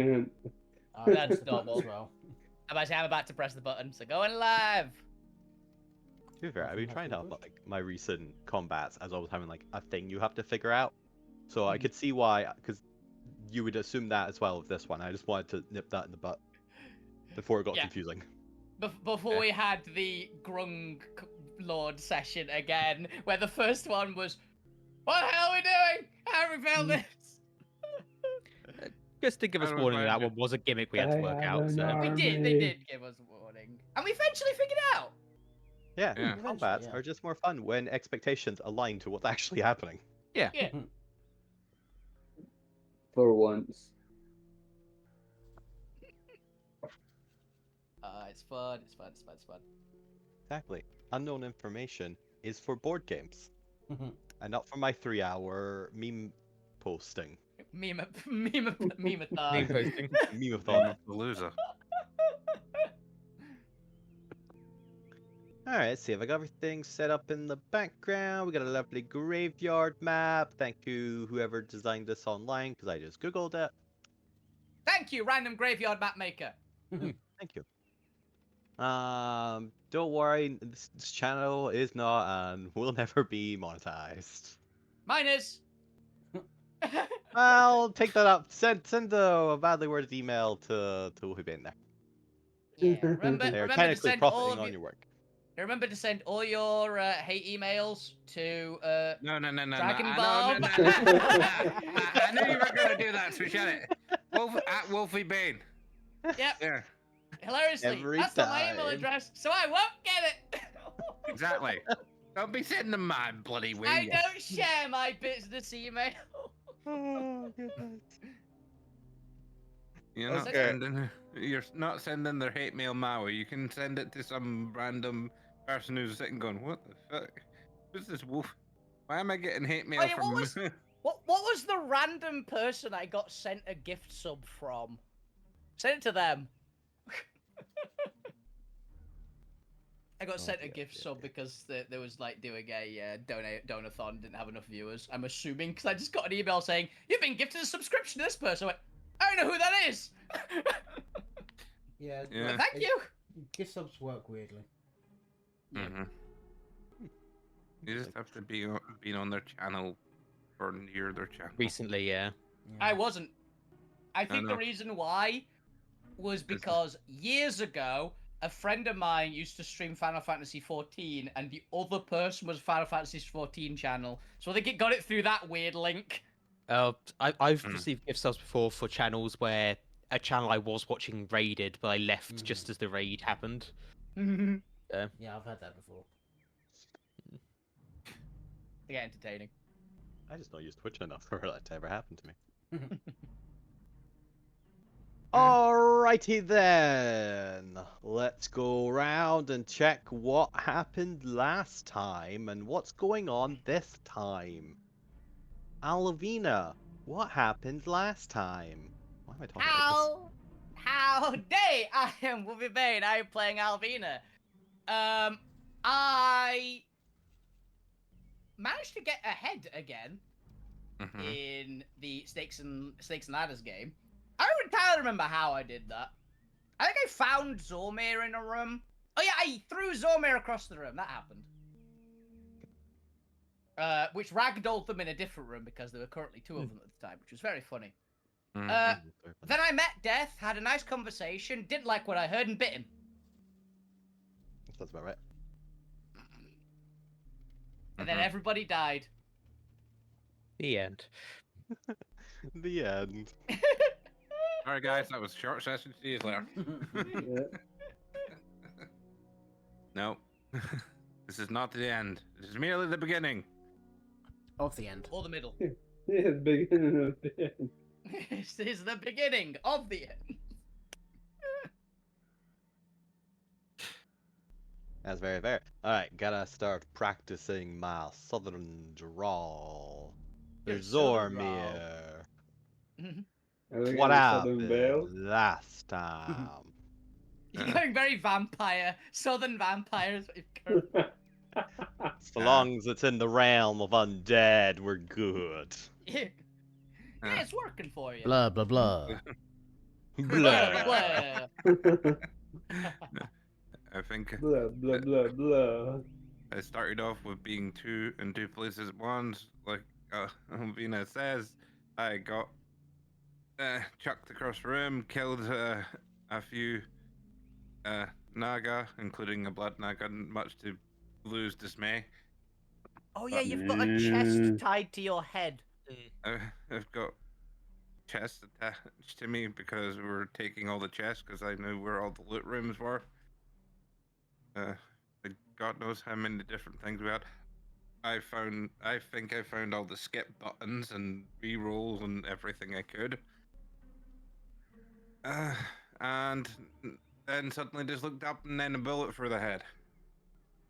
Oh, That's normal. as well. I'm about to press the button, so going live. To be fair, I've been trying to have like my recent combats as always having like a thing you have to figure out. So I could see why, because you would assume that as well with this one. I just wanted to nip that in the butt before it got confusing. Before we had the Grung Lord session again, where the first one was, what the hell are we doing? How have we failed this? Just to give us warning, that one was a gimmick we had to work out. So They did give us a warning, and we eventually figured it out. Yeah, Yeah. combats Eventually, are just more fun when expectations align to what's actually happening. yeah. For once. It's fun. It's fun. Exactly. Unknown information is for board games, and not for my 3-hour meme posting. Meme-a-thon. Meme posting. Meme-a-thon. The loser. Alright, see if I got everything set up in the background. We got a lovely graveyard map. Thank you, whoever designed this online, because I just googled it. Thank you, random graveyard map maker. Thank you. Don't worry, this channel is not and will never be monetized. Mine is. I'll take that up. Send a badly worded email to who've been there. Yeah, remember They're to technically send all profiting of on your work. Remember to send all your hate emails to No. Dragon I Bomb. know, I knew you were gonna do that, so shut it. At Wolfie Bane. Yep. Yeah, Hilariously, Every that's not my email time. address, so I won't get it. exactly. Don't be sending them my bloody wing. I don't share my business email. Oh, goodness. You're not Okay. sending. You're not sending their hate mail Maui. You can send it to some random person who's sitting going, "What the fuck? Who's this wolf? Why am I getting hate mail yeah, from?" What was the random person I got sent a gift sub from? Send it to them. I got sent a gift sub because there was like doing a donathon, didn't have enough viewers. I'm assuming because I just got an email saying you've been gifted a subscription to this person. I went, I don't know who that is. Yeah. Yeah. Thank you. Gift subs work weirdly. Mm-hmm. You just have to be on their channel or near their channel. Recently, yeah. I wasn't. I think the know. reason why was because years ago, a friend of mine used to stream Final Fantasy 14, and the other person was Final Fantasy 14 channel. So I think it got it through that weird link. I've received gift subs before for channels where a channel I was watching raided, but I left just as the raid happened. Yeah, I've had that before. They get entertaining. I just don't use Twitch enough for that to ever happen to me. Alrighty then. Let's go around and check what happened last time and what's going on this time. Alvina, what happened last time? Why am I talking like Howdy! I am Wolfie Bane. I am playing Alvina. I managed to get ahead again in the Snakes and Ladders game. I don't entirely remember how I did that. I think I found Zormir in a room. Oh yeah, I threw Zormir across the room. That happened. Which ragdolled them in a different room because there were currently two of them at the time, which was very funny. Then I met Death, had a nice conversation, didn't like what I heard, and bit him. That's about right. And then everybody died. The end. The end. Alright, guys, that was a short session. See you later. No, this is not the end. This is merely the beginning. Of the end. Or the middle. Yeah, beginning of the end. This is the beginning of the end. That's very fair. Alright, gotta start practicing my southern drawl. There's Zormir. What happened last time? You're going very vampire. Southern vampire is what you've got. So long as it's in the realm of undead, we're good. Yeah, it's working for you. Blah blah blah. Blur. Blah. I think Blah blah blah blah. I started off with being two in two places at once, like Vina says. I got chucked across the room, killed a few Naga, including a blood Naga, much to Blue's dismay. Oh yeah, But- you've got a chest Mm. tied to your head. I've got chests attached to me because we were taking all the chests because I knew where all the loot rooms were. God knows how many different things we had. I think I found all the skip buttons and re-rolls and everything I could. And then suddenly just looked up and then a bullet through the head.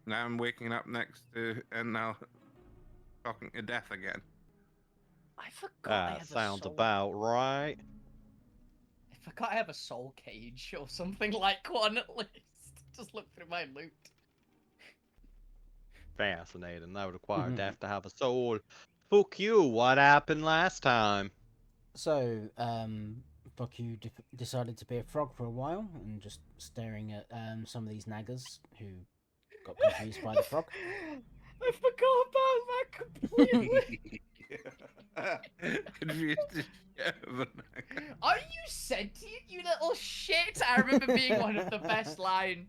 Now I'm waking up next to and now talking to death again. I forgot I That have sounds a soul. about right. I forgot I have a soul cage or something like one at least. Just look through my loot. Fascinating. That would require death to have a soul. Fuck you. What happened last time? So, fuck you decided to be a frog for a while and just staring at some of these naggers who got confused by the frog. I forgot about that completely. Confused as shit of a nigga. Are you sentient, you little shit? I remember being one of the best lines.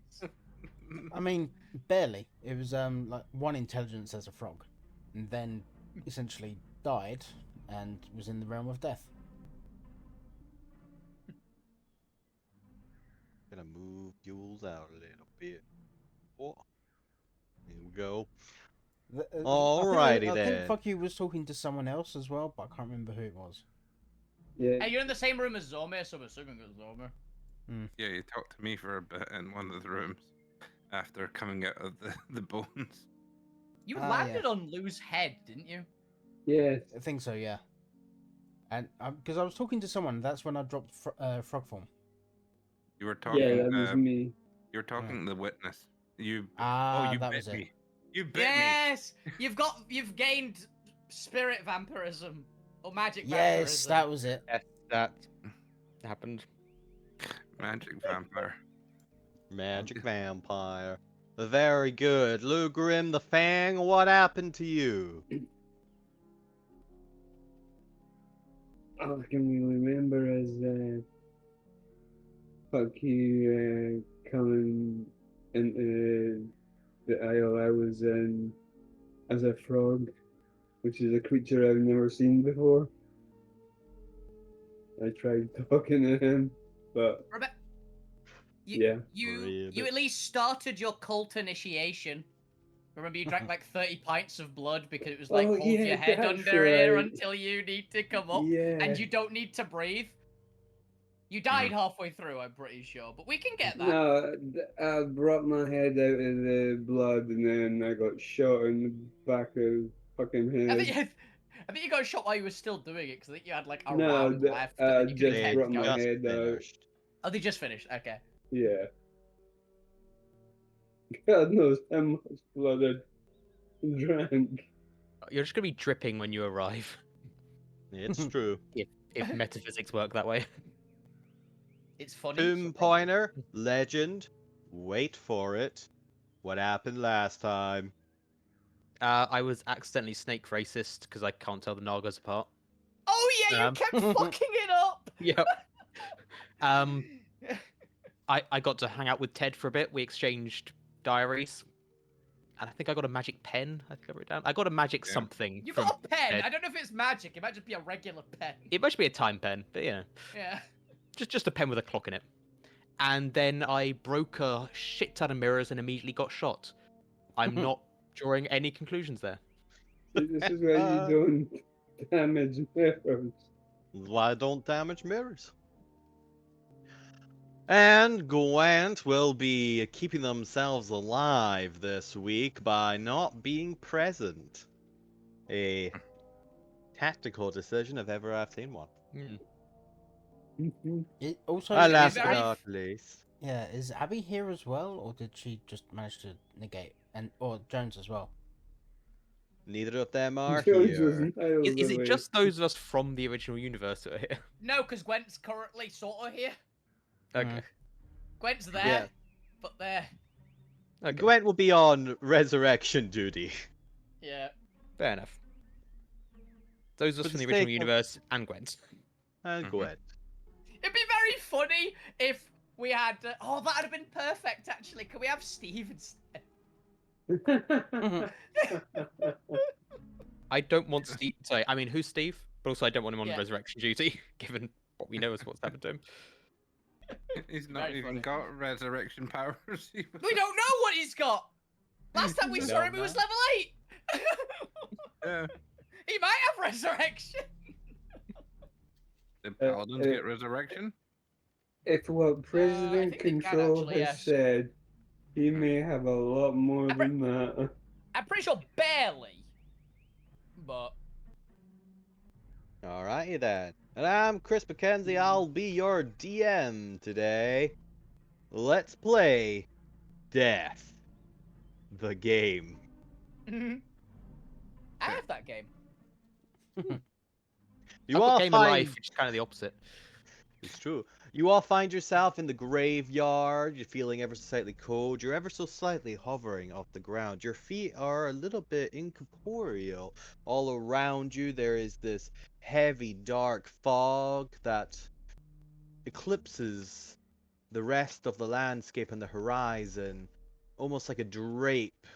I mean, barely. It was like one intelligence as a frog, and then essentially died and was in the realm of death. Gonna move Jules out a little bit. Oh, here we go. Alrighty I think then. fuck you was talking to someone else as well, but I can't remember who it was. Yeah. Hey, you're in the same room as Zormir, so I'm assuming it's Zormir. Yeah, you talked to me for a bit in one of the rooms after coming out of the bones. You Ah, landed on Lou's head, didn't you? Yes. I think so, yeah. And because I was talking to someone, that's when I dropped frog form. You were talking. Yeah, that was me. You were talking to the witness. You. Ah, you that bit was it. me. You bit me. Yes! You've gained spirit vampirism. Or magic Yes, vampirism. that was it. Yes, that happened. Magic vampire. Magic vampire. Very good. Lou Grim the Fang, what happened to you? All I can remember is fuck you coming into the isle I was in as a frog, which is a creature I've never seen before. I tried talking to him, but yeah. You at least started your cult initiation. Remember, you drank like 30 pints of blood because it was like, Oh, hold yeah, your head that's under here right. until you need to come up, Yeah. and you don't need to breathe. You died halfway through, I'm pretty sure, but we can get that. No, I brought my head out of the blood and then I got shot in the back of fucking I head. think you got shot while you were still doing it, because I think you had like a No, round left, and then you could have just kept brought my going. Just head out. finished. Oh, they just finished, okay. Yeah. God knows how much blood I drank. You're just gonna be dripping when you arrive. It's true. If metaphysics work that way. It's funny. Tomb so- Pointer, legend. Wait for it. What happened last time? I was accidentally snake racist because I can't tell the Nagas apart. Oh yeah, you Um, kept fucking it up! Yep. I got to hang out with Ted for a bit. We exchanged diaries. And I think I got a magic pen. I think I wrote down. I got a magic Yeah. something. You from got a pen. Ted. I don't know if it's magic. It might just be a regular pen. It must be a time pen, but yeah. Yeah. Just a pen with a clock in it. And then I broke a shit ton of mirrors and immediately got shot. I'm not drawing any conclusions there. This is why you don't damage mirrors. Why don't damage mirrors? And Gwent will be keeping themselves alive this week by not being present. A tactical decision if ever I've seen one. It also, Alas, very- not least. yeah, is Abby here as well, or did she just manage to negate, or Jones as well? Neither of them are Jones was here. entirely Is it away. just those of us from the original universe that are here? No, because Gwent's currently sort of here. Okay. Gwent's there, Yeah. but there. Okay. Gwent will be on resurrection duty. Yeah. Fair enough. Those are For from the the original sake of- universe and Gwent. And Mhm. Gwent. It'd be very funny if we had. Oh, that'd have been perfect, actually. Can we have Steve instead? I don't want Steve. Sorry, I mean, who's Steve? But also, I don't want him on Yeah. resurrection duty, given what we know is what's happened to him. He's not Very even funny. got resurrection powers. We don't know what he's got. Last time we We saw don't him, he was know. level 8. Yeah. He might have resurrection. Did paladins uh, get resurrection? If what I President think they can Control actually, has yes. said, he may have a lot more than that. I'm pretty sure barely. But Alrighty then. And I'm Chris McKenzie. I'll be your DM today. Let's play Death, the game. I have that game. You I've all got Game of find Life, which is kind of the opposite. it's true. You all find yourself in the graveyard. You're feeling ever so slightly cold. You're ever so slightly hovering off the ground. Your feet are a little bit incorporeal. All around you, there is this heavy, dark fog that eclipses the rest of the landscape and the horizon, almost like a drape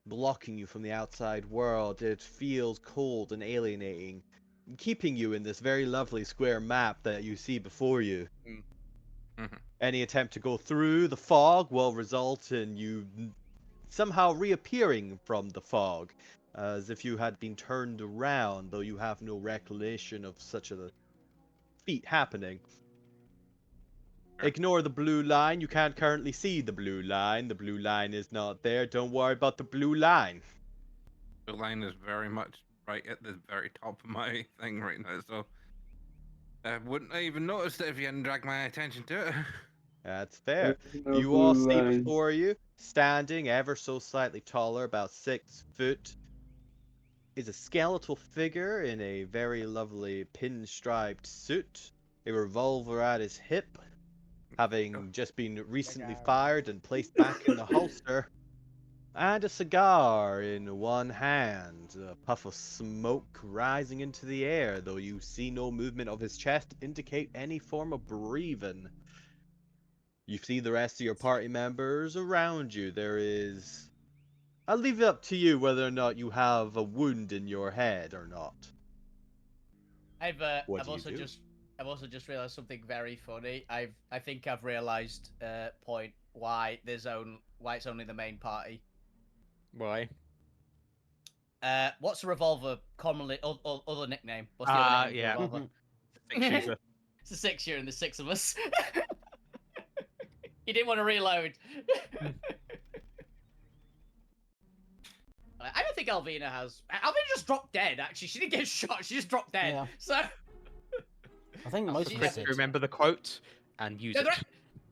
blocking you from the outside world. It feels cold and alienating, keeping you in this very lovely square map that you see before you. Mhm. Any attempt to go through the fog will result in you somehow reappearing from the fog, as if you had been turned around, though you have no recollection of such a feat happening. Ignore the blue line. You can't currently see the blue line. The blue line is not there. Don't worry about the blue line. The line is very much right at the very top of my thing right now, so I wouldn't have even noticed it if you hadn't dragged my attention to it. That's fair. There's no You all blue see line. before you, standing ever so slightly taller, about 6 foot, is a skeletal figure in a very lovely pinstriped suit, a revolver at his hip, having just been recently fired and placed back in the holster, and a cigar in one hand, a puff of smoke rising into the air, though you see no movement of his chest to indicate any form of breathing. You see the rest of your party members around you. There is... I'll leave it up to you whether or not you have a wound in your head or not. I've What I've do you also do? just realized something very funny. I think I've realized point why why it's only the main party. Why? What's a revolver commonly other nickname? What's the other nickname yeah. for revolver? Six shooter. It's a 6-shooter and there's 6 of us. You didn't want to reload. I don't think Alvina has. Alvina just dropped dead. Actually, she didn't get shot. She just dropped dead. Yeah. So I think Oh, most she's of Chris, us dead. did. remember the quote and use No, it.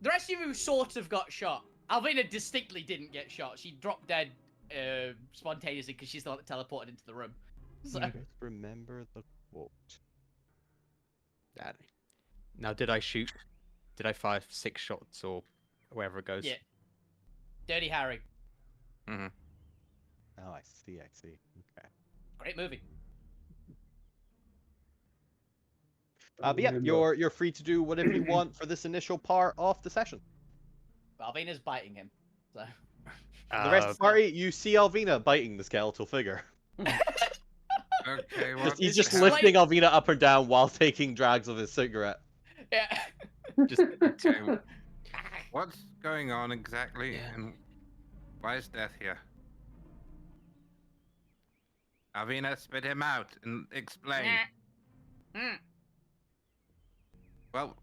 the rest of you sort of got shot. Alvina distinctly didn't get shot. She dropped dead spontaneously because she's the one that teleported into the room. So Just remember the quote. That. Now, did I shoot? Did I fire 6 shots or wherever it goes? yeah, Dirty Harry, Oh, I see, Okay. great movie. But yeah, Remember. you're free to do whatever you want for this initial part of the session. Alvina's biting him. So The rest of the party, you see Alvina biting the skeletal figure. Okay, well, He's Just just explain- lifting Alvina up and down while taking drags of his cigarette. yeah. Just okay, what's going on exactly, Yeah. and why is Death here? Avina, spit him out and explain. Mm. Well,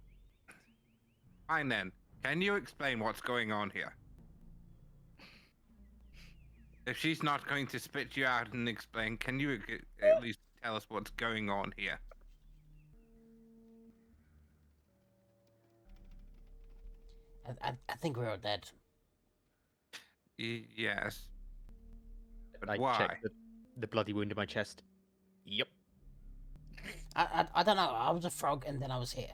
fine then. Can you explain what's going on here? If she's not going to spit you out and explain, can you at least tell us what's going on here? I think we're all dead. Yes. But I why? checked the bloody wound in my chest. Yep. I don't know. I was a frog and then I was here.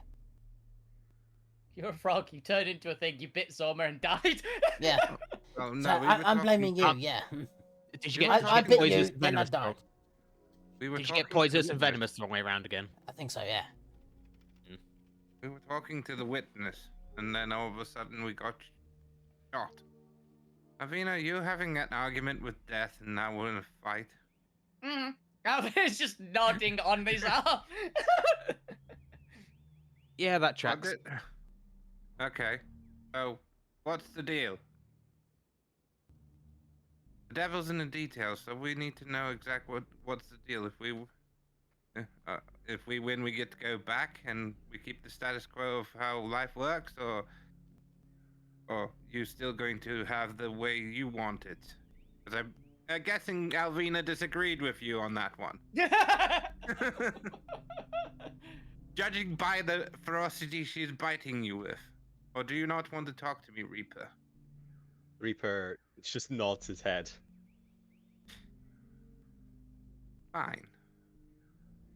You're a frog. You turned into a thing. You bit Zoma and died. Yeah. Oh no, So we I'm were talking- blaming you. Yeah. Did you We get, were did you I get bit poisonous you, and then I venomous? the wrong- died. We were Did you get talking to poisonous the and witness. venomous the wrong way around again? I think so. Yeah. We were talking to the witness, and then all of a sudden we got shot. Avina, you having an argument with death, and now we're in a fight? Alvin's just nodding on his arm. Yeah, that What tracks. did- Okay, so what's the deal? The devil's in the details, so we need to know exactly what's the deal. If we win, we get to go back, and we keep the status quo of how life works, or you still going to have the way you want it? Because I'm guessing Alvina disagreed with you on that one. Judging by the ferocity she's biting you with. Or do you not want to talk to me, Reaper? Reaper just nods his head. Fine.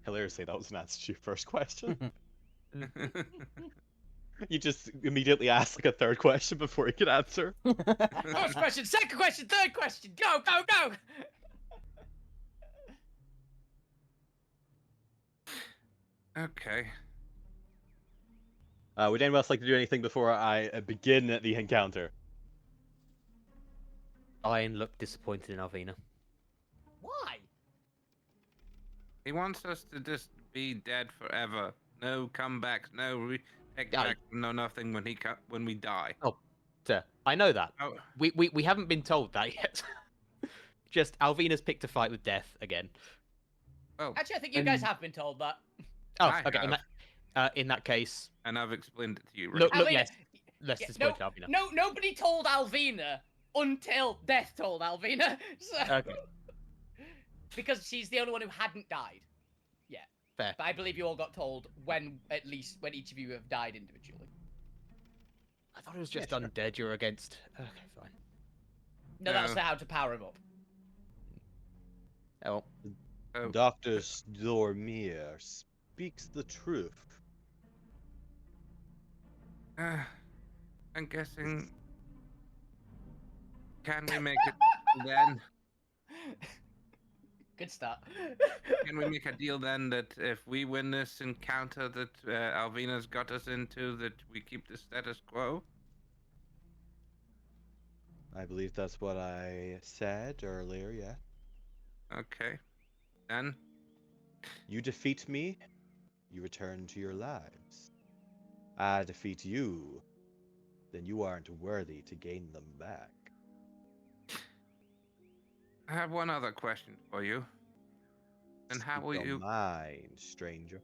Hilariously, that was an answer to your first question. You just immediately asked like a third question before he could answer. First question, second question, third question. Go, go, go. Okay. Would anyone else like to do anything before I begin the encounter? Ian looked disappointed in Alvina. Why? He wants us to just be dead forever. No comebacks, no take Yeah. back, no nothing when we die. Sir, I know that. Oh, We haven't been told that yet. Just Alvina's picked a fight with death again. well, Actually, I think you guys have been told that. Oh, I okay. have. In that case, and I've explained it to you. look, Right? Alvina, less yeah, disappointed Alvina. Nobody told Alvina until Death told Alvina. So, Okay, because she's the only one who hadn't died. Yeah. fair. But I believe you all got told when each of you have died individually. I thought it was just Yeah, sure. undead you're against. Okay, fine. No, that's No. how to power him up. Oh, Oh, Dr. Stormir speaks the truth. I'm guessing. Can we make it then? Good start. Can we make a deal then that if we win this encounter that Alvina's got us into, that we keep the status quo? I believe that's what I said earlier, yeah. Okay. Then You defeat me, you return to your lives. I defeat you, then you aren't worthy to gain them back. I have one other question for you. And how Speak will your you mind, stranger?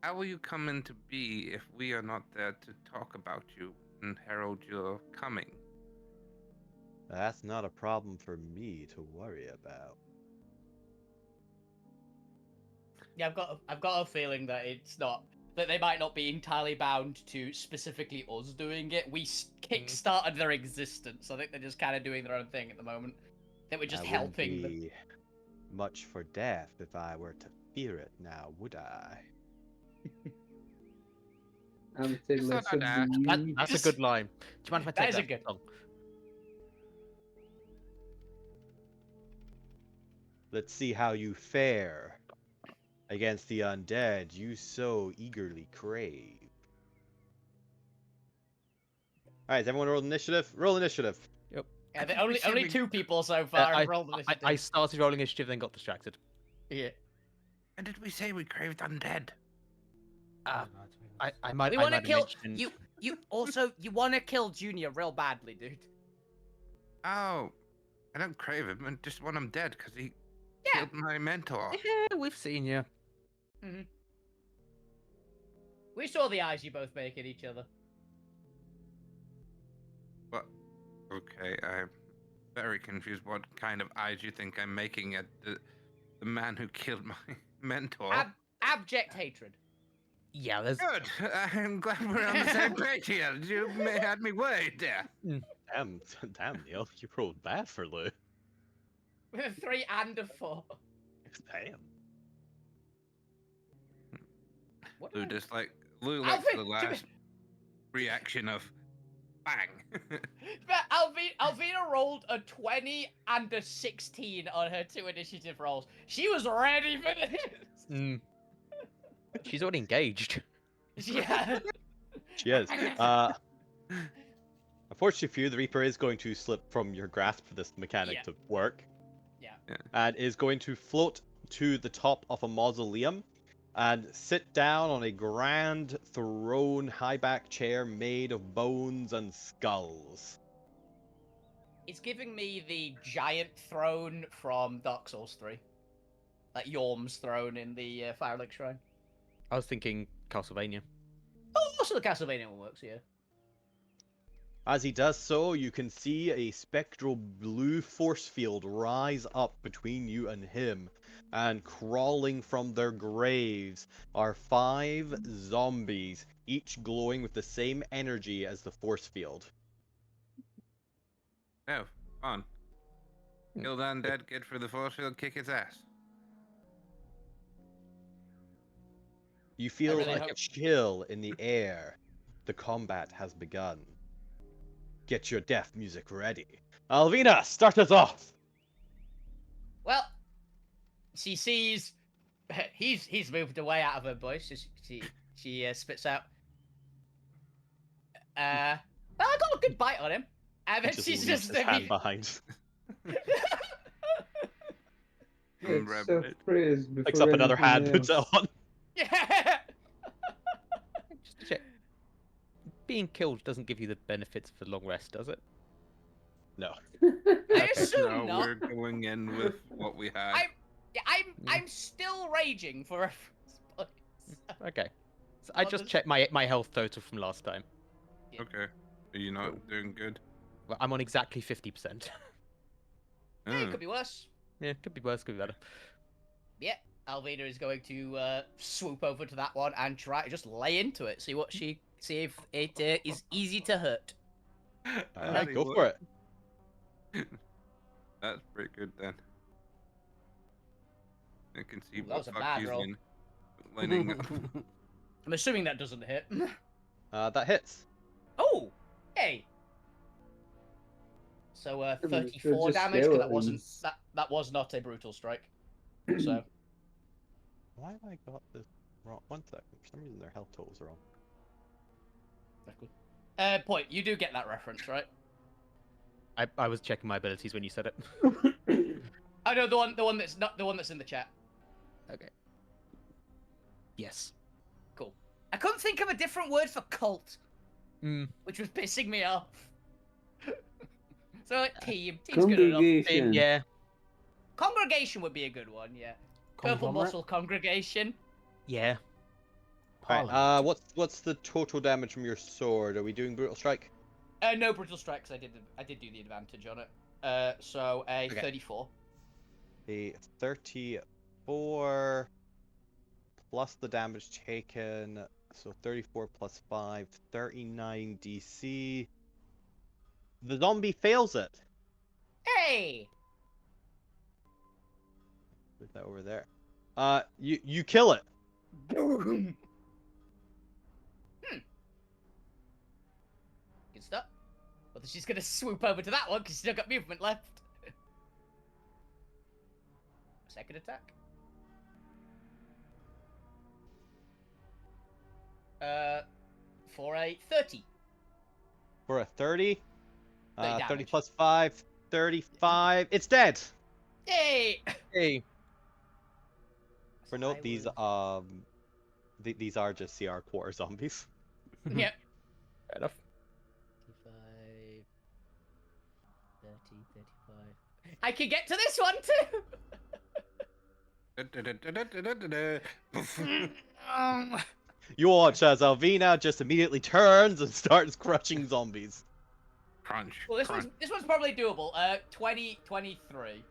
how will you come into be if we are not there to talk about you and herald your coming? That's not a problem for me to worry about. Yeah, I've got a feeling that it's not that they might not be entirely bound to specifically us doing it. We kickstarted their existence. I think they're just kind of doing their own thing at the moment. That we're just I wouldn't helping them. be much for death if I were to fear it now, would I? I would say It's less not of that. me. that's a good line. Do you mind if I That take is a that? good- song? Let's see how you fare against the undead you so eagerly crave. Alright, everyone roll initiative? Roll initiative. Yeah, think the we said only we- two people so far have rolled initiative. I started rolling initiative, then got distracted. Yeah. And did we say we craved undead? I might. We I want to might have kill mentioned- you. You also you want to kill Junior real badly, dude. Oh, I don't crave him. I just want him dead because he Yeah. killed my mentor. Yeah, we've seen you. We saw the eyes you both make at each other. What? Okay, I'm very confused. What kind of eyes you think I'm making at the man who killed my mentor? Abject hatred. Yeah, there's. Good. I'm glad we're on the same page here. You had me worried there. Damn, Neil, you rolled bad for Lou. With a 3 and a 4. Damn. What Lou did I- just like Lou likes Alfred, the do last. reaction of bang. But Alvina rolled a 20 and a 16 on her 2 initiative rolls. She was ready for this. Mm. She's already engaged. Yeah. She is. Unfortunately for you, the Reaper is going to slip from your grasp for this mechanic Yeah. to work. Yeah. And is going to float to the top of a mausoleum and sit down on a grand throne high back chair made of bones and skulls. It's giving me the giant throne from Dark Souls 3. Like Yorm's throne in the Firelink Shrine. I was thinking Castlevania. Oh, also the Castlevania one works, yeah. As he does so, you can see a spectral blue force field rise up between you and him, and crawling from their graves are 5 zombies, each glowing with the same energy as the force field. Oh, fun. Kill the undead, get for the force field, kick his ass. You feel really a hope- chill in the air. The combat has begun. Get your death music ready. Alvina, start us off! Well, she sees he's moved away out of her bush. So she spits out. Well, I got a good bite on him, and then Just she's leaves just his hand behind. It's Rabbit. self-praise before Picks up another anything hand, puts it else. on. Yeah. Just to check. Being killed doesn't give you the benefits of a long rest, does it? No. I assume No, not. we're going in with what we had. I'm still raging for reference points. Okay. So I Well, just there's- checked my health total from last time. Okay. Are you not doing good? Well, I'm on exactly 50%. Yeah, Oh. it could be worse. Yeah, could be worse, could be better. Yeah, Alvina is going to swoop over to that one and try to just lay into it. See if it is easy to hurt. Alright, go for it. That's pretty good then. I can see Ooh, that what was a fuck bad he's roll. lining up. I'm assuming that doesn't hit. That hits. Oh, hey. So they're 34 just damage. 'Cause that wasn't skeletons. that was not a brutal strike. So Why have I got this wrong? One second. For some reason, their health totals are wrong. that's good. Point. You do get that reference, right? I was checking my abilities when you said it. I know the one that's not the one that's in the chat. Okay. Yes. Cool. I couldn't think of a different word for cult, Mm. which was pissing me off. So like team's good enough. Congregation. Yeah. Congregation would be a good one, yeah. Purple Conglomerate? Muscle Congregation. Yeah. Right, Parliament. what's the total damage from your sword? Are we doing brutal strike? No brutal strikes. I did do the advantage on it. So a Okay. 34. A 34 plus the damage taken, so 34 plus 5, 39 DC. The zombie fails it. Hey. Put that over there. You kill it. Boom. Good stuff. Well, then she's gonna swoop over to that one because she's still got movement left. Second attack. For a 30. For a 30. 30 30 damage. plus 5, 35. It's dead. Yay! Hey. For note, I these will- these are just CR quarter zombies. Yep. Fair enough. 35, 30, 35. I can get to this one too! You watch as Alvina just immediately turns and starts crushing zombies. Crunch. Well, this crunch. one's probably doable. 23.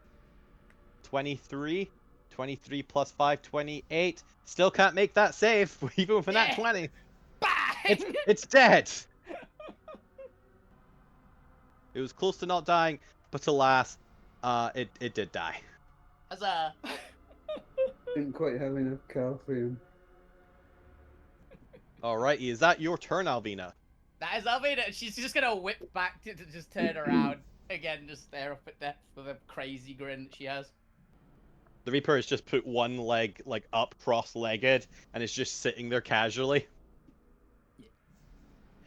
23. 23 plus 5, 28. Still can't make that save, even with a nat Yeah. 20. Bang! It's dead! It was close to not dying, but alas, it did die. Huzzah! Didn't quite have enough calcium. Alrighty, is that your turn, Alvina? That is Alvina. She's just gonna whip back to just turn around again, just stare up at death with a crazy grin that she has. The Reaper has just put one leg like up, cross-legged, and is just sitting there casually.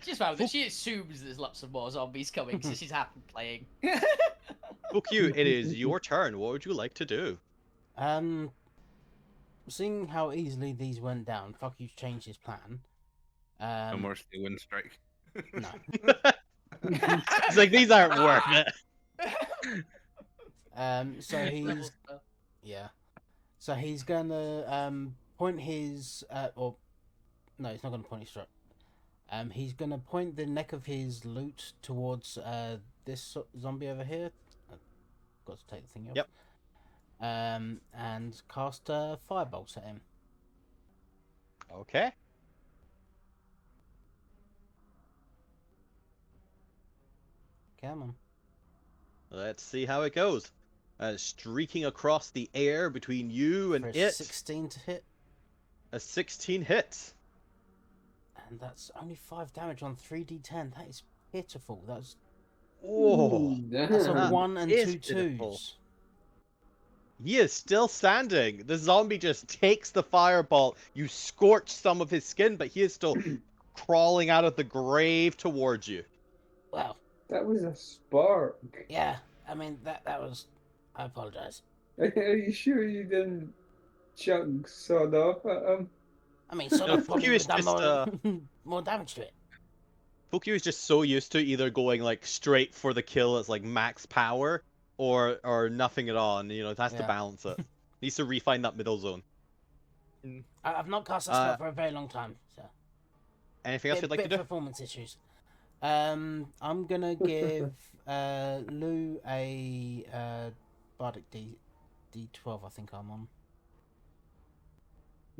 She's fine with it. She assumes there's lots of more zombies coming, so she's happy playing. Fuck you, it is your turn. What would you like to do? Seeing how easily these went down, fuck you's changed his plan. No more stay wind strike. No. It's like these aren't worth it. So he's yeah. So he's gonna point his or no, he's not gonna point his strut. He's gonna point the neck of his loot towards this zombie over here. I've got to take the thing off. Yep. And cast firebolts at him. Okay. Come on. Let's see how it goes. Streaking across the air between you and For a it. 16 to hit, A 16 hits. and that's only 5 damage on 3d10. That is pitiful. That's Oh, a That 1 and is 2 pitiful. twos. he is still standing. The zombie just takes the fireball. You scorch some of his skin, but he is still crawling out of the grave towards you. Well, That was a spark. yeah. I mean that was. I apologize. Are you sure you didn't chunk sawed off at him? I mean, sort of probably Fuku would is have done just, more, more damage to it. Fuku is just so used to either going like straight for the kill as like max power or nothing at all, and it has to Yeah. balance it. Needs to refine that middle zone. I've not cast that spell for a very long time, so Anything else you'd like to do? performance issues. I'm gonna give Lou a bardic D12. I think I'm on.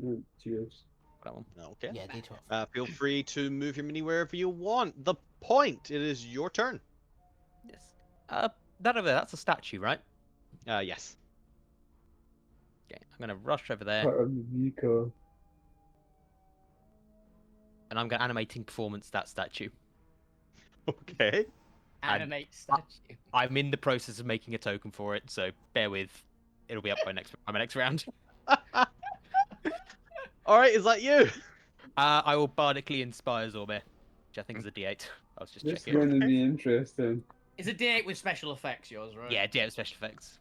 Oh, cheers. That one. Okay. Yeah, D12. Feel free to move your mini wherever you want. The point. It is your turn. Yes. That over there, that's a statue, right? Yes. Okay, I'm gonna rush over there, Part of the vehicle. and I'm gonna animating performance that statue. Okay. Animate statue. I'm in the process of making a token for it, so bear with. It'll be up by my next round. All right. Is that you? I will bardically inspire Zorbe, which I think is a D8. I was just This is checking. going to be interesting. It's a D8 with special effects, yours, right? Yeah, D8 special effects.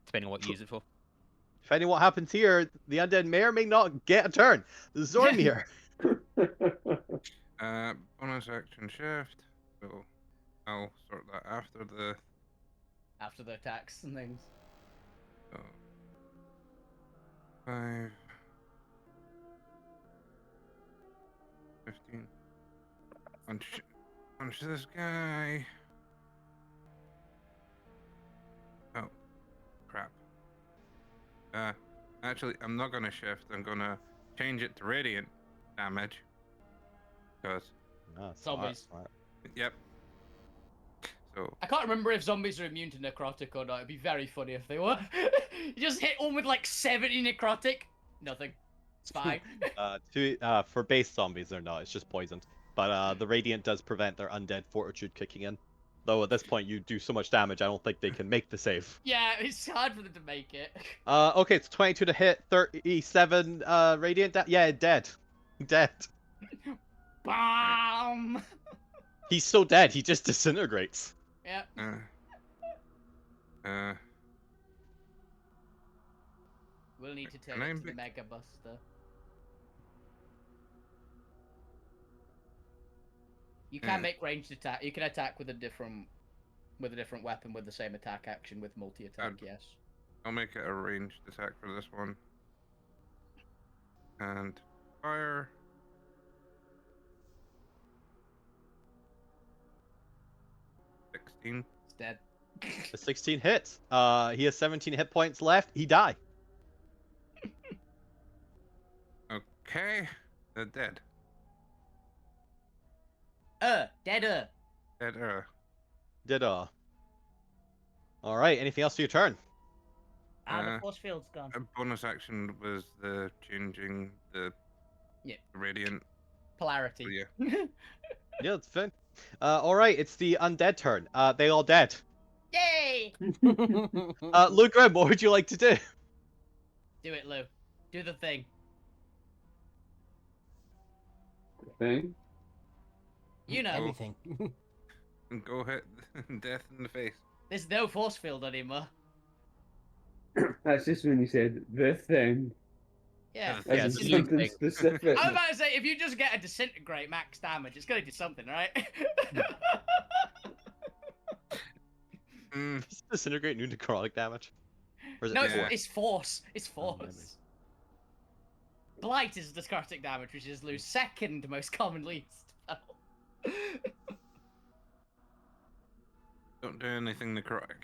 Depending on what you use it for. Depending what happens here, the undead may or may not get a turn. Zormir. Bonus action shift. So I'll sort that after the. After the attacks and things. So 5, 15. Punch this guy. Oh, crap. Actually, I'm not gonna shift. I'm gonna change it to radiant damage. Because, Zombies. yep. So, I can't remember if zombies are immune to necrotic or not. It'd be very funny if they were. You just hit one with like 70 necrotic. Nothing. It's fine. For base zombies, they're not. It's just poisoned. But the radiant does prevent their undead fortitude kicking in. Though at this point you do so much damage, I don't think they can make the save. Yeah, it's hard for them to make it. Okay, it's 22 to hit, 37 radiant. Yeah, dead. Dead. Bam! He's so dead, he just disintegrates. Yeah. We'll need to turn Can I into the make- Mega Buster. You can make ranged attack. You can attack with a different weapon with the same attack action with multi-attack. Yes. I'll make it a ranged attack for this one. And fire. $16. It's dead. The 16 hits. He has 17 hit points left. He die. Okay, they're dead. Deader. Dead. Did All right. Anything else to your turn? The force field's gone. A bonus action was the changing the Yeah. radiant. Polarity. So yeah. Yeah, it's fine. All right, it's the undead turn. They all dead. Yay! Lou Grim, what would you like to do? Do it, Lou. Do the thing. Thing. You know, Anything. And go hit death in the face. there's no force field anymore. That's just when you said the thing. Yeah. Yeah, As the in Lou something thing. specific. I was about to say, if you just get a disintegrate max damage, it's gonna do something, right? Mm, Does disintegrate new necrotic damage? Or is it No, Yeah. it's force. It's Oh, force. Blight is necrotic damage, which is Lou's second most commonly used spell. don't do anything necrotic.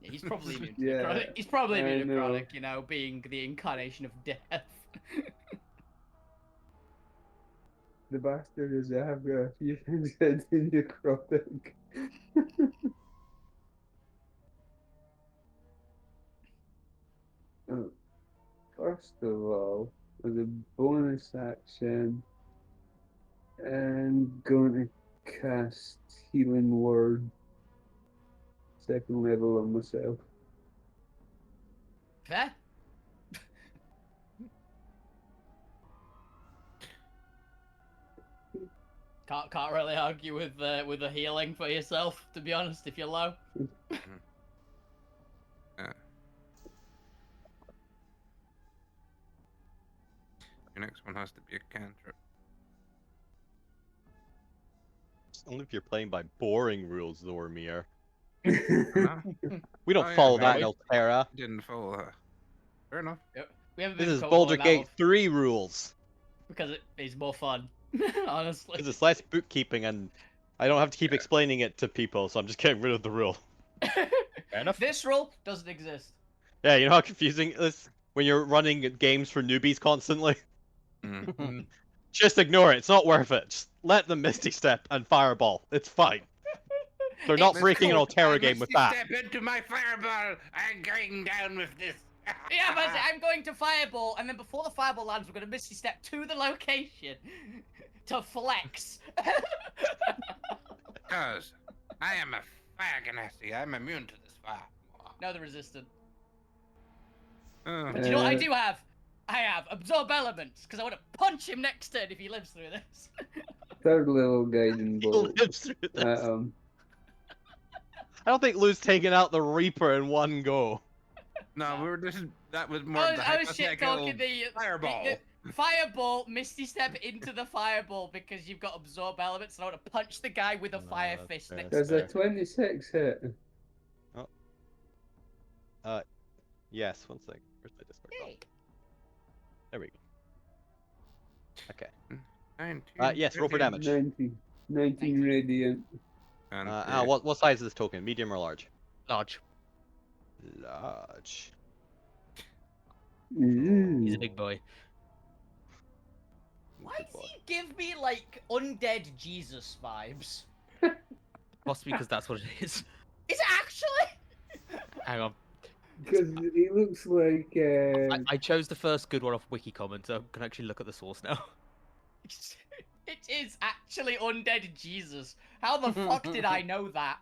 Yeah, he's probably immune to Yeah, necrotic. He's probably I immune to know. necrotic, you know, being the incarnation of death. The bastard is I have got a few things that do necrotic. Oh, first of all, as a bonus action, I'm going to cast Healing Word, second level on myself. Fair? Can't really argue with the healing for yourself, to be honest, if you're low. Your next one has to be a cantrip. Only if you're playing by boring rules, Zormir. No, We don't Oh, yeah, follow no, that in Alterra. didn't follow that. Fair enough. We haven't This been is cold Boulder now Gate 3 rules. because it is more fun, honestly. Because it's less bookkeeping and I don't have to keep explaining it to people, so I'm just getting rid of the rule. Fair enough. This rule doesn't exist. Yeah, you know how confusing it is when you're running games for newbies constantly? Mm. Just ignore it, it's not worth it. Just let them Misty Step and Fireball. It's fine. They're not It's breaking an cool. Alterra game with that. Step into my fireball. I'm going down with this. Yeah, but I'm going to fireball, and then before the fireball lands, we're going to misty step to the location to flex. Because I am a fire ganassi. I'm immune to this fire. No, the resistant. Oh, Do you know what I do have? I have absorb elements, because I want to punch him next turn if he lives through this. Third level guiding He'll bolt. live through this. Uh, I don't think Lou's taking out the Reaper in one go. no, we were just that was more of the I was shit hypothetical talking the fireball. the fireball, misty step into the fireball because you've got absorb elements, and I want to punch the guy with a No, fire that's fist fair. next There's to a 26 hit. Yes, one sec. Where's my Discord? Oh, Yay. there we go. Okay. 19, Yes, roll for damage. 19 radiant. And, What size is this token? Medium or large? Large. Large. He's Ooh. a big boy. Why does he give me like undead Jesus vibes? Possibly because that's what it is. Is it actually? Hang on. Because he looks like. I chose the first good one off Wikicommon, so I can actually look at the source now. It is actually undead Jesus. How the fuck did I know that?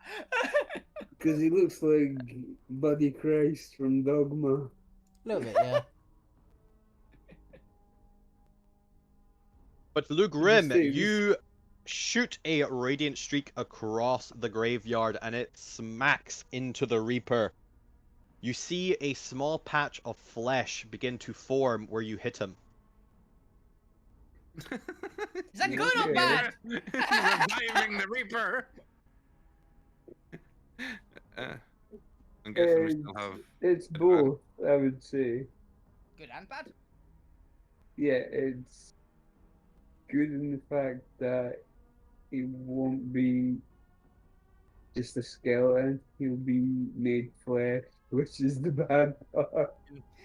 Because he looks like Buddy Christ from Dogma. A little bit, yeah. But Luke Rim, Mistakes. you shoot a radiant streak across the graveyard and it smacks into the Reaper. You see a small patch of flesh begin to form where you hit him. Is that good or Okay. bad? Reviving the Reaper. I'm guessing we still have. It's both, I would say. Good and bad? Yeah, it's good in the fact that he won't be just a skeleton. He'll be made flesh, which is the bad part.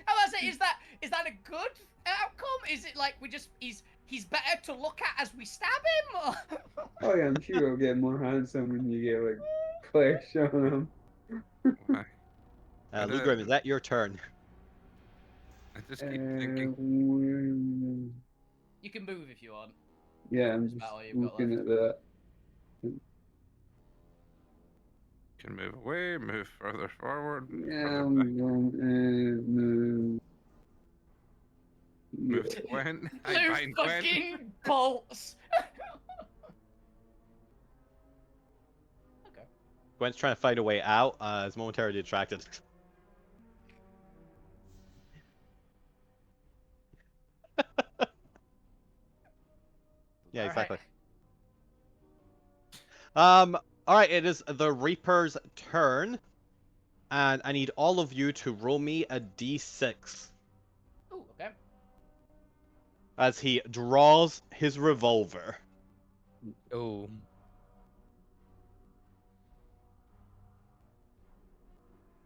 I was say, is that a good outcome? Is it like he's better to look at as we stab him? Or... Oh yeah, I'm sure he'll get more handsome when you get like flesh on him. Luke Rim, is that your turn? I just keep thinking. You can move if you want. Yeah, I'm That's just about all you've got looking left. at that. Can move away, move further forward, Yeah, further I'm back, going move. move to Gwen. I Blue bind Gwen. fucking bolts. Okay. Gwen's trying to find a way out. Is momentarily distracted. Yeah, All exactly. right. All right. It is the Reaper's turn, and I need all of you to roll me a d6 Ooh, okay. as he draws his revolver. Oh.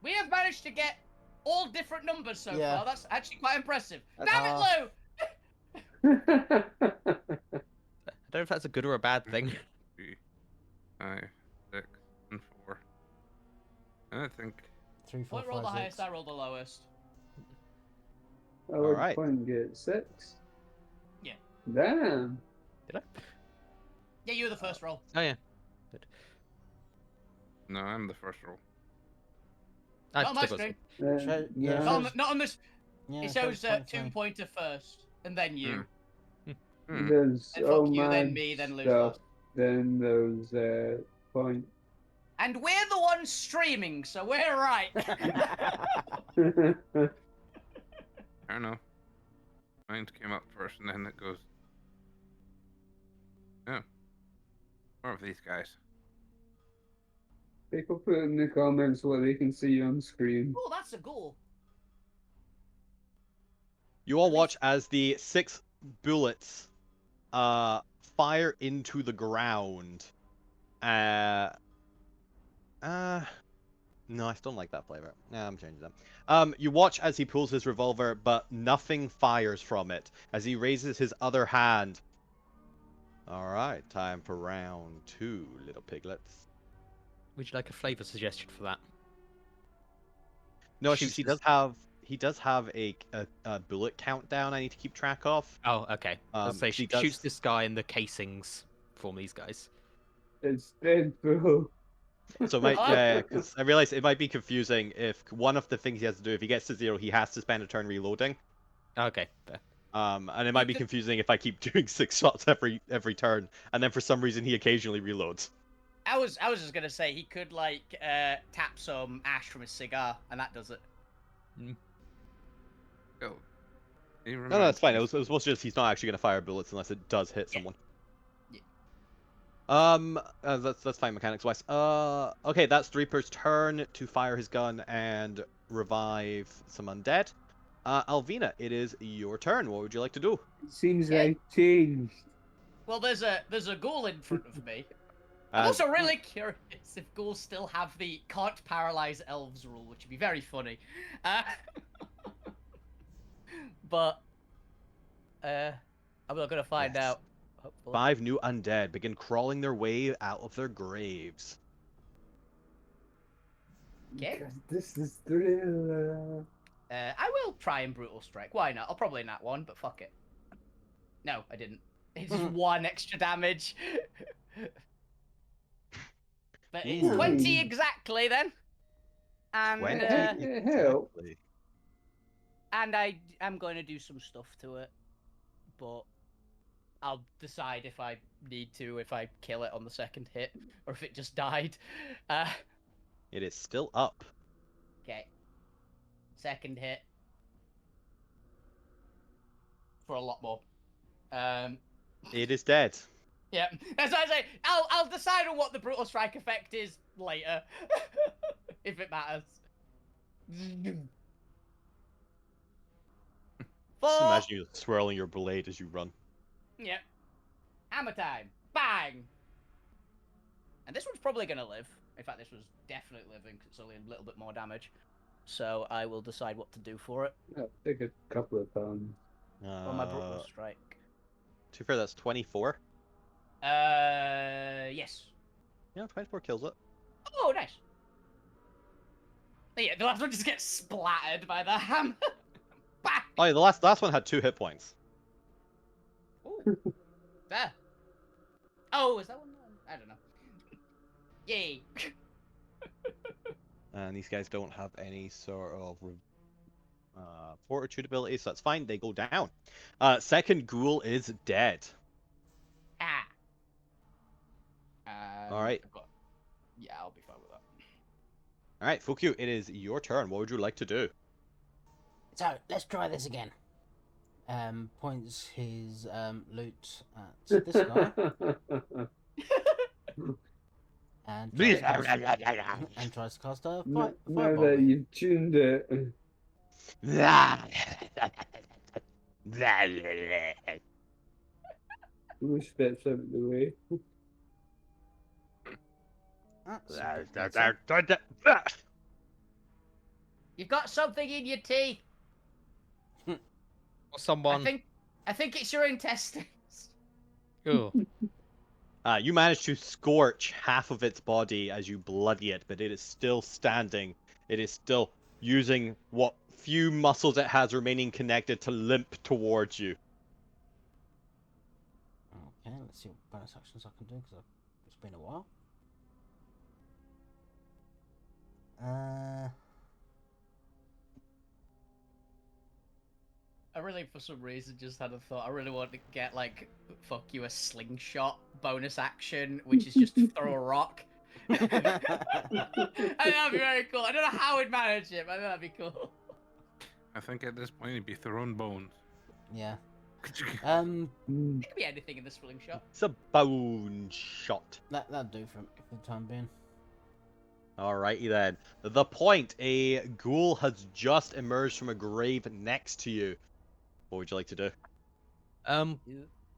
We have managed to get all different numbers so Yeah. far. That's actually quite impressive. That's Damn it, half. Lou! I don't know if that's a good or a bad thing. 3, 5, 6, and 4. I think 3, 4, I rolled the 5, highest, 6. I rolled the lowest. I would Alright. point get 6. Yeah. Damn. Did I? Yeah, you were the first roll. Oh yeah. no, I'm the first roll. I Not on my still got screen. Show- Yeah. yeah, Not on, not on this. Yeah, It show shows points me. 2-pointer first, and then you. Hmm. There's And all fuck you, my then me, then lose stuff. last. Then those point. And we're the ones streaming, so we're right. I don't know. Mine came up first, and then it goes. Oh. More of these guys. People put in the comments what they can see on screen. Oh, that's a goal. You all watch as the 6 bullets fire into the ground. No, I still don't like that flavor. Nah, I'm changing them. You watch as he pulls his revolver, but nothing fires from it. As he raises his other hand. Alright, time for round 2, little piglets. Would you like a flavor suggestion for that? No, it's Shoots just he this- does have a bullet countdown I need to keep track of. Oh, okay. Let's say he shoots does- this guy in the casings from these guys. It's Deadpool. So it might, Oh. yeah, because I realize it might be confusing if one of the things he has to do, if he gets to 0, he has to spend a turn reloading. Okay, fair. And it might be confusing if I keep doing 6 shots every turn, and then for some reason he occasionally reloads. I was just gonna say he could like tap some ash from his cigar, and that does it. Oh. No, it's fine. It was mostly just he's not actually gonna fire bullets unless it does hit Yeah. someone. Yeah. That's fine mechanics wise. Okay, that's the Reaper's turn to fire his gun and revive some undead. Alvina, it is your turn. What would you like to do? It seems Yeah. like changed. Well, there's a ghoul in front of me. I'm As- also really curious if ghouls still have the can't paralyze elves rule, which would be very funny. But I'm not gonna find Yes. out. Hopefully. 5 new undead begin crawling their way out of their graves. Okay. Because this is thriller. I will try and brutal strike. Why not? I'll probably nat one, but fuck it. No, I didn't. It's just 1 extra damage. But it's Ooh. 20 exactly then. And 20 It helped. exactly. and I am going to do some stuff to it, but I'll decide if I need to, if I kill it on the second hit, or if it just died. It is still up. Okay. Second hit. For a lot more. It is dead. Yeah. As I say, I'll decide on what the brutal strike effect is later, if it matters. Just 4. imagine you swirling your blade as you run. Yep. Hammer time. Bang. And this one's probably gonna live. In fact, this was definitely living because it's only a little bit more damage. So I will decide what to do for it. I'll take a couple of pounds. On my brutal strike. To be fair, that's 24. Yes. Yeah, 24 kills it. Oh, nice. Yeah, the last one just gets splattered by the hammer. Bang. Oh, yeah, the last one had 2 hit points. Ooh. There. Oh, is that one? I don't know. Yay. And these guys don't have any sort of fortitude ability, so that's fine. They go down. Second ghoul is dead. Ah. All right. Yeah, I'll be fine with that. All right, Fukyu, it is your turn. What would you like to do? So let's try this again. Points his loot at this guy and tries to cast a Now fireball. that you've tuned it, who steps out of the way? That's a bit better. You've got something in your teeth. Or someone. I think it's your intestines. Oh. You manage to scorch half of its body as you bloody it, but it is still standing. It is still using what few muscles it has remaining connected to limp towards you. Okay, let's see what bonus actions I can do because it's been a while. I really, for some reason, just had a thought. I really want to get, like, fuck you, a slingshot bonus action, which is just throw a rock. I think that'd be very cool. I don't know how we'd manage it, but I think that'd be cool. I think at this point it'd be throwing bones. Yeah. It could be anything in the slingshot. It's a bone shot. That'll do for the time being. Alrighty then. The point, a ghoul has just emerged from a grave next to you. What would you like to do?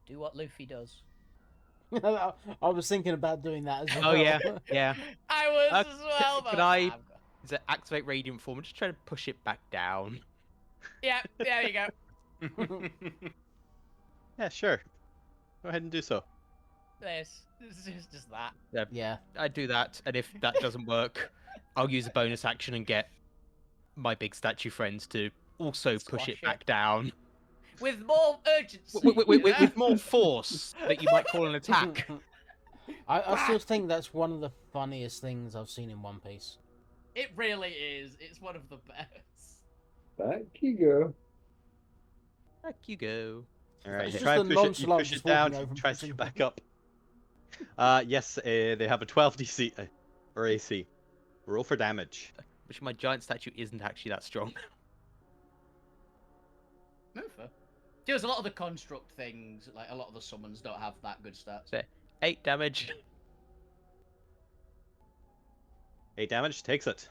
Do what Luffy does. I was thinking about doing that as well. Oh yeah, yeah. I was as well. Can I? Is it activate radiant form? I'm just trying to push it back down. Yeah, there you go. Yeah, sure. Go ahead and do so. This is just that. Yeah. I do that, and if that doesn't work, I'll use a bonus action and get my big statue friends to also push Squash it it. back down With more urgency. with more force that you might call an attack. I still think that's one of the funniest things I've seen in One Piece. It really is. It's one of the best. Back you go. Back you go. Alright, It's you just try the and push it, you nonchalant push it just walking down, over he and tries to pushing get back up. Yes, they have a 12 DC, or AC. Roll for damage. Which my giant statue isn't actually that strong. Mover. There's a lot of the construct things, like a lot of the summons don't have that good stats. So, 8 damage. 8 damage, takes it.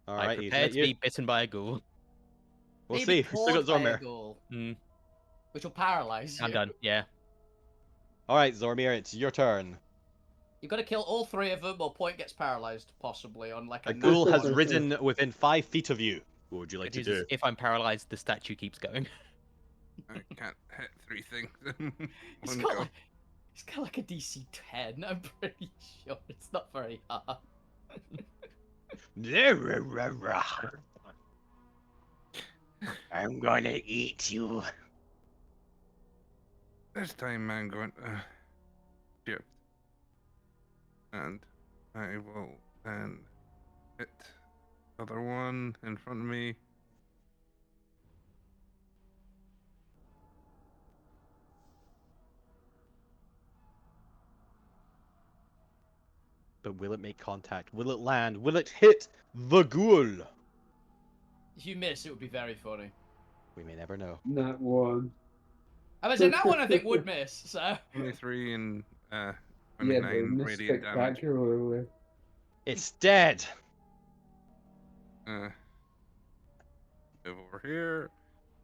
I Alright, he's prepare at to you. be bitten by a ghoul. We'll Maybe see. We still got caught by a Zormir. ghoul, Mm, which will paralyze you. I'm done. Yeah. Alright, Zormir, it's your turn. You've got to kill all three of them, or Point gets paralyzed, possibly, on like a A ghoul nat has one. risen within 5 feet of you. What would you like It to is, do? if I'm paralyzed, the statue keeps going. I can't hit 3 things. in It's one got, go. like, it's got like a DC 10, I'm pretty sure. It's not very hard. I'm gonna eat you. This time I'm going to shift. And I will then hit the other one in front of me. But will it make contact? Will it land? Will it hit the ghoul? If you miss, it would be very funny. We may never know. Not one. I was saying that one I think would miss, so. 23 and Yeah, but 29 miss radiant damage. spectacularly. It's dead. Move over here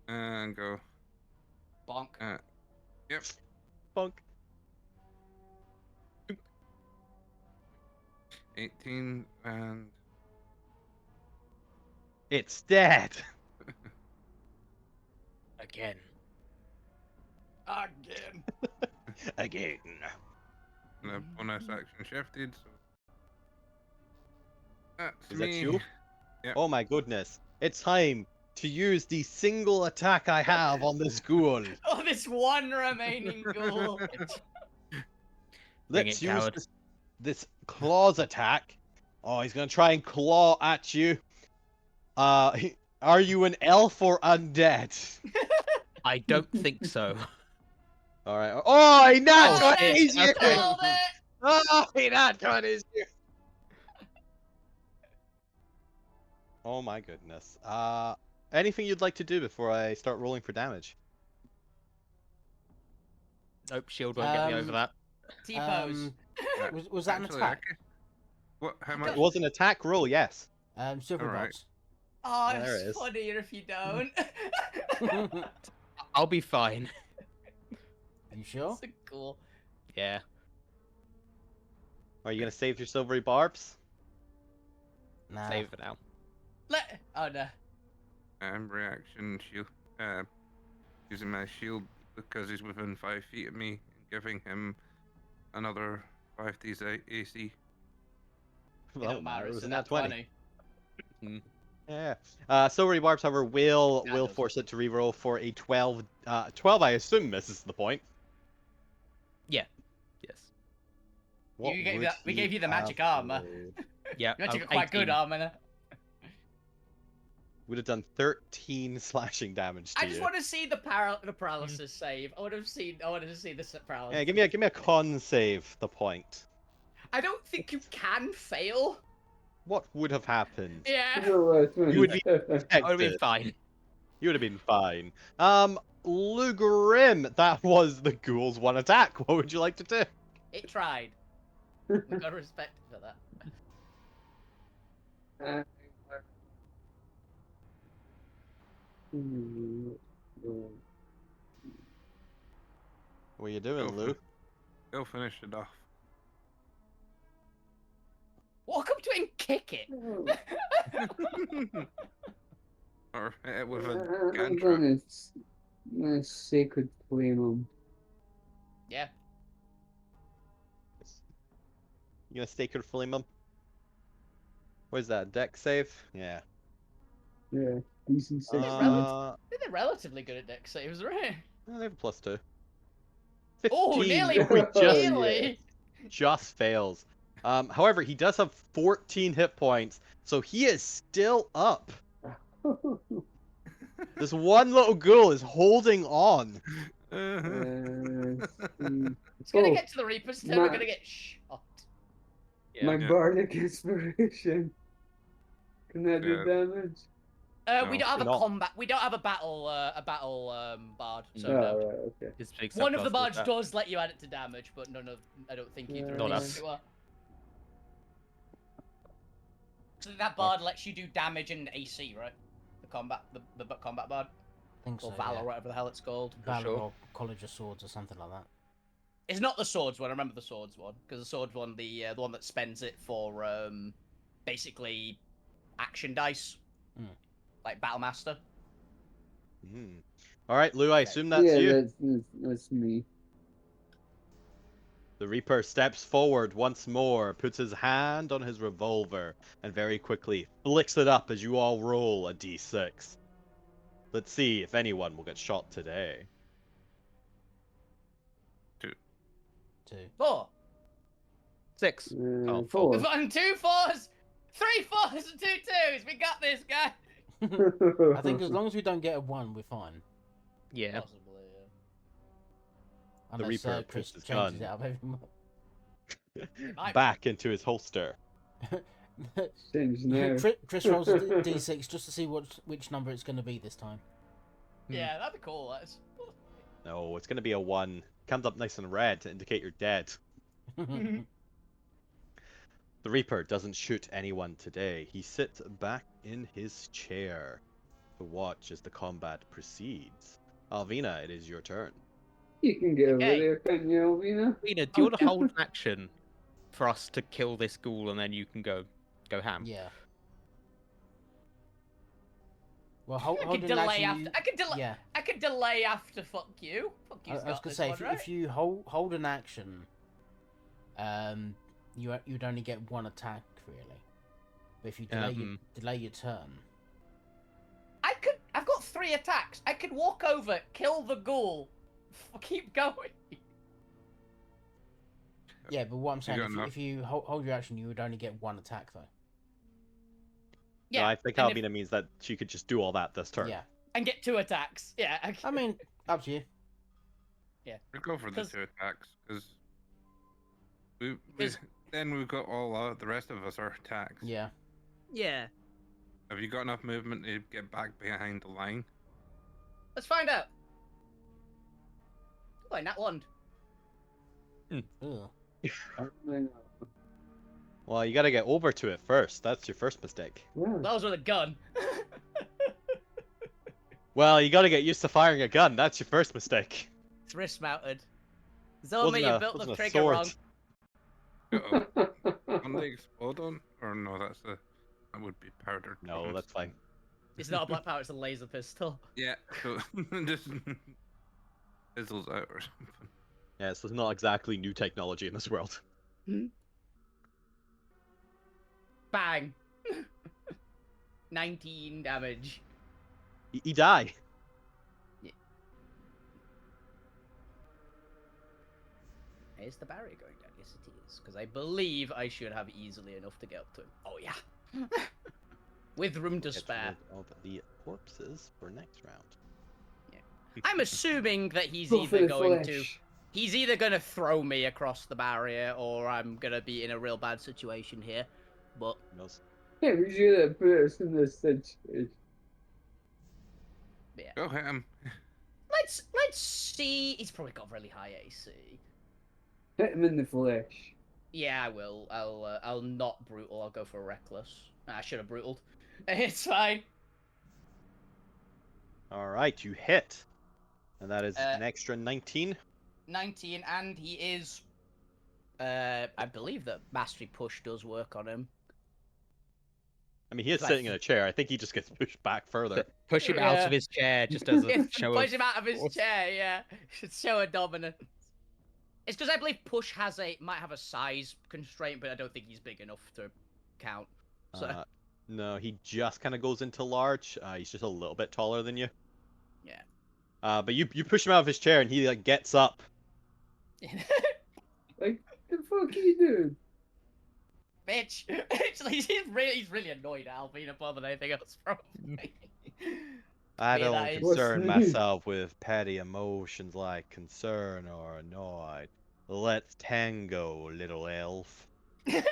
and go. Bonk. Yep. Bonk. 18 and It's dead. Again. Again. Again. the bonus action shifted. So that's Is me. that you? Yep. Oh my goodness. It's time to use the single attack I have on this ghoul. Oh, this one remaining ghoul. Bring Let's it, use coward. this claws attack. Oh, he's gonna try and claw at you. Are you an elf or undead? I don't think so. All right. Oh, he not Oh, got shit. easier. Okay. Called it! Oh, he not got easier. Oh my goodness. Anything you'd like to do before I start rolling for damage? Nope, shield won't get me over Um, that. T-pose. Was that an Actually, attack? What? How It much? was an attack roll, yes. Silver Alright. bolts. Oh, Yeah, there it it's is. funnier if you don't. I'll be fine. You sure? So cool. Yeah. Are you gonna save your silvery barbs? Nah. Save it now. Oh no. Reaction shield. Using my shield because he's within 5 feet of me, and giving him another 5d AC. It Well, don't matter. it It's was a a nat nat 20. 20. Yeah. Silvery barbs, however, will Yeah, it does. force it to reroll for a 12. 12, I assume, misses the point. Yeah. Yes. What We gave would that- we he gave you the magic have armor. rolled? Yeah. You actually oh, got quite good 18. armor. Would have done 13 slashing damage to I just you. want to see the paralysis save. I want to see this paralysis. Yeah, give me a con save. The point. I don't think you can fail. What would have happened? Yeah. You would be I would have been protected. fine. You would have been fine. Lugrim, that was the ghoul's one attack. What would you like to do? It tried. We gotta respect it for that. What are you doing, Go Lou? Go finish it off. Walk up to it and kick it. Or hit it with a I'm cantrip. gonna sacred flame him. Yeah. You gonna stake your flame him? What is that? Deck save? Yeah. Yeah, DC 6. Uh, They're relatively good at deck saves, right? they have a +2. Oh, 15. nearly. We just Nearly. just fails. However, he does have 14 hit points, so he is still up. This one little ghoul is holding on. It's gonna get to the Reaper's turn. We're gonna get shot. My Yeah. bardic inspiration. Can that do Yeah. damage? We No, don't have a not. combat. We don't have a battle bard. So Oh, no. right, okay. His big One of the subclass bards does does let you add it to damage, but none of. I don't think either Not of us. these two are. So that bard lets you do damage and AC, right? The combat bard, I think or so. Valor, yeah. whatever the hell it's called. Valor sure. or College of Swords or something like that. It's not the swords one. I remember the swords one because the swords one, the one that spends it for basically action dice, like Battlemaster. All right, Lou, I assume that's yeah, you. that's me. The Reaper steps forward once more, puts his hand on his revolver, and very quickly flicks it up as you all roll a d6. Let's see if anyone will get shot today. 2. 4. 6. Oh, 4. We've gotten 2 4s, 3 4s, and 2 2s. We got this, guy. I think as long as we don't get a 1, we're fine. Yeah. Possibly, Unless Reaper Chris puts his changes gun it up every month. Might be. back into his holster. Change now. Chris rolls a d6 just to see which number it's going to be this time. Yeah, that'd be cool. That's... No, it's going to be a 1. Comes up nice and red to indicate you're dead. The Reaper doesn't shoot anyone today. He sits back in his chair to watch as the combat proceeds. Alvina, it is your turn. You can get over Okay. there, can't you, Alvina? Lena, do you want to hold an action for us to kill this ghoul and then you can go ham? Yeah. Well, I hold could an delay action. after. I could delay. Yeah. I could delay after. Fuck you. Fuck I you. was gonna say if you hold an action, you'd only get 1 attack really. But if you delay your turn, I could. I've got 3 attacks. I could walk over, kill the ghoul, keep going. Yeah, but what I'm saying, got if, enough. if you hold your action, you would only get one attack though. No, Yeah. I think and if- Albina means that she could just do all that this turn. Yeah. and get 2 attacks. Yeah. I mean, up to you. We go for the 'Cause- 2 attacks because we 'Cause- then we've got all the rest of us are attacks. Yeah. Yeah. Have you got enough movement to get back behind the line? Let's find out. Oh, that one. Ugh. Oh my God. Well, you gotta get over to it first. That's your first mistake. Yeah. That was with a gun. Well, you gotta get used to firing a gun. That's your first mistake. It's wrist mounted. Zoma, you built the wasn't a trigger sword. wrong. Uh-oh. One they explode on? Or no, that would be powdered. No, bombs. that's fine. It's not a black powder, it's a laser pistol. Yeah, so just fizzles out or something. Yeah, this is not exactly new technology in this world. Bang. 19 damage. He die. Is the barrier going down? Yes, it is. Because I believe I should have easily enough to get up to him. Oh, yeah. With room to Get spare. rid of the corpses for next round. I'm assuming that he's Go for either the going to... flesh. He's either going to throw me across the barrier, or I'm going to be in a real bad situation here. But... Who knows? Yeah, we should have put us in this situation. yeah. Go hit him. Let's see... He's probably got really high AC. Hit him in the flesh. Yeah, I will. I'll not brutal. I'll go for reckless. I should have brutaled. It's fine. Alright, you hit. And that is an Uh, extra 19. 19, and he is. I believe that mastery push does work on him. I mean, he is Like- sitting in a chair. I think he just gets pushed back further. Push him out Yeah. of his chair just as a Yeah, show push of. him out of his force. chair. Yeah, should show a dominance. It's because I believe push might have a size constraint, but I don't think he's big enough to count. So No, he just kind of goes into large. He's just a little bit taller than you. yeah. But you push him out of his chair and he like gets up. Like, the fuck are you doing? Bitch. he's really annoyed at Alvina more than anything else, probably. I Yeah, don't that is- concern What's new? myself with petty emotions like concern or annoyed. Let's tango, little elf. 'Cause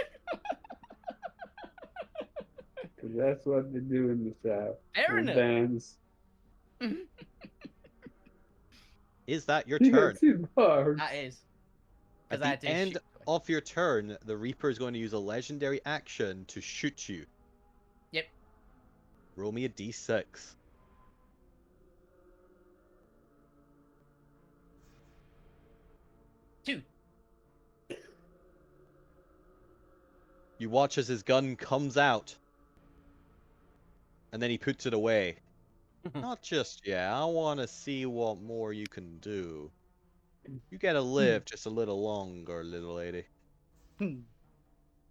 that's what they do in the South. Fair They enough. dance. Is that your You turn? got 2 bars. That is. At 'Cause I had the to end shoot. of your turn, the Reaper is going to use a legendary action to shoot you. Yep. Roll me a d6. Two. You watch as his gun comes out, and then he puts it away. Not just yet. I want to see what more you can do. You gotta live just a little longer, little lady.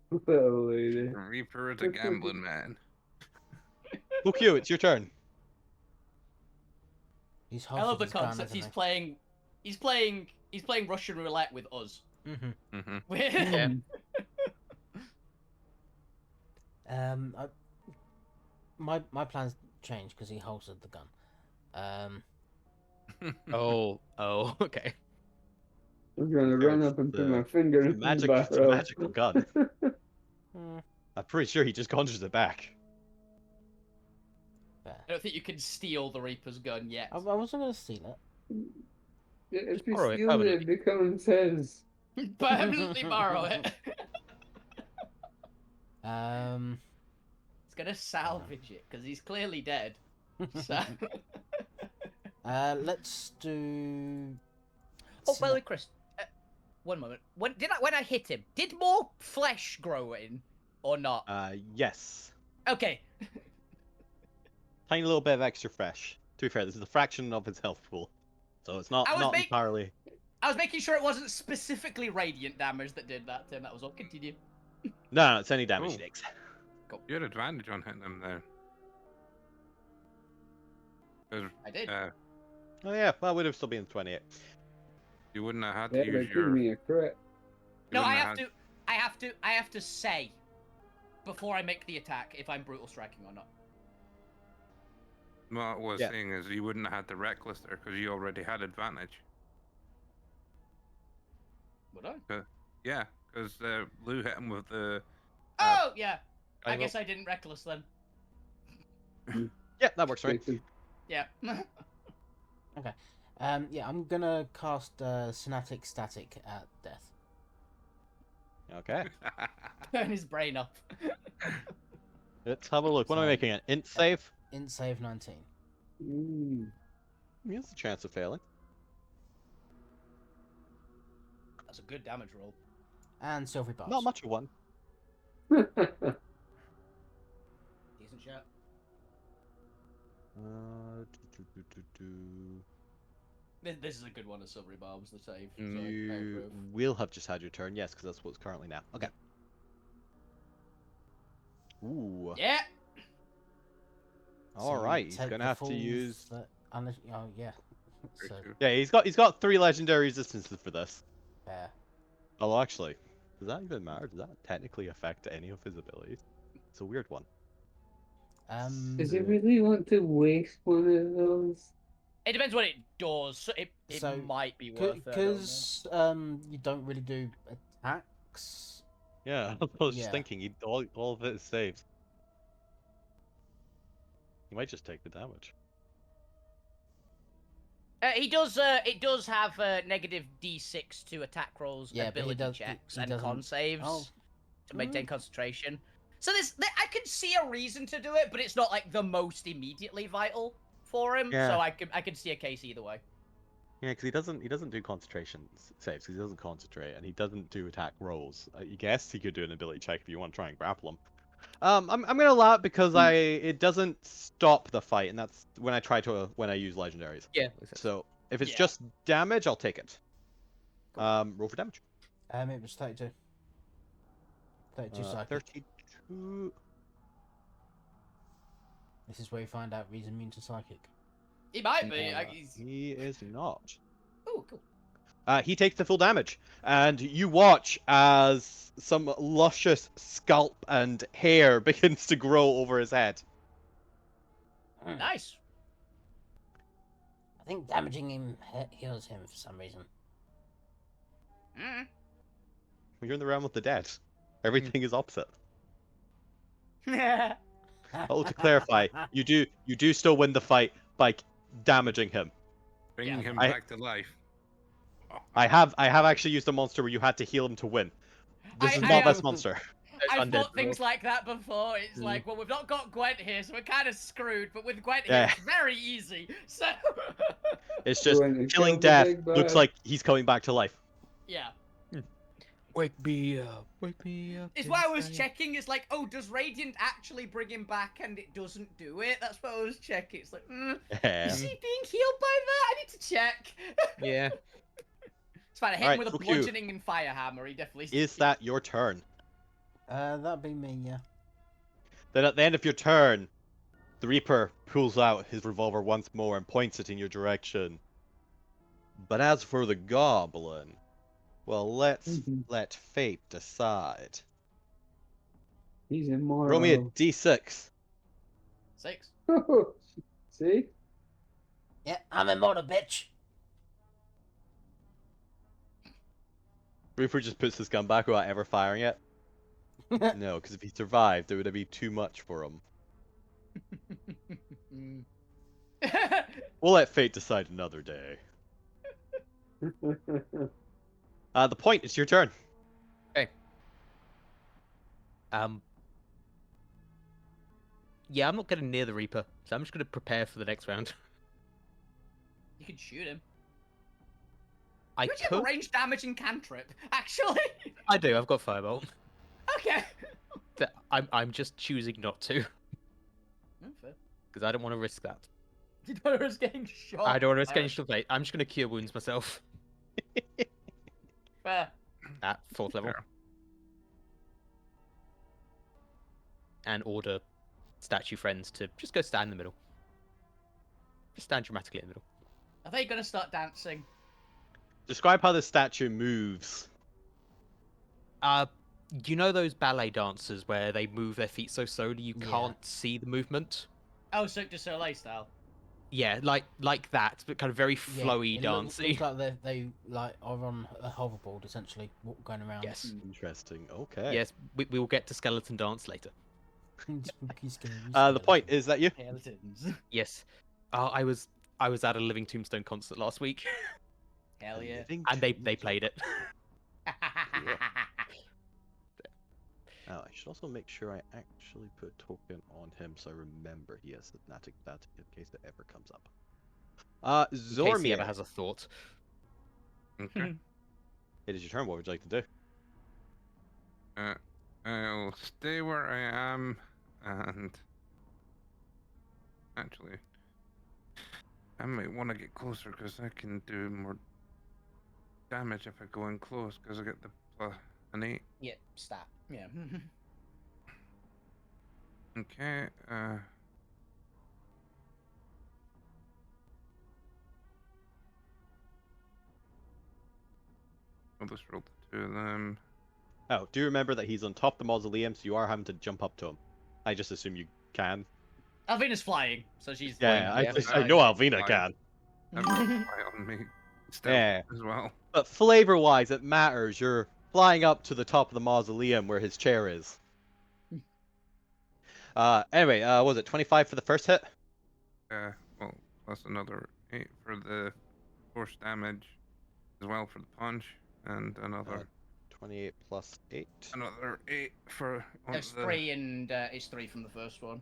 Little lady. Reaper is a gambling man. Look you, it's your turn. He's I love hosted the his gun, concept. hasn't He's playing Russian roulette with us. he? Mhm. Mm-hmm. Yeah. My plans changed because he holstered the gun. Oh, okay. I'm gonna run It's up and put the- my finger It's in a the it's a barrel. magical gun. Hmm, I'm pretty sure he just conjures it back. fair. I don't think you can steal the Reaper's gun yet. I wasn't gonna steal it. If you borrow it steal it, permanently. it becomes his. Permanently borrow it. It's gonna salvage it because he's clearly dead. So. Let's do. Oh, by the way, Chris. One moment. When I hit him, did more flesh grow in, or not? Yes. Okay. Tiny little bit of extra fresh. To be fair, this is a fraction of his health pool. So it's not, I was not make- entirely... I was making sure it wasn't specifically radiant damage that did that, Tim. That was all. Continue. No, it's any damage he Oh. takes. You had advantage on hitting him there. 'Cause, I did. Oh yeah, well, would have still been 28. you wouldn't have had to Yeah, use they give your me a crit. No, wouldn't I have have to say before I make the attack if I'm brutal striking or not. What I was Yeah. saying is you wouldn't have had the reckless there because you already had advantage. Would I? Yeah, because Lou hit him with the. Oh yeah. I Animal. guess I didn't reckless then. Yeah, that works for me. Yeah. Okay. Yeah, I'm gonna cast Sonatic Static at Death. Okay. Turn his brain off. Let's have a look. What am I So- making? An int save? Int save 19. Here's a chance of failing. That's a good damage roll. And Silvery Bars. Not much of one. Decent shot. This is a good one. A silvery barbs the save. So I You approve. will have just had your turn, yes, because that's what's currently now. Okay. Ooh. Yeah. All So right. He's take gonna the have to full use. unless, oh yeah. So Yeah, he's got 3 legendary resistances for this. fair. Oh, actually, does that even matter? Does that technically affect any of his abilities? It's a weird one. Does he really want to waste one of those? It depends what it does. So it So, might be worth it. I don't know. Because you don't really do attacks. Yeah, I was just Yeah. thinking, all of it is saves. He might just take the damage. He does. It does have negative D6 to attack rolls, Yeah, but he ability does- checks, he and doesn't- con saves Oh. to maintain concentration. So I can see a reason to do it, but it's not like the most immediately vital for him. Yeah. So I can see a case either way. Yeah, because he doesn't do concentration saves, 'cause he doesn't concentrate, and he doesn't do attack rolls. I guess he could do an ability check if you want to try and grapple him. I'm gonna allow it because it doesn't stop the fight, and that's when I use legendaries. Yeah. makes sense. So if it's Yeah. just damage, I'll take it. Roll for damage. It was 32. 32 psychic. 32. This is where you find out if he's immune to psychic. He might be. He is not. Oh, cool. He takes the full damage, and you watch as some luscious scalp and hair begins to grow over his head. Nice. I think damaging him heals him for some reason. Mm. You're in the realm of the dead. Everything is opposite. Oh, to clarify, you do still win the fight by damaging him. Bringing him I- back to life. I have actually used a monster where you had to heal him to win. This is not this monster. Those I've undead thought things rolls. like that before. It's Mm. like, well, we've not got Gwent here, so we're kind of screwed. But with Gwent Yeah. here, it's very easy. So, It's just Go in and killing kill the death big looks bad. like he's coming back to life. yeah. Wake me up. Wake me up. It's why I was inside. checking. It's like, oh, does Radiant actually bring him back? And it doesn't do it. That's what I was checking. It's like, Yeah. is he being healed by that? I need to check. Yeah. It's fine. I hit Alright, him with a fuck you. bludgeoning and fire hammer. He definitely. Is that your turn? That'd be me, yeah. Then at the end of your turn, the Reaper pulls out his revolver once more and points it in your direction. But as for the Goblin, well, let's let fate decide. He's immoral. Roll me a d6. 6? See? Yeah, I'm immortal, bitch. Reaper just puts his gun back without ever firing it. No, because if he survived, it would be too much for him. We'll let fate decide another day. The point, it's your turn. Yeah, I'm not getting near the Reaper, so I'm just gonna prepare for the next round. You can shoot him. I You have a could. range damage and cantrip, actually. I do. I've got Firebolt. Okay. I'm just choosing not to Fair. because I don't want to risk that. You don't risk getting shot. I don't want to risk getting shot. I'm just gonna cure wounds myself Fair. at 4th level. Fair. And order statue friends to just go stand in the middle. Just stand dramatically in the middle. Are they gonna start dancing? Describe how the statue moves. You know those ballet dancers where they move their feet so slowly you Yeah. can't see the movement? Oh, Cirque du Soleil style. Yeah, like that, but kind of very Yeah, flowy it dancing. looks like they like are on a hoverboard essentially, going around. Yes. Interesting. Okay. Yes, we will get to skeleton dance later. Spooky, scary The point skeleton. is that you. Skeletons. Yes. I was at a Living Tombstone concert last week, Hell yeah. and they played it. Oh, I should also make sure I actually put a token on him so I remember he has Hypnotic that in case it ever comes up. In case he Zormir, ever has a thought. Okay. it is your turn. What would you like to do? I'll stay where I am, and actually, I might want to get closer because I can do more damage if I go in close because I get the an 8. Yeah, stat. Yeah. Okay. I'll just roll the 2 of them. Oh, do remember that he's on top of the mausoleum, so you are having to jump up to him. I just assume you can. Alvina's flying, so she's. Yeah, flying. I know Alvina Fine. can. I've got a fly on me still Yeah. as well. But flavor-wise, it matters. You're flying up to the top of the mausoleum where his chair is. Anyway, was it 25 for the first hit? Well, plus another 8 for the force damage, as well for the punch, and another 28 plus 8. another 8 for on It's the 3 and it's 3 from the first one.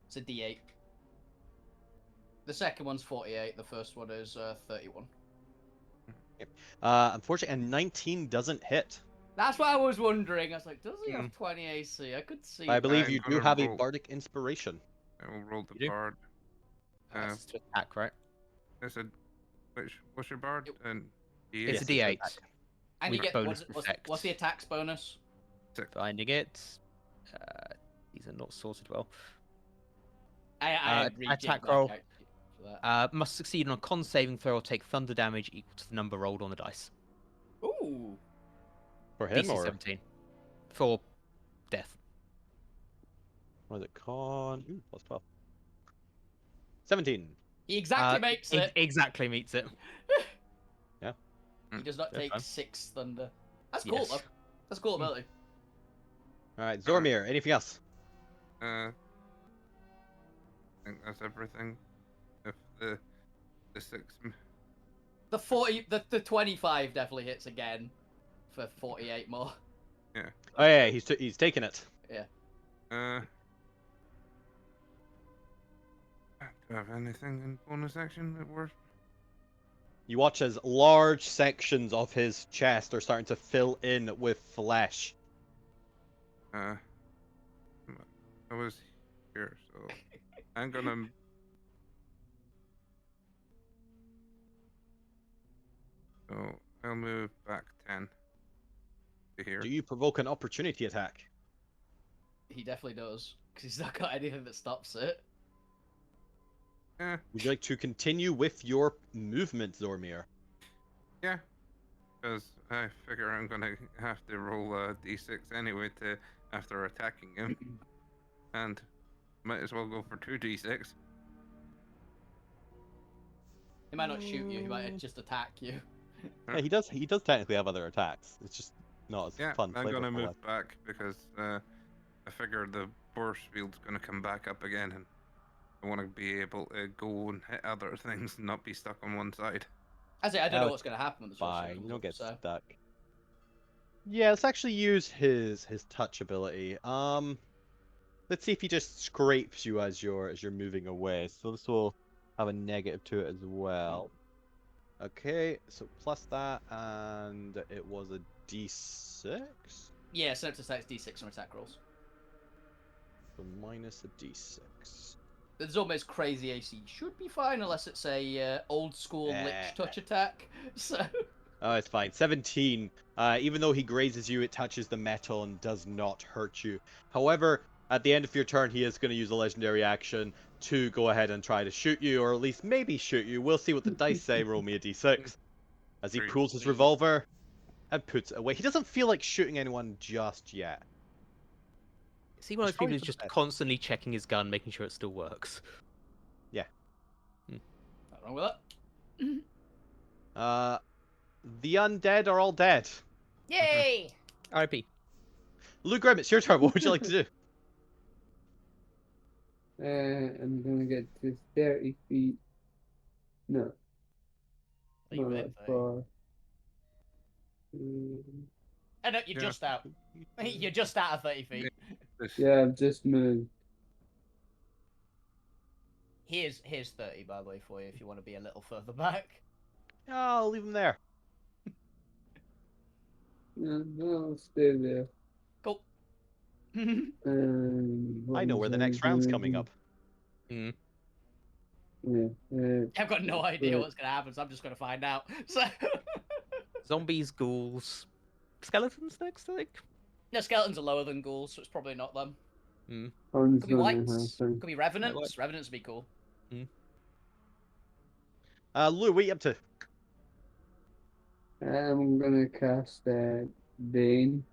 It's a D8. The second one's 48. The first one is 31. Unfortunately, a 19 doesn't hit. That's what I was wondering. I was like, does he have 20 AC? I could see. I believe I'm you do gonna have a roll. bardic inspiration. I will roll the You do? bard. That's to attack, right? I said, what's your bard? And It's a Yes, D8. it's And with you get bonus what's the effect. attacks bonus? Finding it. These are not sorted well. I attack roll. For that. Must succeed on a con saving throw or take thunder damage equal to the number rolled on the dice. Ooh. For him, DC or 17. For death. was it con? Ooh, plus 12. 17. He exactly makes it. Exactly meets it. He does not Yeah, take fine. 6 thunder. That's cool Yes. though. That's a cool ability. Alright, Zormir, anything else? I think that's everything. If the 6 The 40, the 25 definitely hits again for 48 more. Oh yeah, he's taking it. do I have anything in bonus action that works? You watch as large sections of his chest are starting to fill in with flesh. I was here, so I'm gonna. So I'll move back 10 to here. Do you provoke an opportunity attack? He definitely does, because he's not got anything that stops it. Yeah, Would you like to continue with your movement, Zormir? yeah. Because I figure I'm gonna have to roll a d6 anyway to after attacking him, and might as well go for 2d6. He might not shoot you, he might just attack you. Yeah, he does. He does technically have other attacks. It's just not as Yeah, fun. I'm gonna flavorful move as- back because I figure the force field's gonna come back up again, and I want to be able to go and hit other things and not be stuck on one side. I say I don't Oh, know what's going to happen when the sword Fine, comes you don't up, get so. stuck. Yeah, let's actually use his touch ability. Let's see if he just scrapes you as you're moving away. So this will have a negative to it as well. Okay, so plus that, and it was a d6. Yeah, so attacks d6 from attack rolls. So minus a d6. The Zormir's crazy AC should be fine unless it's a old school lich touch attack. So. Oh, it's fine. 17. Even though he grazes you, it touches the metal and does not hurt you. However, at the end of your turn, he is going to use a legendary action to go ahead and try to shoot you, or at least maybe shoot you. We'll see what the dice say. Roll me a d6. As he Three. pulls his revolver, and puts it away. He doesn't feel like shooting anyone just yet. Is he one of It's those people probably who's for the just best. constantly checking his gun, making sure it still works? Nothing wrong with that. The undead are all dead. Yay! R.I.P. Lou Grim, it's your turn. What would you like to do? I'm gonna get to 30 feet. No, Are you not ready that for it? far. Mm, Oh, no, you're Yeah. just out. You're just out of 30 feet. This- Yeah, I've just moved. Here's 30, by the way, for you, if you want to be a little further back. Oh, I'll leave him there. No, I'll stay there. Cool. I know where the next round's coming up. Mm. Yeah. I've got no idea Right. what's going to happen, so I'm just going to find out. So... Zombies, ghouls, skeletons next, I think. No, skeletons are lower than ghouls, so it's probably not them. Hans Could be gonna whites. happen. Could be revenants. work. Revenants would be cool. Lou, what are you up to? I'm gonna cast Bane.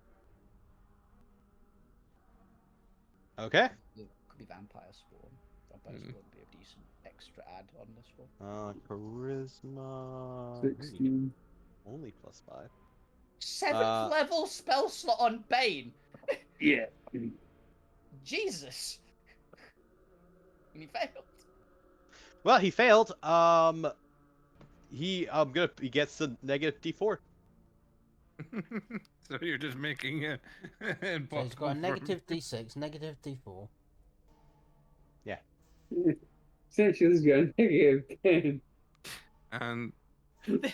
Okay. Could be vampire spawn. Vampire spawn would be a decent extra add on this one. Charisma. 16. Only +5. 7th level spell slot on Bane. Yeah. Jesus. And he failed. Well, he failed. He gets the negative D4. So you're just making it impossible. So he's got a for negative D6, negative D4. Essentially, he's got a negative 10. And Did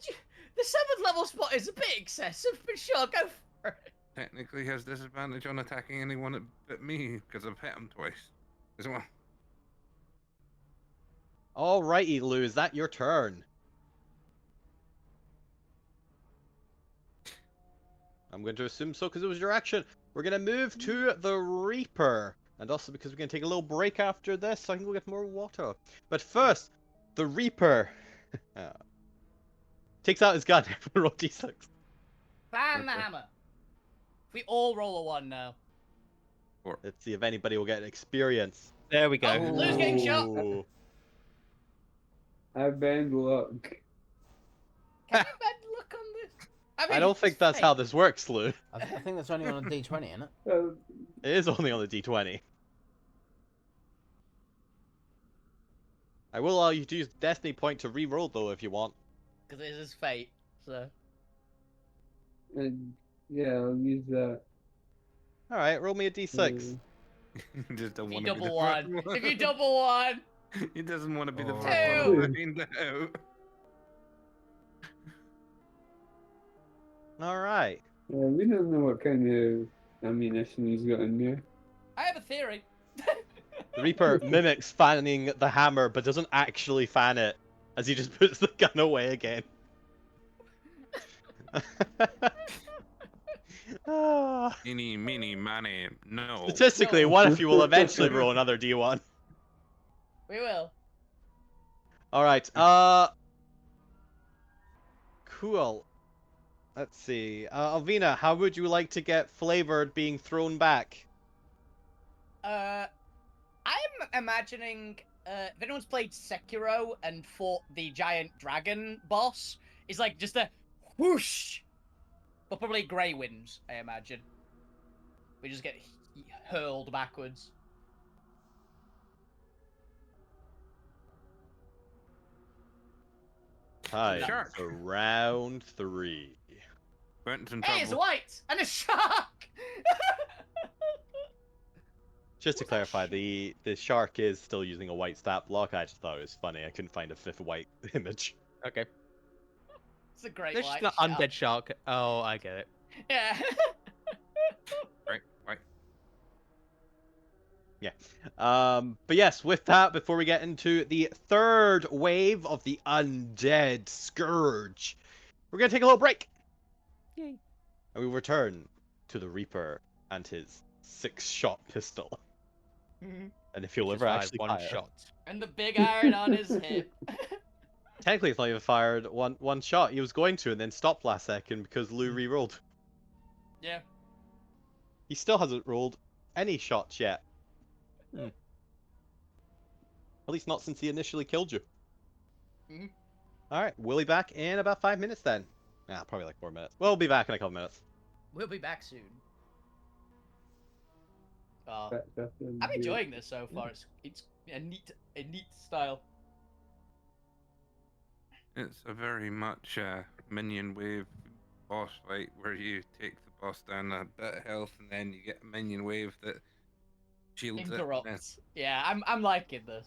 you? The 7th level spot is a bit excessive, but sure, go for it. technically has disadvantage on attacking anyone but me because I've hit him twice as well. Alrighty, Lou, is that your turn? I'm going to assume so because it was your action. We're going to move to the Reaper. And also because we're going to take a little break after this, so I can go get more water. But first, the Reaper takes out his gun. Roll D6. Ban the hammer. We all roll a 1 now. Let's see if anybody will get experience. There we go. Oh, Lou's getting shot. Ooh. I bend luck. Can you bend luck on this? I don't think that's how this works, Lou. I think that's only on a D20, isn't it? It is only on the D20. I will allow you to use Destiny Point to re-roll, though, if you want. Because it is his fate, so... Yeah, I'll use that. Alright, roll me a D6. You just don't If you want to be the double first one. one. If you double one. He doesn't want to be the Oh. first one to find out. Alright. We don't know what kind of ammunition he's got in there. I have a theory. The Reaper mimics fanning the hammer, but doesn't actually fan it, as he just puts the gun away again. Ah. Eeny, meeny, miny, no. Statistically, No. one of you will eventually roll another D1. We will. Alright, cool. Let's see. Alvina, how would you like to get flavored being thrown back? I'm imagining, if anyone's played Sekiro and fought the giant dragon boss, it's like just a whoosh! But probably grey winds, I imagine. We just get hurled backwards. Time Shark. for round 3. Quentin's in Hey, it's a trouble. white! And a shark! Just to clarify, the shark is still using a white stat block. I just thought it was funny. I couldn't find a 5th white image. Okay. It's a great There's white just an shark. undead shark. Oh, I get it. Yeah. Right. But yes, with that, before we get into the third wave of the undead scourge, we're gonna take a little break. Yay. And we return to the Reaper and his 6-shot pistol. And if you'll ever Survive actually one fire. shot. And the big iron on his hip. Technically, it's not even fired one shot. He was going to, and then stopped last second because Lou re-rolled. Yeah. He still hasn't rolled any shots yet. Hmm. At least not since he initially killed you. Mhm. Alright, we'll be back in about 5 minutes then. Yeah, probably like 4 minutes. We'll be back in a couple minutes. We'll be back soon. That's I'm enjoying this so far. It's a neat style. It's a very much minion wave boss fight where you take the boss down a bit of health and then you get a minion wave that shields it. Interrupts. Yeah, I'm liking this.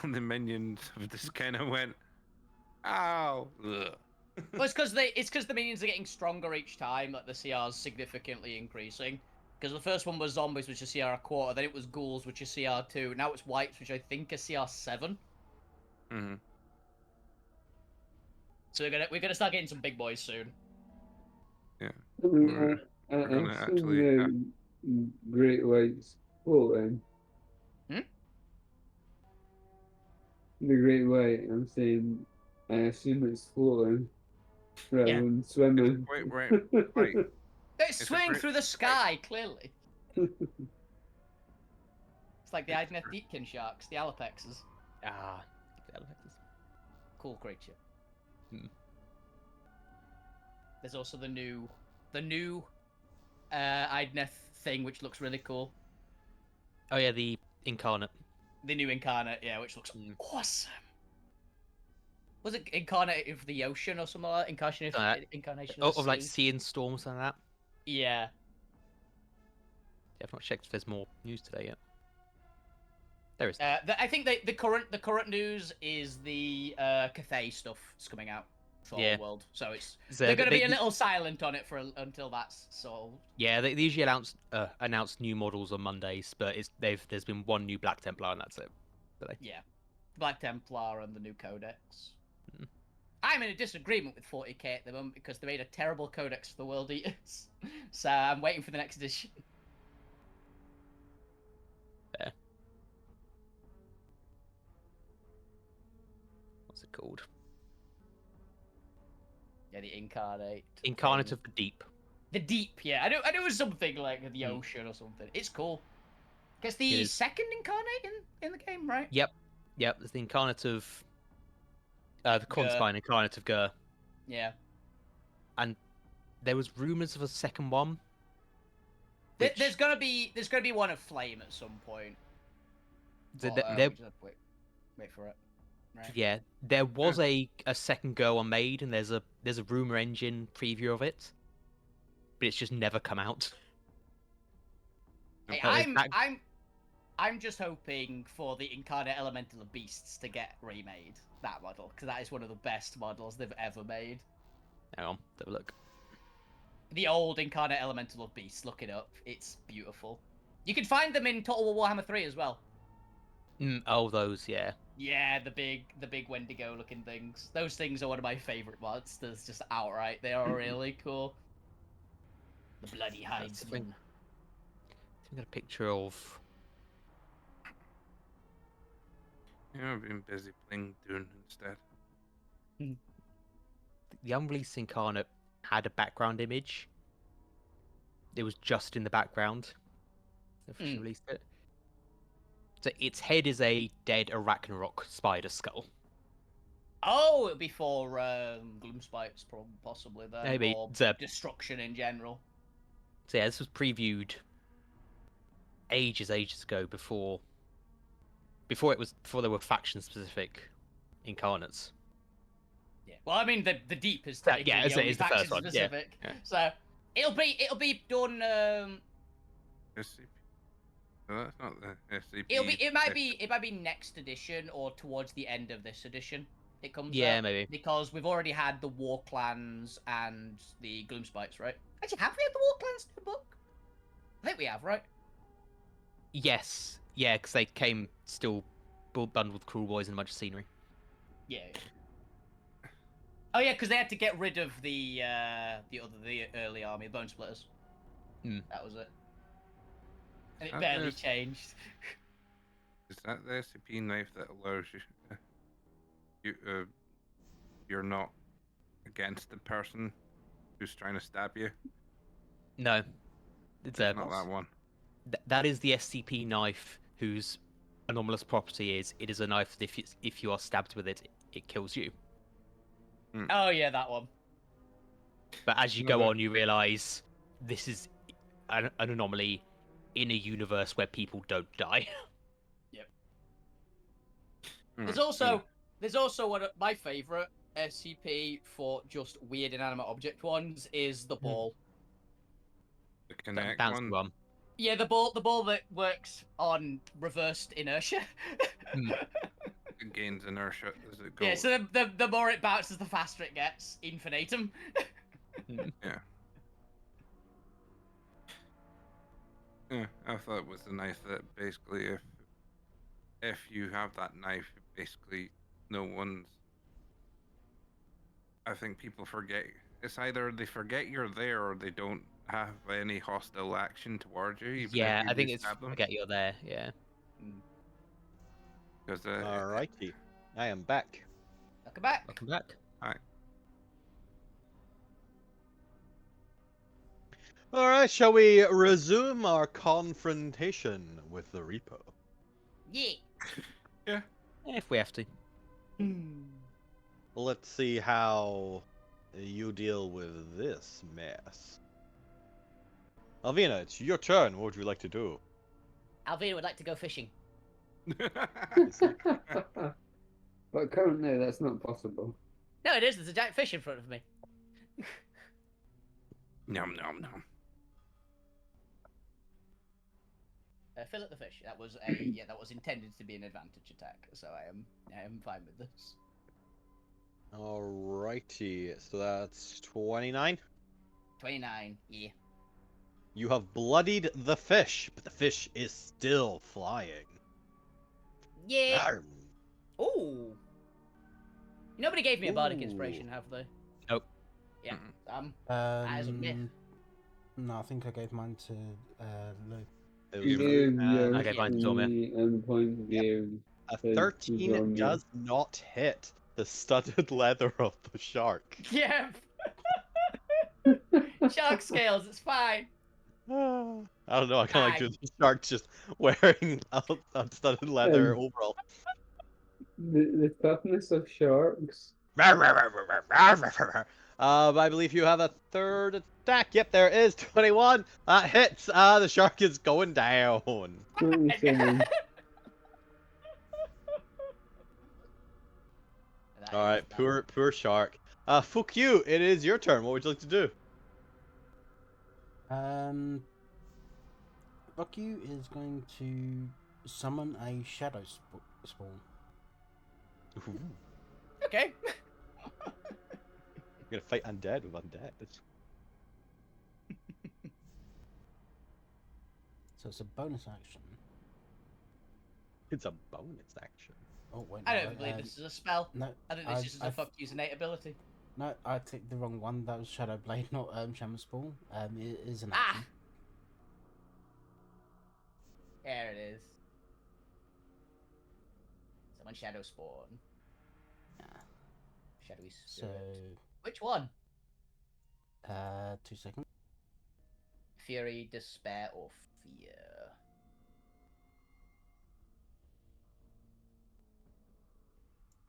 And the minions have just kind of went, ow. Ugh. Well, it's because the minions are getting stronger each time. Like the CR's significantly increasing. Because the first one was zombies, which is CR a quarter. Then it was ghouls, which is CR 2. Now it's wights, which I think is CR 7. Mhm. So we're gonna start getting some big boys soon. We're I've gonna seen actually the Great Whites floating. Hmm? The Great White, I'm saying, I assume it's floating rather Yeah. than swimming. Wait, right. It's It's a swimming great through the sky, clearly. It's like the Idneth Deepkin sharks, the Alapexes. Ah, elevators. Cool creature. Hmm. There's also the new Idneth thing, which looks really cool. Oh yeah, the incarnate. The new incarnate, yeah, which looks Mm. awesome. Was it incarnate of the ocean or something like that? Incarnation of the Of like sea? sea and storms and that. Yeah. Yeah, I've not checked if there's more news today yet. There is. I think the current news is the Cathay stuff is coming out for Yeah. the world, so So they're going to they- be a little silent on it until that's solved. Yeah, they usually announce new models on Mondays, but there's been one new Black Templar and that's it. Yeah, Black Templar and the new Codex. Mm. I'm in a disagreement with 40k at the moment because they made a terrible Codex for the World Eaters, so I'm waiting for the next edition. There. What's it called? Yeah, the Incarnate. Incarnate thing. of the Deep. The Deep, yeah. I knew it was something like the Mm. ocean or something. It's cool. It's It the is. second Incarnate in the game, right? Yep. There's the Incarnate of the Conspine Incarnate of Gur. Yeah. And there was rumors of a second one. There's gonna be one of Flame at some point. But, we just have to wait for it. Right. Yeah, there was a second Gur one made, and there's a rumor engine preview of it, but it's just never come out. Hey, But I'm just hoping for the Incarnate Elemental of Beasts to get remade. That model, because that is one of the best models they've ever made. Hang on, have a look. The old Incarnate Elemental of Beasts, look it up. It's beautiful. You can find them in Total War Warhammer 3 as well. Oh, those, yeah. Yeah, the big Wendigo looking things. Those things are one of my favorite monsters, just outright. They are really cool. The bloody That's the thing. hidesman. I've got a picture of. Yeah, I've been busy playing Dune instead. The unreleased Incarnate had a background image. It was just in the background. They officially released it. So its head is a dead Arachnarok spider skull. Oh, it'll be for Gloomspikes, possibly then. Maybe. Or So destruction in general. yeah, this was previewed ages ago before there were faction specific Incarnates. Yeah. Well, I mean, the Deep is Yeah, technically it's the only the first faction one, yeah. specific. Yeah. So it'll be done. SCP. No, that's not the SCP. It might be next edition or towards the end of this edition. It comes Yeah, out, maybe. because we've already had the War Clans and the Gloomspikes, right? Actually, have we had the War Clans in the book? I think we have, right? Yes, yeah, because they came still bundled with Cruel Boys and a bunch of scenery. Yeah. Oh yeah, because they had to get rid of the early army, the Bone Splitters. That was it. And it barely changed. Is that the SCP knife that allows you you're not against the person who's trying to stab you. No, it's It's not that one. that is the SCP knife whose anomalous property is it is a knife that if you are stabbed with it, it kills you. Oh yeah, that one. But as you No, go but- on, you realize this is an anomaly in a universe where people don't die. There's also one of my favorite SCP for just weird inanimate object ones is the ball. the Connect Bouncy one. one. Yeah, the ball that works on reversed inertia. It gains inertia as it goes. Yeah, so the more it bounces, the faster it gets. Infinitum. Yeah. Yeah, I thought it was the knife that basically, if you have that knife, basically no one's. I think people forget. It's either they forget you're there or they don't have any hostile action towards you. Even Yeah, if you I think it's stab them. forget you're there. Yeah. Because Alrighty, I am back. Welcome back. Welcome back. Alright, shall we resume our confrontation with the Reaper? Yeah. If we have to. Let's see how you deal with this mess. Alvina, it's your turn. What would you like to do? Alvina would like to go fishing. But currently, that's not possible. No, it is. There's a giant fish in front of me. Nom nom nom. Fillet the fish. That was that was intended to be an advantage attack. So I am fine with this. Alrighty, so that's 29. 29. Yeah. You have bloodied the fish, but the fish is still flying. Yeah. Arr. Ooh. Nobody gave me a bardic Ooh. inspiration, have they? Nope. Yeah. Mm-mm. As a myth. No, I think I gave mine to Lou. It was You Lou, gave and yours I gave mine to to Zormir. me, and point gave a to 13 Zormir. does not hit the studded leather of the shark. Yeah. Shark scales. It's fine. I don't know, I kind of like Fine. doing the shark just wearing a studded leather overall. The toughness of sharks. I believe you have a third attack. Yep, there is 21. That hits. The shark is going down. 27. All right, poor shark. Fuck you. It is your turn. What would you like to do? Fuck you is going to summon a shadow spawn. Okay. You're gonna fight undead with undead. So it's a bonus action. It's a bonus action. Oh wait, I no, don't believe this is a spell. No, I think this is just a fuck you's innate ability. No, I clicked the wrong one. That was Shadow Blade, not Shaman Spawn. It is an Ah! action. There it is. Someone shadow spawn. Yeah. Shadowy So, spirit. Which one? 2 seconds. Fury, despair, or fear?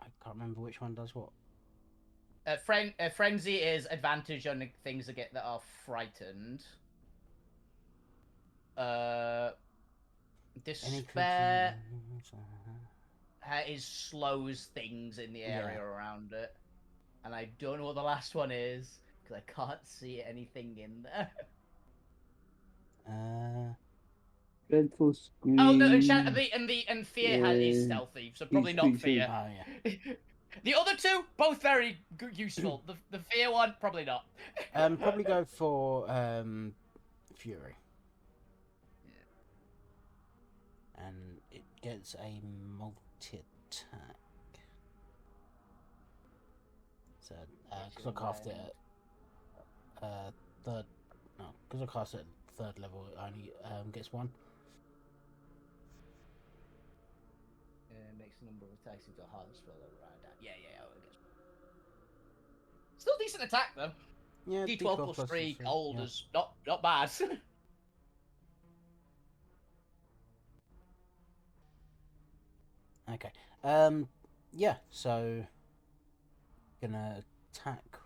I can't remember which one does what. Frenzy is advantage on the things that are frightened. Despair is slows things in the area around it, and I don't know what the last one is because I can't see anything in there. Dreadful scream. Oh no, and fear is stealthy, so probably not fear. Oh yeah. The other two both very useful. The fear one probably not. Probably go for Fury. And it gets a multi-attack. So, because I cast it at third, no, because I cast it at third level, it only gets one. Makes the number of attacks into a harder spell around that. Yeah. I guess. Still decent attack though. Yeah, D12 plus 3 3, cold yeah. is not bad. Okay. Yeah. So gonna attack.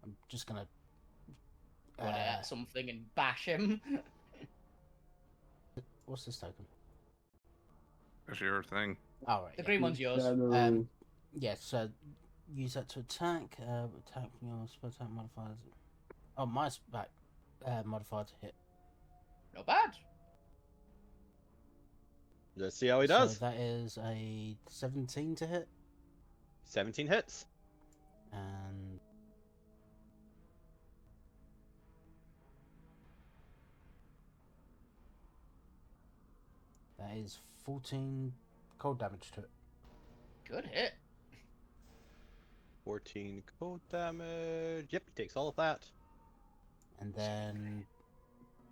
I'm just gonna. Run it at something and bash him. What's this token? That's your thing. Oh, right. The Yeah. green one's yours. Shadow. Yeah. So use that to attack. Attack your spell attack modifiers. Oh, my back modifier to hit. Not bad. Let's see how he does. So that is a 17 to hit, 17 hits. and that is 14 cold damage to it. Good hit. 14 cold damage. Yep, he takes all of that. And then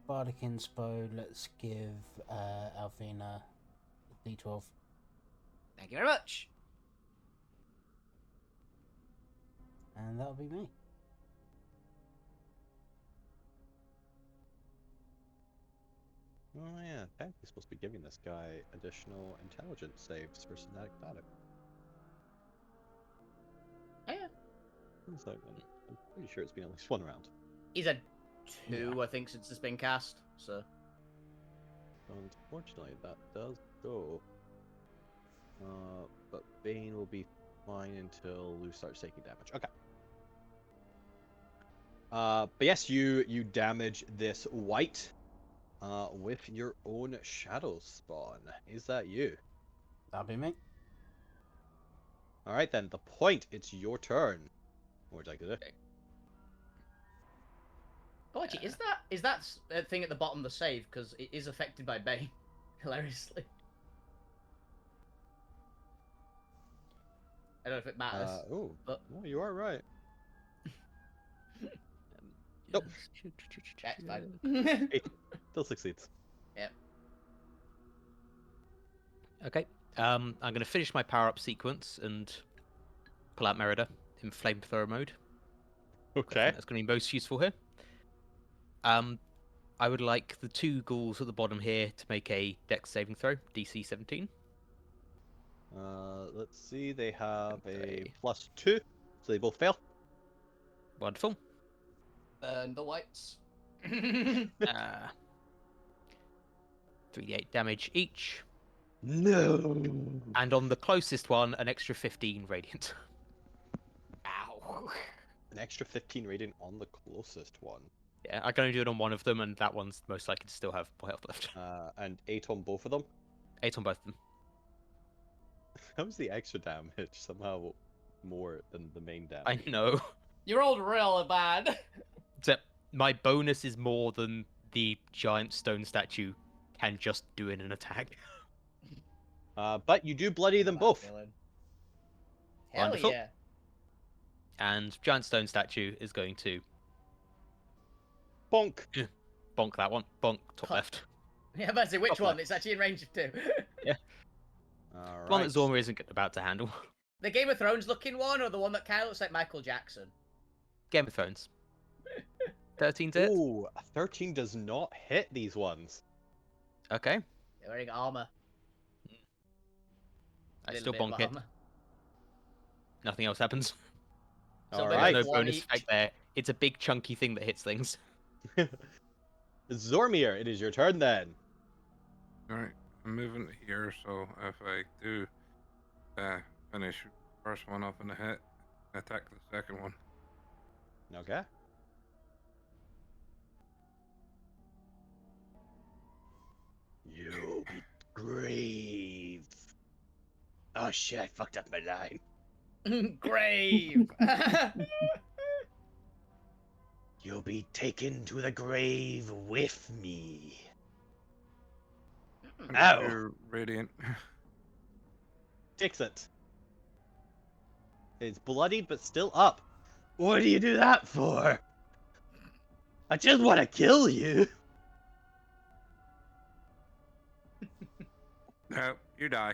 Bardic Inspo, let's give Alvina a D12. Thank you very much. And that'll be me. Oh yeah, technically supposed to be giving this guy additional intelligence saves for Synthetic Static. Yeah. It's like, I'm pretty sure it's been at least one round. He's had 2, I think, since it's been cast. So. Unfortunately, that does go. But Bane will be fine until Lou starts taking damage. Okay. But yes, you damage this white with your own shadow spawn. Is that you? That'll be me. All right then. The point. It's your turn. What would you like to do? Oh, actually, is that thing at the bottom the save? Because it is affected by Bane, hilariously. I don't know if it matters. But... No, you are right. Nope. That's fine. Hey, still succeeds. Yep. Okay. I'm going to finish my power-up sequence and pull out Merida in flamethrower mode. I Okay. think that's going to be most useful here. I would like the 2 ghouls at the bottom here to make a Dex saving throw, DC 17. Let's see. They have a Okay. +2, so they both fail. Wonderful. Burn the whites. 3d8 damage each. No. And on the closest one, an extra 15 radiant. Ow. An extra 15 radiant on the closest one. Yeah, I can only do it on one of them, and that one's most likely to still have health left. And 8 on both of them. 8 on both of them. How's the extra damage somehow more than the main damage? I know. You rolled real bad. Except my bonus is more than the giant stone statue can just do in an attack. But you do bloody them both. Hell Wonderful. yeah. And giant stone statue is going to Bonk. bonk that one. Bonk, top Huh. left. Yeah, but say which Top one? left. It's actually in range of 2. All The one right. that Zorma isn't about to handle. The Game of Thrones looking one, or the one that kind of looks like Michael Jackson? Game of Thrones. 13 to hit. Ooh, a 13 does not hit these ones. Okay. They're wearing armor. I Little still bit of bonk it. armor. Nothing else happens. So All there's right. There's no one bonus each. effect there. It's a big chunky thing that hits things. Zormir, it is your turn then. Alright, I'm moving here, so if I do finish first one off in the hit, attack the second one. Okay. You'll be grave. Oh shit, I fucked up my line. Grave. You'll be taken to the grave with me. Ow. You're radiant. Takes it. It's bloodied but still up. What do you do that for? I just want to kill you. No, you die.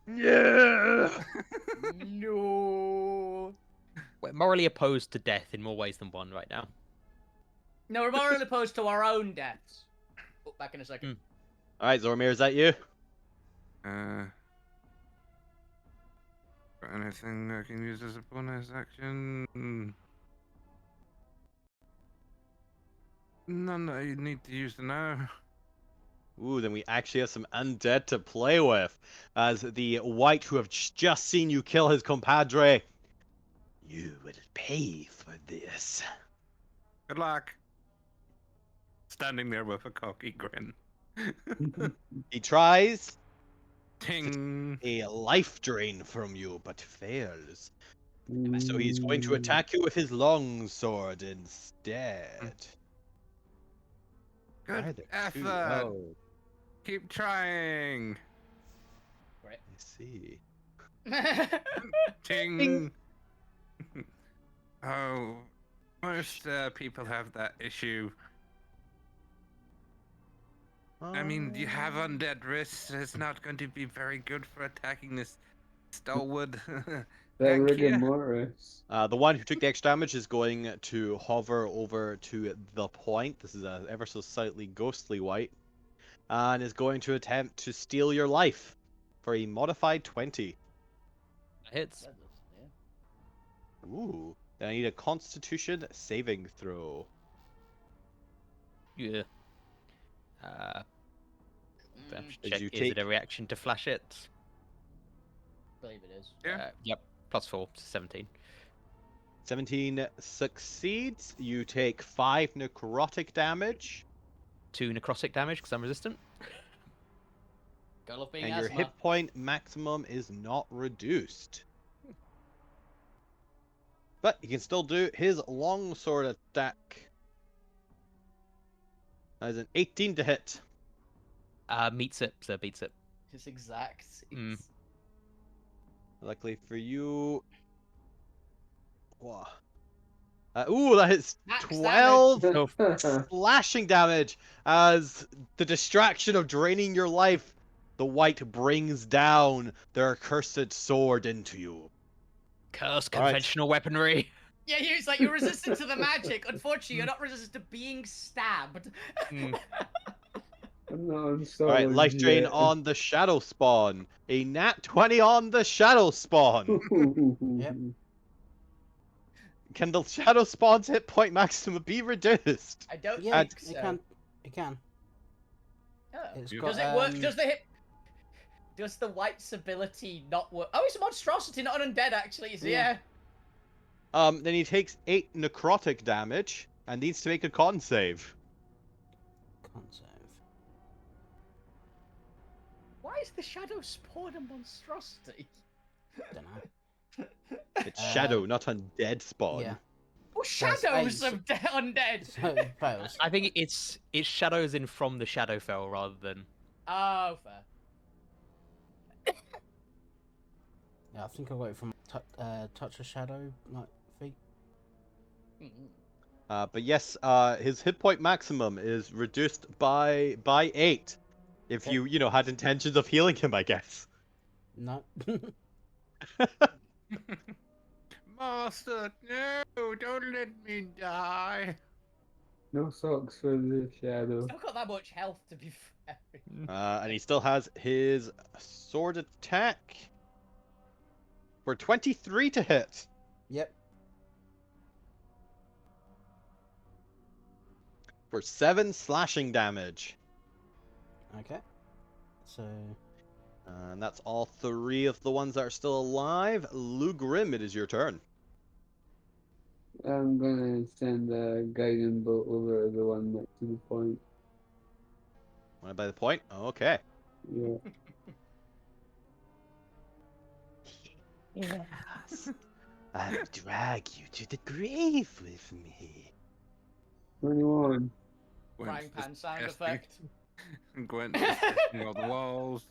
Yeah. No. We're morally opposed to death in more ways than one right now. No, we're more opposed to our own deaths. Oh, back in a second. All right, Zormir, is that you? Got anything I can use as a bonus action? None that I need to use now. Ooh, then we actually have some undead to play with. As the white who have just seen you kill his compadre. You will pay for this. Good luck. Standing there with a cocky grin. He tries Ting. a life drain from you, but fails. So he's going to Mm. attack you with his long sword instead. Why are Good there two? effort. Oh, Keep trying. I see. Ting. Oh, most people have that issue. I mean, you have undead wrists. It's not going to be very good for attacking this stalwart. That Heck rigor yeah. mortis. The one who took the extra damage is going to hover over to the point. This is a ever so slightly ghostly white. And is going to attempt to steal your life for a modified 20. That hits. Ooh. Then I need a constitution saving throw. Yeah. Let's As check. you Is take- it a reaction to flash it? I believe it is. Yeah. Yep. +4, 17. 17 succeeds. You take 5 necrotic damage. 2 necrotic damage because I'm resistant. Gotta love being And your asthma. hit point maximum is not reduced. But he can still do his longsword attack. That is an 18 to hit. Meets it, so beats it. It's exact. Mm. It's... Luckily for you. Whoa. Ooh, that is Max 12 damage. slashing damage. As the distraction of draining your life, the white brings down their accursed sword into you. Curse All right. conventional weaponry. Yeah, it's like you're resistant to the magic. Unfortunately, you're not resistant to being stabbed. Mm. I'm not on Alright, life drain yet. on the shadow spawn. A nat 20 on the shadow spawn. Yep. Can the shadow spawn's hit point maximum be reduced? I don't Yeah, think so. it can. It can. Oh. It's Does got, Does it work? Does the hit? Does the white's ability not work? Oh, it's a monstrosity, not an undead, actually. So Yeah. yeah. Then he takes 8 necrotic damage and needs to make a con save. Con save. Why is the shadow spawn a monstrosity? Don't know. It's shadow, not undead spawn. Yeah. Oh, That's shadows eight. of undead. So it fails. I think it's shadows in from the Shadowfell rather than. Oh, fair. Yeah, I think I got it from touch a shadow like feet. But yes, his hit point maximum is reduced by 8. If Okay. you had intentions of healing him, I guess. No. Master, no, don't let me die. No socks for the shadow. I've got that much health, to be fair. And he still has his sword attack for 23 to hit. Yep. For 7 slashing damage. Okay. So And that's all 3 of the ones that are still alive. Lugrim, it is your turn. I'm gonna send a guiding bolt over the one next to the point. Want to buy the point? Okay. Yeah. Yes. I will drag you to the grave with me. 21. Frying pan sound testing. effect. Gwent is testing all the walls.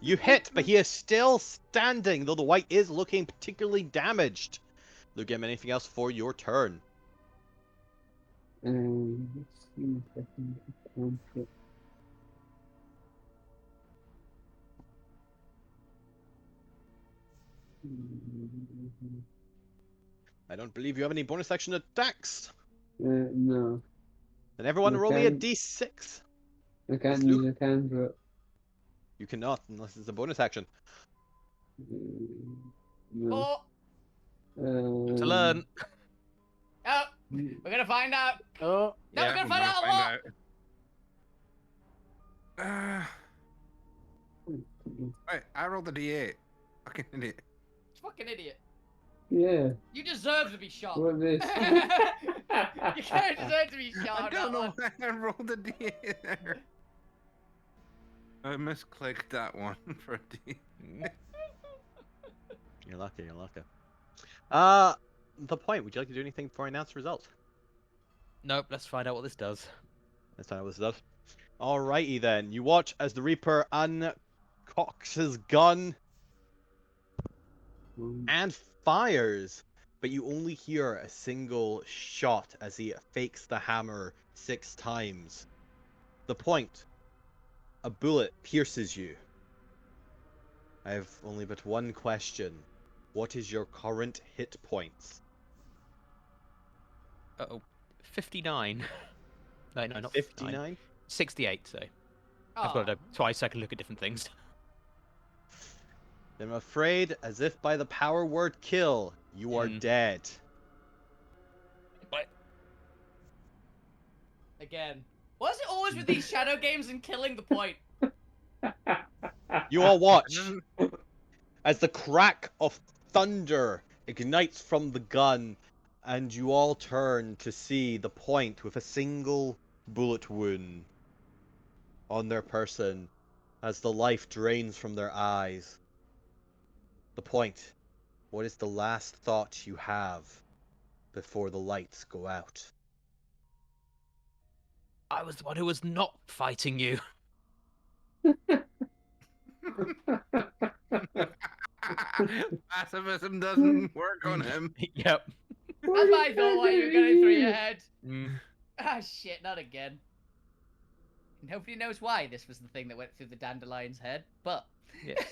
You hit, but he is still standing, though the white is looking particularly damaged. Lugrim, anything else for your turn? Let's see if I can count it. I don't believe you have any bonus action attacks. No. Then everyone roll me a d6. I can't Luke? use a cantrip. You cannot unless it's a bonus action. No. Oh, To learn. oh, we're gonna find out. Oh, No, we're gonna find out what. Wait, I rolled a d8. Fucking idiot. Fucking idiot. Yeah. You deserve to be shot. What this? You can't deserve to be shot. I on don't that know one. why I rolled a d8 there. I misclicked that one for a d. You're lucky, you're lucky. The point, would you like to do anything before I announce the result? Nope, let's find out what this does. Let's find out what this does. Alrighty then. You watch as the Reaper uncocks his gun and fires, but you only hear a single shot as he fakes the hammer 6 times. The point, a bullet pierces you. I have only but one question. What is your current hit points? Uh-oh. 59. No, not 59. 59? 68, so. I've got to do twice so I can look at different things. I'm afraid, as if by the power word kill, you are dead. What? Again. Why is it always with these shadow games and killing the point? You all watch as the crack of thunder ignites from the gun, and you all turn to see the point with a single bullet wound on their person as the life drains from their eyes. The point, what is the last thought you have before the lights go out? I was the one who was not fighting you. Pacifism doesn't work on him. Yep. That's what I thought what you were going through your head. Mm. Ah, shit, not again. Nobody knows why this was the thing that went through the dandelion's head, but... Yes.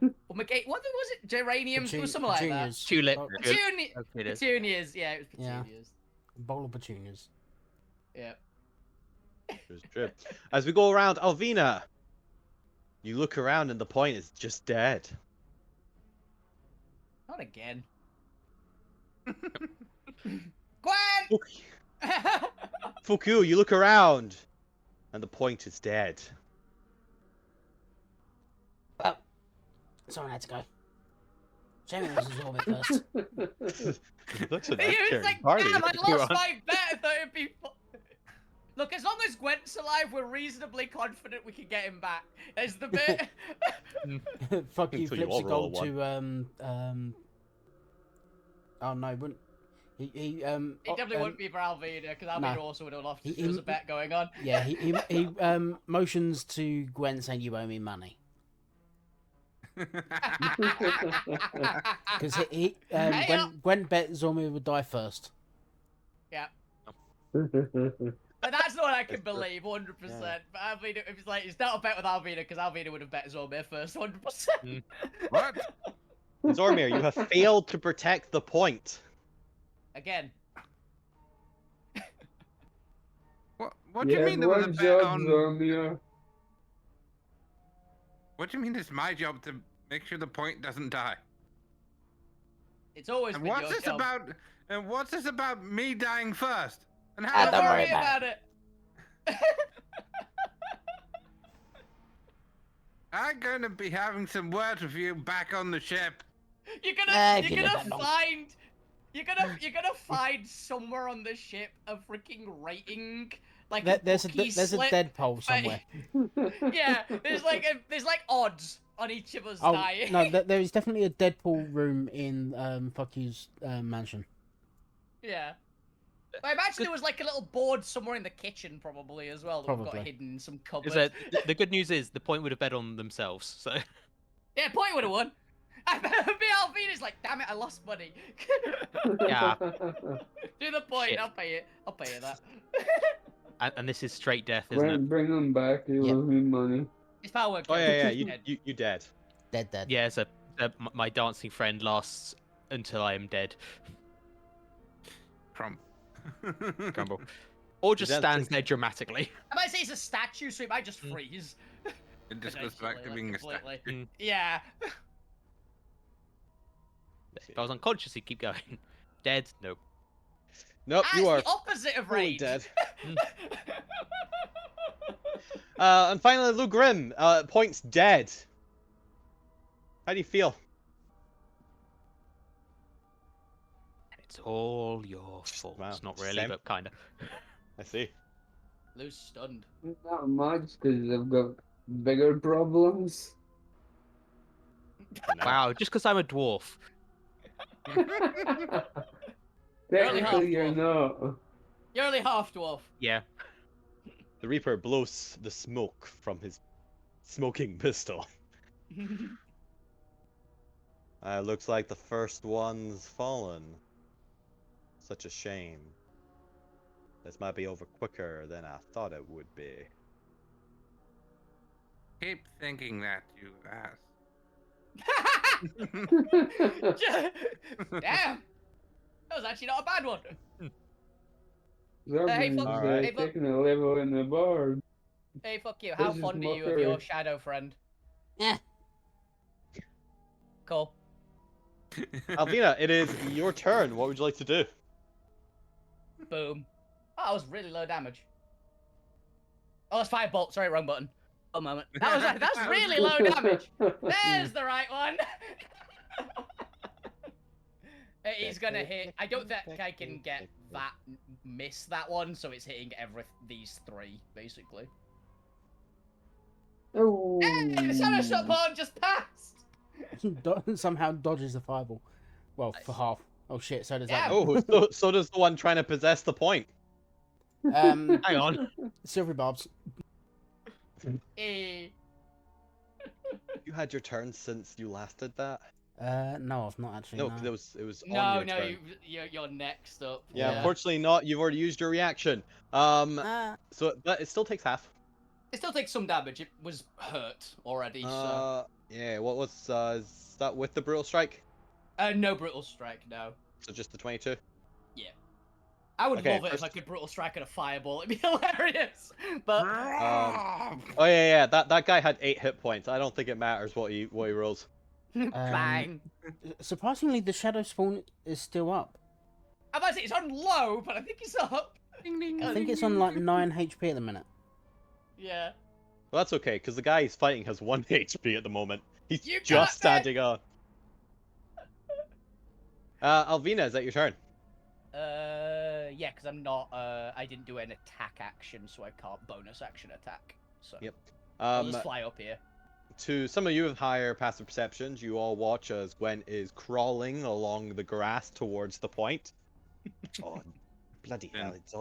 Well, what was it? Geraniums? It was something like that. petunias. Tulip. Oh, Petunias, yeah, it was Yeah. petunias. bowl of petunias. Yeah. There's drip. As we go around, Alvina, you look around and the point is just dead. Not again. Gwen! Fuku, you look around and the point is dead. Well, someone had to go. Jamie was all me first. That's a He nice was caring like, party. damn, I Go lost on. my bet. I thought it'd be Look, as long as Gwent's alive, we're reasonably confident we can get him back. There's the bit. Fuck you, Until you flips all a roll gold a to oh no, wouldn't he It definitely wouldn't be for Alvina, because Alvina no. also would have lost He- if there was a bet going on. Yeah, he motions to Gwen saying you owe me money. Because Hey, Gwen bet Zormir would die first. Yeah. But that's the one I can believe, 100%. But Alvina, if it's like, it's not a bet with Alvina, because Alvina would have bet Zormir first, 100%. What? Zormir, you have failed to protect the point. Again. What do you mean there was a one bet job, on? Zormir. What do you mean it's my job to make sure the point doesn't die? It's always And been what's your this job. about? And what's this about me dying first? And Ah, how? Don't don't worry worry about about it. I'm gonna be having some words with you back on the ship. You're if you gonna live that long. find you're gonna find somewhere on the ship a freaking rating, like There's bookie a slip. dead pole somewhere. Yeah, there's like odds on each of us Oh dying. no, there is definitely a Deadpool room in fuck you's mansion. Yeah. I imagine there was like a little board somewhere in the kitchen, probably as well, that we've got Probably. hidden in some cupboard. So, the good news is the point would have bet on themselves. So Yeah, point would have won. I bet me Alvina's like, damn it, I lost money. Yeah. Do the point, Shit. I'll pay it. I'll pay you that. and this is straight death, isn't it? Bring him back, he Yeah. owes me money. It's power. Oh yeah, you dead. Dead. Yeah, it's a My dancing friend lasts until I am dead. Crump. Grumble. Or just dancing- stands there dramatically. I might say it's a statue, so it might just freeze. It just goes back to Eventually, being a completely. statue. Yeah. If I was unconscious, he'd keep going. Dead? Nope. Nope, Ah, you it's are the opposite of fully rage. dead. And finally, Lou Grimm, points dead. How do you feel? It's all your fault. Wow, Not really, Sam? but kind of. I see. Lou's stunned. Not much, because I've got bigger problems. Wow, just because I'm a dwarf. Technically, you're half-dwarf. not. You're only half dwarf. Yeah. The Reaper blows the smoke from his smoking pistol. Looks like the first one's fallen. Such a shame. This might be over quicker than I thought it would be. Keep thinking that, you ass. Damn. That was actually not a bad one. Something's fuck- Alright. hey, fuck- taking a level in the board. Hey, fuck you. How This is fond are you of mockery. your shadow friend? Yeah. Cool. Alvina, it is your turn. What would you like to do? Boom. Oh, that was really low damage. Oh, it's firebolt. Sorry, wrong button. One moment. That's really low damage. There's the right one. He's gonna hit. I don't think I can get that miss that one, so it's hitting these three basically. Oh. Hey, the shadow shot button just passed. Somehow dodges the fireball. Well, for half. Oh shit! So does Yeah. that. Oh, so does the one trying to possess the point. One. Hang on. Silvery barbs. Eh. You had your turn since you last did that? No, I've not actually. No, No. 'cause it was on No, your no, turn. you're next up. Yeah, Yeah. unfortunately not. You've already used your reaction. So but it still takes half. It still takes some damage. It was hurt already, so. Yeah. What was is that with the brutal strike? No brutal strike, no. So just the 22. I would Okay, love it if I first- could brutal strike at a fireball. It'd be hilarious. But Oh yeah. That guy had 8 hit points. I don't think it matters what he rolls. bang. Surprisingly, the shadow spawn is still up. I'm about to say it's on low, but I think it's up. Ding, ding, I think it's on like 9 HP at the minute. Yeah. Well, that's okay, because the guy he's fighting has 1 HP at the moment. He's You got just it! standing on. Alvina, is that your turn? Yeah, because I'm not. I didn't do an attack action, so I can't bonus action attack. So. Yep. I'll just fly up here. To some of you with higher passive perceptions, you all watch as Gwen is crawling along the grass towards the point. Oh, bloody hell! It's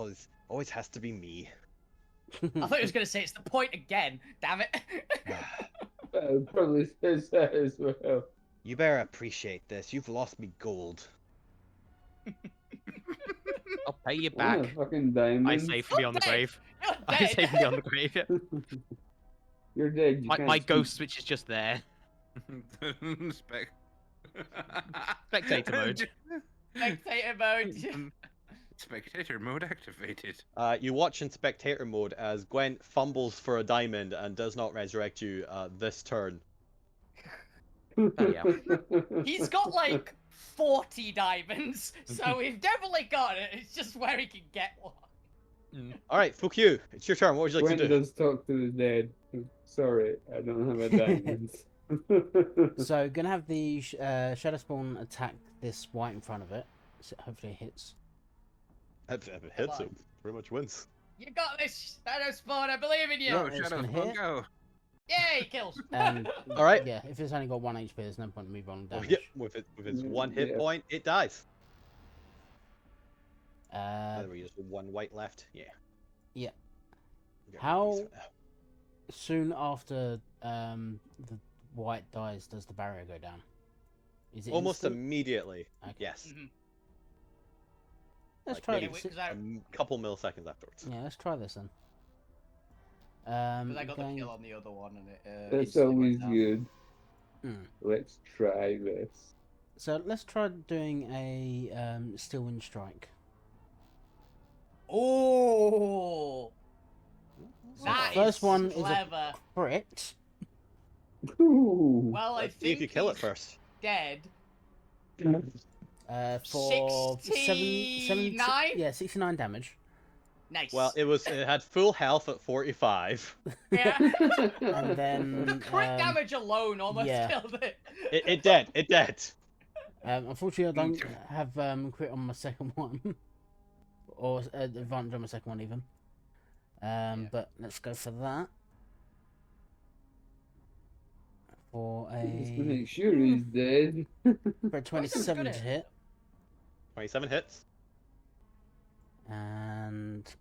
always has to be me. I thought he was gonna say it's the point again. Damn it. Probably says that as well. You better appreciate this. You've lost me gold. I'll pay you Oh, back. fucking diamond. I save me on the dead. grave. You're I dead. save me on the grave. Yeah. You're dead. You My can't speak. ghost switch is just there. Spectator mode. Spectator mode. Spectator mode activated. You watch in spectator mode as Gwen fumbles for a diamond and does not resurrect you this turn. yeah. He's got like 40 diamonds, so we've definitely got it. It's just where he can get one. All right, fuck you. It's your turn. What would you like Gwen to do? does talk to the dead. Sorry, I don't have a diamond. So, gonna have the shadow spawn attack this white in front of it. So hopefully it hits. If it hits him, pretty much wins. You got this, Shadow Spawn. I believe in you. No, it's Shadow gonna Spawn, hit. go. Yay, kills. All right. Yeah, if it's only got 1 HP, there's no point in me rolling damage. Yep, with its 1 hit Yeah. point, it dies. Uh, There we just 1 white left. Yeah. Yeah. Get How- these for now. soon after the white dies, does the barrier go down? Is it Almost instant? immediately. Okay. Yes. Mhm. Let's Like, try maybe this. Because a couple milliseconds afterwards. Yeah, let's try this then. I got the Going- kill on the other one, and it. That's instantly went always down. good. Let's try this. So let's try doing a steel wind strike. Oh, So that the first is one clever. is a crit. Ooh. Well, I Let's see think if you kill it he's first. dead. For 69? yeah, 69 damage. Nice. Well, it had full health at 45. Yeah. And The then crit damage alone almost yeah. killed it. It dead. It dead. Unfortunately, I don't have crit on my second one, or advantage on my second one even. But let's go for that. For Just to a make sure he's dead. for a 27 to hit 27 hits. and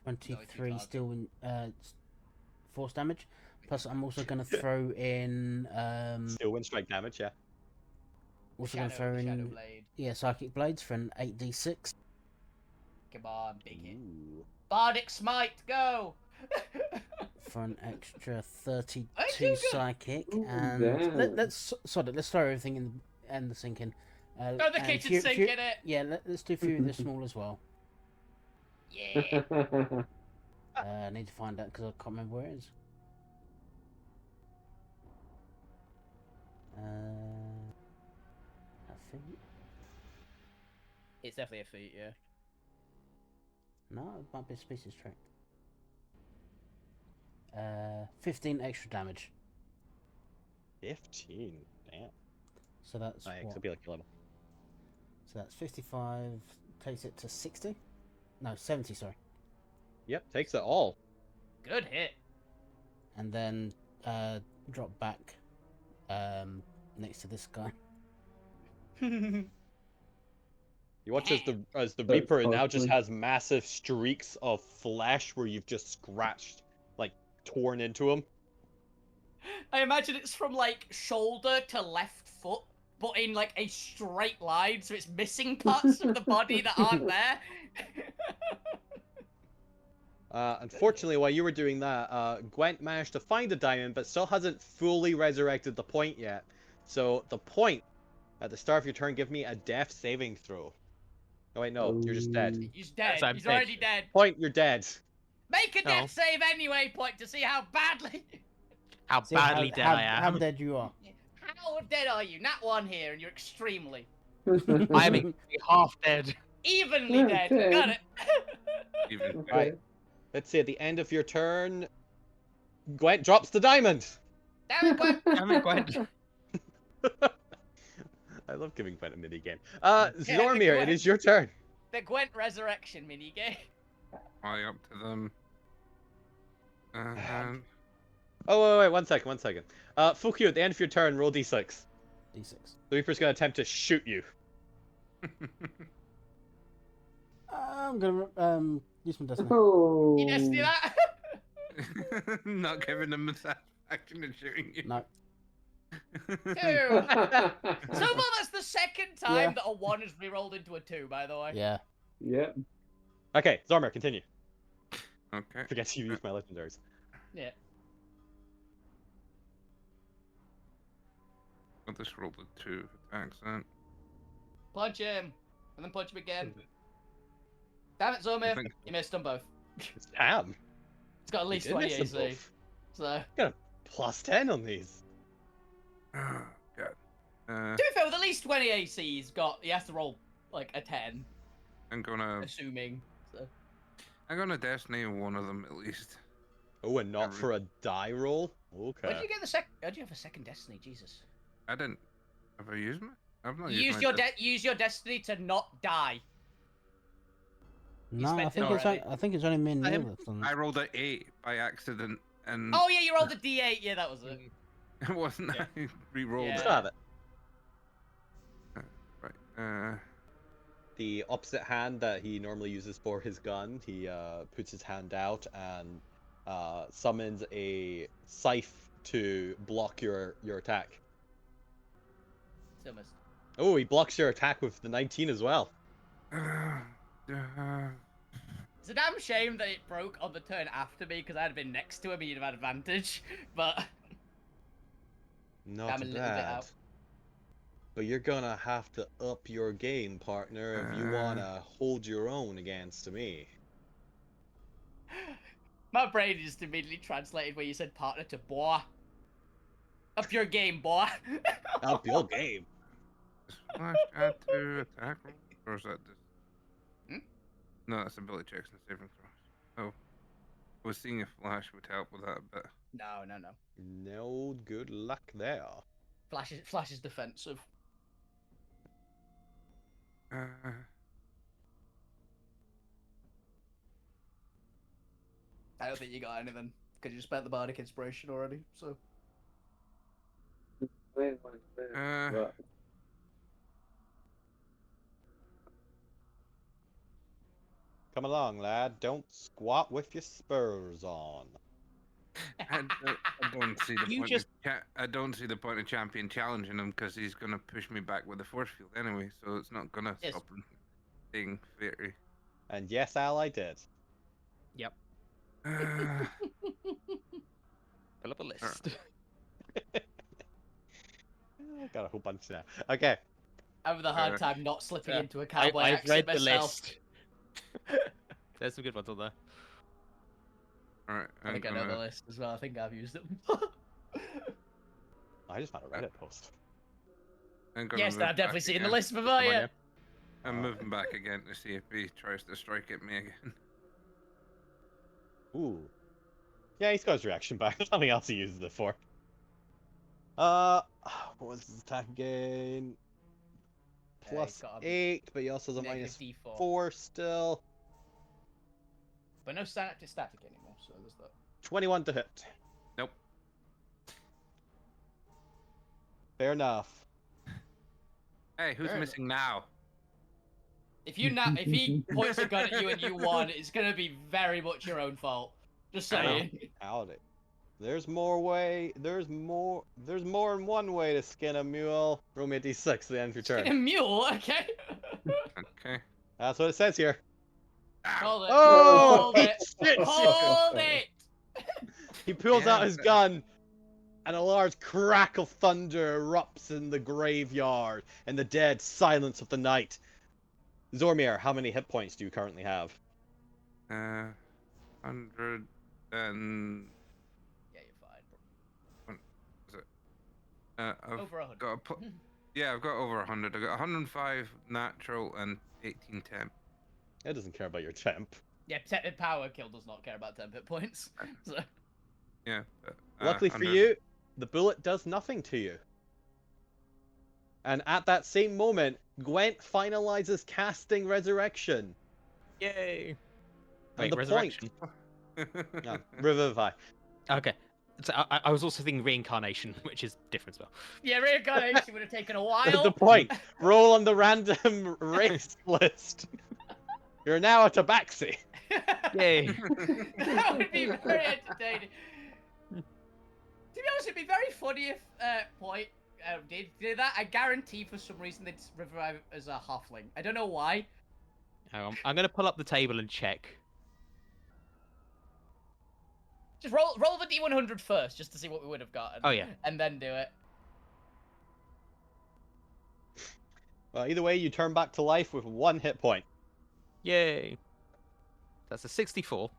23 target. steel wind force damage. Plus, I'm also going to throw in Still wind strike damage, yeah. also going to throw Shadow in Blade. psychic blades for an 8d6. Come on, big hit. Ooh. Bardic Smite, go! For an extra I 32 do good. psychic, Ooh, and damn. let's throw everything in and the sink in. Throw the and kitchen sink in it! Yeah, let's do Fury the Small as well. Yeah! I need to find out because I can't remember where it is. I think It's definitely a feat, yeah. no, it might be a species trait. 15 extra damage. 15. Damn. So that's Alright, what? could be like 11. So that's 55. Takes it to 60. No, 70. Sorry. Yep, takes it all. Good hit. And then drop back next to this guy. You watch as the That's Reaper now just awesome. has massive streaks of flesh where you've just scratched, like torn into him. I imagine it's from like shoulder to left foot, but in like a straight line, so it's missing parts of the body that aren't there. Unfortunately, while you were doing that, Gwent managed to find the diamond, but still hasn't fully resurrected the point yet. So the point at the start of your turn, give me a death saving throw. Oh wait, no, you're just dead. He's dead. So I'm He's dead. already dead. Point, you're dead. Make a Oh. death save anyway, point to see how badly. How See badly dead I how am. dead you are. How dead are you? Nat one here, and you're extremely I am exactly half dead. evenly Yeah, dead. dead. Got it. Even Right. Let's see, at the end of your turn, Gwent drops the diamond. Damn it, Gwen. Damn it, Gwent. I love giving Gwent a mini game. the Zormir, it Gwent. is your turn. The Gwent resurrection minigame. fly up to them. And Oh, wait, one second. Fukio, at the end of your turn, roll d6. D6. The Reaper's gonna attempt to shoot you. I'm gonna use my destiny. Oh. You just do that? not giving them the satisfaction of shooting you. No. Two. So far, that's the second time Yeah. that a 1 has re-rolled into a 2, by the way. Yeah. Yep. Okay, Zormir, continue. Okay. Forget to use my legendaries. Yeah. I just rolled a 2 attacks then. Punch him. And then punch him again. Damn it, Zomir. think- You missed them both. Damn. It's got at least You did 20 miss them AC. both. So, Plus 10 on these. Oh, God. to be fair, with at least 20 AC, he has to roll like a 10, I'm gonna assuming. So. destiny one of them at least. Oh, and not for a die roll? Where Okay. did you get the second? How do you have a second destiny? Jesus. I didn't. Have I used my? I've not Use used your my use your destiny to not die. No, I spent think it it's already. I think it's only me and I Neil am- that's on I it. rolled a 8 by accident, and Oh yeah, you rolled a D8. Yeah, that was it. it wasn't. Yeah. I re-rolled Yeah. it. Still have it. Right. The opposite hand that he normally uses for his gun, he puts his hand out and summons a scythe to block your attack. Still missed. Oh, he blocks your attack with the 19 as well. It's a damn shame that it broke on the turn after me because I'd have been next to him and he'd have had advantage. But Not I'm a little bit bad. out. But you're gonna have to up your game, partner, if you wanna hold your own against me. My brain just immediately translated where you said partner to boy. Up your game, boy. Up your game. Flash add to attack roll? Or is that just... Hmm? No, that's ability checks and saving throws. Oh. I was seeing if Flash would help with that a bit. No. No good luck there. Flash is defensive. Uh, I don't think you got anything because you spent the bardic inspiration already. So But Come along, lad. Don't squat with your spurs on. I don't see the You point. just- I don't see the point of champion challenging him because he's gonna push me back with the force field anyway. So it's not gonna Yes. stop him being fairy. And yes, Al, I did. Yep. Uh, Fill up a list. I got a whole bunch now. Okay. I have a hard time not slipping Yeah. into a cowboy I've accent read the myself. list. There's some good ones on there. all right. I think I know the list as well. I think I've used them. I just found a Reddit post. Yes, I've definitely seen the list before. Come on, Yeah. I'm moving back again to see if he tries to strike at me again. Ooh. Yeah, he's got his reaction back. There's nothing else he uses it for. What was his attack again? Plus Plus 8, but he also has a minus -D4. 4 still. But no static anymore, so there's that. 21 to hit. Nope. Fair enough. Hey, who's Fair missing now? If he points a gun at you and you won, it's gonna be very much your own fault. Just saying. Howdy. There's more than one way to skin a mule. Roll me a d6 at the end of your turn. A mule, okay. Okay. That's what it says here. Hold it. Oh, Hold it. shit. Hold it. He pulls out Yeah, his but- gun, and a large crack of thunder erupts in the graveyard, in the dead silence of the night. Zormir, how many hit points do you currently have? 100 and Yeah, you're fine. I've Over 100. got I've got over 100. I got 105 natural and 18 temp. It doesn't care about your temp. Yeah, power kill does not care about 10 hit points. So. Yeah. But, Luckily for 100. you, the bullet does nothing to you. And at that same moment, Gwent finalizes casting Resurrection. Yay! And Wait, the resurrection. No, Revivify. Okay. So I was also thinking reincarnation, which is different as well. Yeah, reincarnation would have taken a The while. point. Roll on the random race list. You're now a tabaxi. Yay! That would be very entertaining. To be honest, it'd be very funny if Point did that. I guarantee for some reason they'd revive it as a halfling. I don't know why. Hang on. I'm going to pull up the table and check. Just roll the D100 first, just to see what we would have gotten. Oh, yeah. And then do it. Well, either way, you turn back to life with 1 hit point. Yay! That's a 64.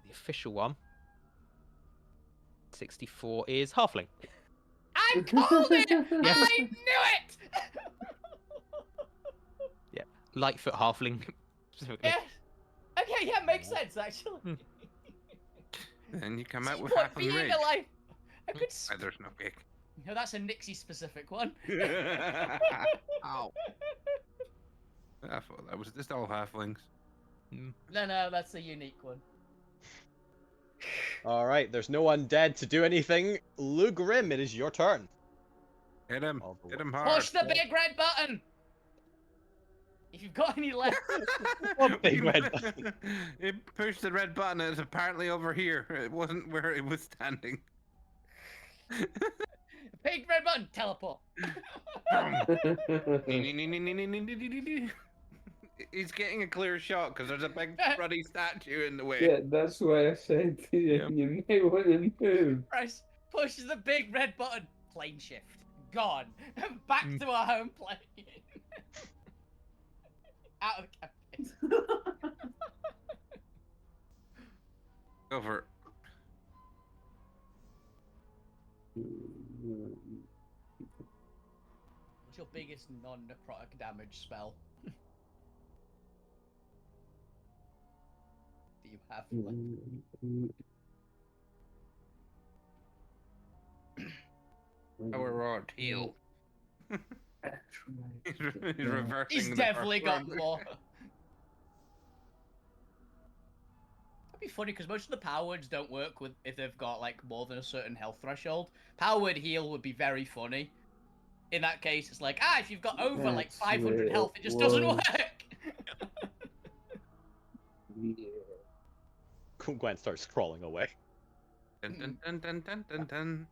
The official one. 64 is halfling. I called it! I knew it! Lightfoot halfling. specifically. Yeah. Okay, yeah, makes sense, actually. Then you come out See with what half on being rage. alive. I could. There's no cake. No, that's a Nixie specific one. Ow. I thought that was just all halflings. No, that's a unique one. Alright, there's no undead to do anything. Lou Grim, it is your turn. Hit him. Oh, Hit him hard. Push the big red button. If you've got any left. What big red button? It pushed the red button and it's apparently over here. It wasn't where it was standing. Big red button. Teleport. he's getting a clear shot because there's a big ruddy statue in the way. Yeah, that's why I said to you, Yep. you may want to move. Bryce pushes the big red button. Plane shift. Gone. Back to our home plane. Out of campus. Go for it. What's your biggest non-necrotic damage spell? Do you have one? Power rod heal. He's reversing. He's the definitely first got one. more. That'd be funny because most of the power words don't work with if they've got like more than a certain health threshold. Power word heal would be very funny. In that case, it's like if you've got over like That's 500 where health, it it just doesn't was. work. Yeah. Gwen starts crawling away. Dun, dun, dun, dun, dun, dun, dun.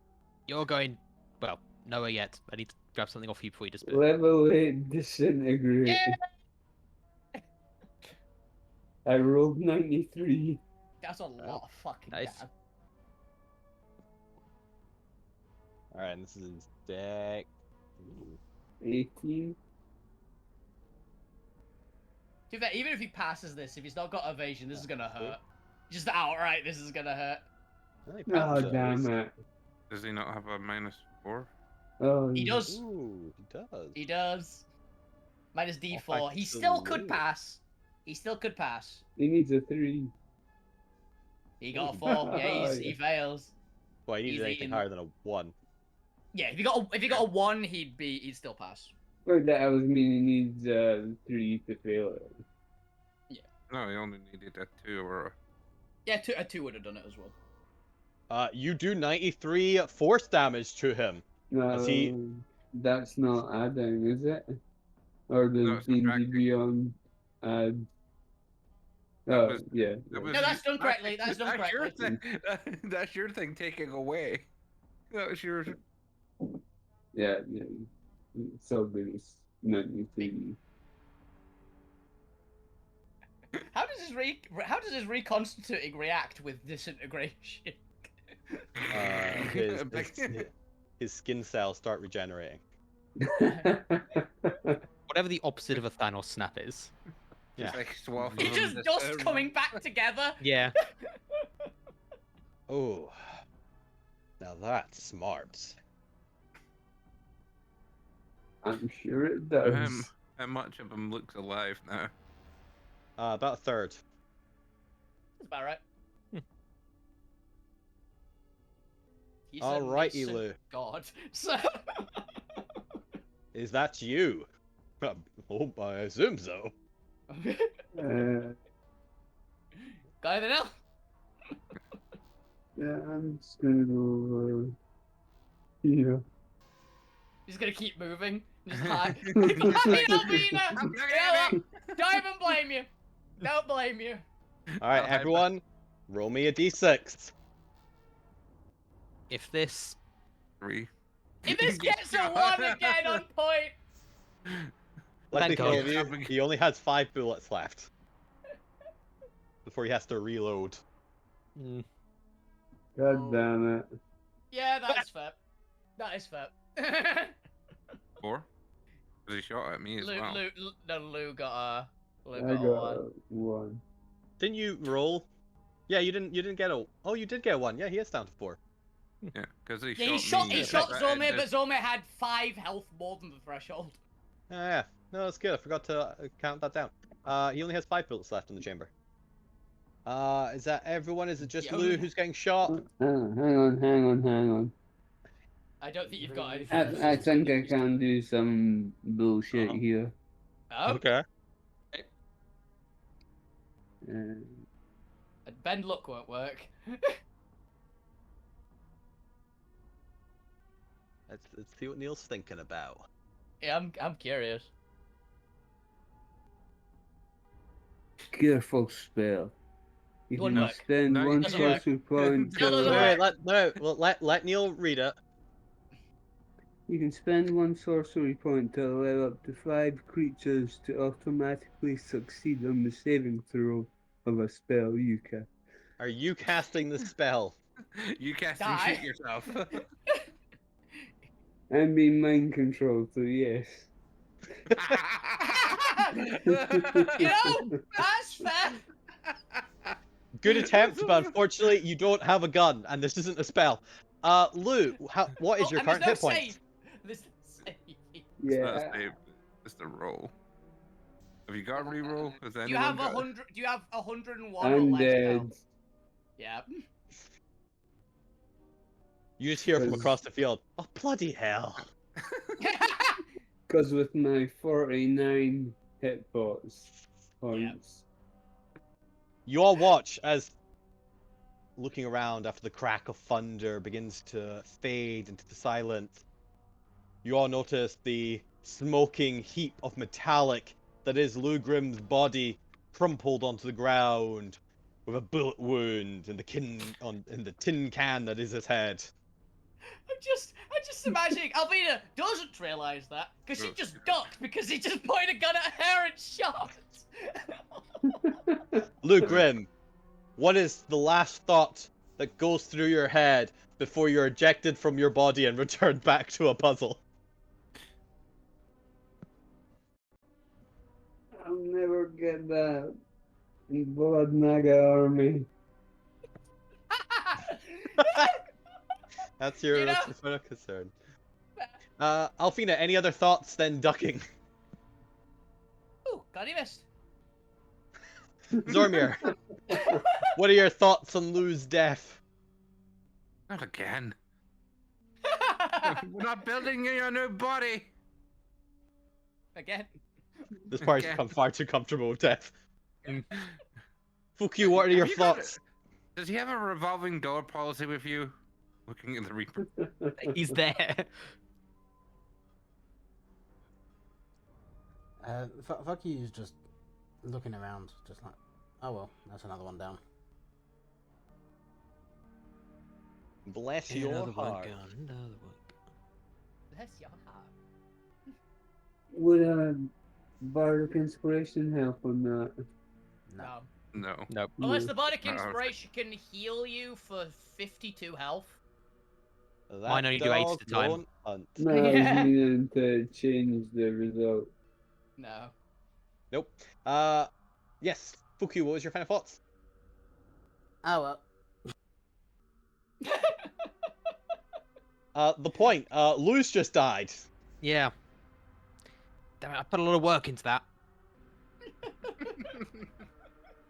You're going. Well, nowhere yet. I need to grab something off you before you disappear. Level 8 disintegrate. Yeah. I rolled 93. That's a lot of fucking Nice. damage. Alright, this is deck. Ooh. 18. To be fair, even if he passes this, if he's not got evasion, this is gonna hurt. Just outright, this is gonna hurt. He Oh, passes. damn it. Does he not have a -4? Oh, He does. Ooh, he does. He does. Minus D4. Oh, He still could absolutely. pass. He still could pass. He needs a 3. He got a 4. Yeah, he fails. Well, he needs He's anything eating- higher than a 1. Yeah, if you got a 1, he'd still pass. Well, that was mean he needs 3 to fail it. No, he only needed a 2 or a... Yeah, a 2 would have done it as well. You do 93 force damage to him. No, As he- that's not adding, is it? Or No, does it's D&D subtracting. Beyond add? That Oh, was- yeah. That was No, that's you- done correctly, that's done your correctly. thing. That's your thing taking away. That was your... Yeah, yeah. So it's 93. How does his reconstituting react with disintegration? His, his skin cells start regenerating. Whatever the opposite of a Thanos snap is. Just Yeah. like swath of It's them just dust coming back together. Yeah. Oh. Now that's smart. I'm sure it does. How much of him looks alive now? About a third. That's about right. He's a Alright, nascent Elu. God. So Is that you? Oh, I assume so. Uh, got anything else? yeah, I'm just gonna go here. He's gonna keep moving. Just like, don't even blame you. Don't blame you. Alright, I'll hide everyone, roll me a d6. If this 3. If this gets a 1 again on point. Luckily Thank for all of God. you, he only has 5 bullets left. Before he has to reload. Mm, God damn it. Yeah, that's fair. That is fair. 4? Because he shot at me as well. Lou got a. Lou I got a got 1. 1. Didn't you roll? Yeah, you didn't get a. Oh, you did get a 1. Yeah, he is down to 4. Yeah, because he Yeah, shot me. he shot but Zomir, it but just- Zomir had 5 health more than the threshold. Yeah, no, that's good. I forgot to count that down. He only has 5 bullets left in the chamber. Is that everyone? Is it just Yeah, Lou only- who's getting shot? Hang on. I don't think you've got anything. I think I can do some bullshit Uh-huh. here. Oh, Okay. bend luck won't work. Let's see what Neil's thinking about. Yeah, I'm curious. Careful spell. You Wouldn't can work. spend No, it one doesn't special point. No, it doesn't Wait, work. let Neil read it. You can spend one sorcery point to allow up to 5 creatures to automatically succeed on the saving throw of a spell you cast. Are you casting the spell? You cast and Die. shoot yourself. I'm being mind controlled, so yes. That's fair. Good attempt, but unfortunately you don't have a gun, and this isn't a spell. Lou, what is your and current there's hit no points? save. There's no save. It's not a Yeah. save, it's the roll. Have you got a reroll? Has Do anyone you have got 100? Do you have 101 or I'm less dead. health? Yeah. You just hear from Because- across the field. Oh, bloody hell. Because with my 49 hit points, You all watch as, looking around after the crack of thunder begins to fade into the silence, you all notice the smoking heap of metallic that is Lou Grimm's body crumpled onto the ground with a bullet wound in the tin can that is his head. I'm just imagining Alvina doesn't realize that because she just ducked because he just pointed a gun at her and shot. Lou Grimm, what is the last thought that goes through your head before you're ejected from your body and returned back to a puzzle? I'll never get that Blood Naga army. That's You know- your final concern. Alfina, any other thoughts than ducking? Ooh, God, he missed. Zormir, what are your thoughts on Lou's death? Not again. We're not building you a new body. Again. This party's Okay. become far too comfortable with death. Fuck you, what are your Have you got thoughts? Does he have a revolving door policy with you? Looking at the Reaper. He's there. Fuck you is just looking around, just like, oh well, that's another one down. Bless your heart. Bless your heart. Would a Bardic Inspiration help on that? No. No. No. Nope. Unless No. the Bardic No, I was like- Inspiration can heal you for 52 health. Mine only do 8 at a time. Don't hunt. No, I was Yeah. meaning to change the result. No. Nope. Yes. Fuck you, what was your final thoughts? Oh well. The point. Lou's just died. Yeah. Damn it, I put a lot of work into that.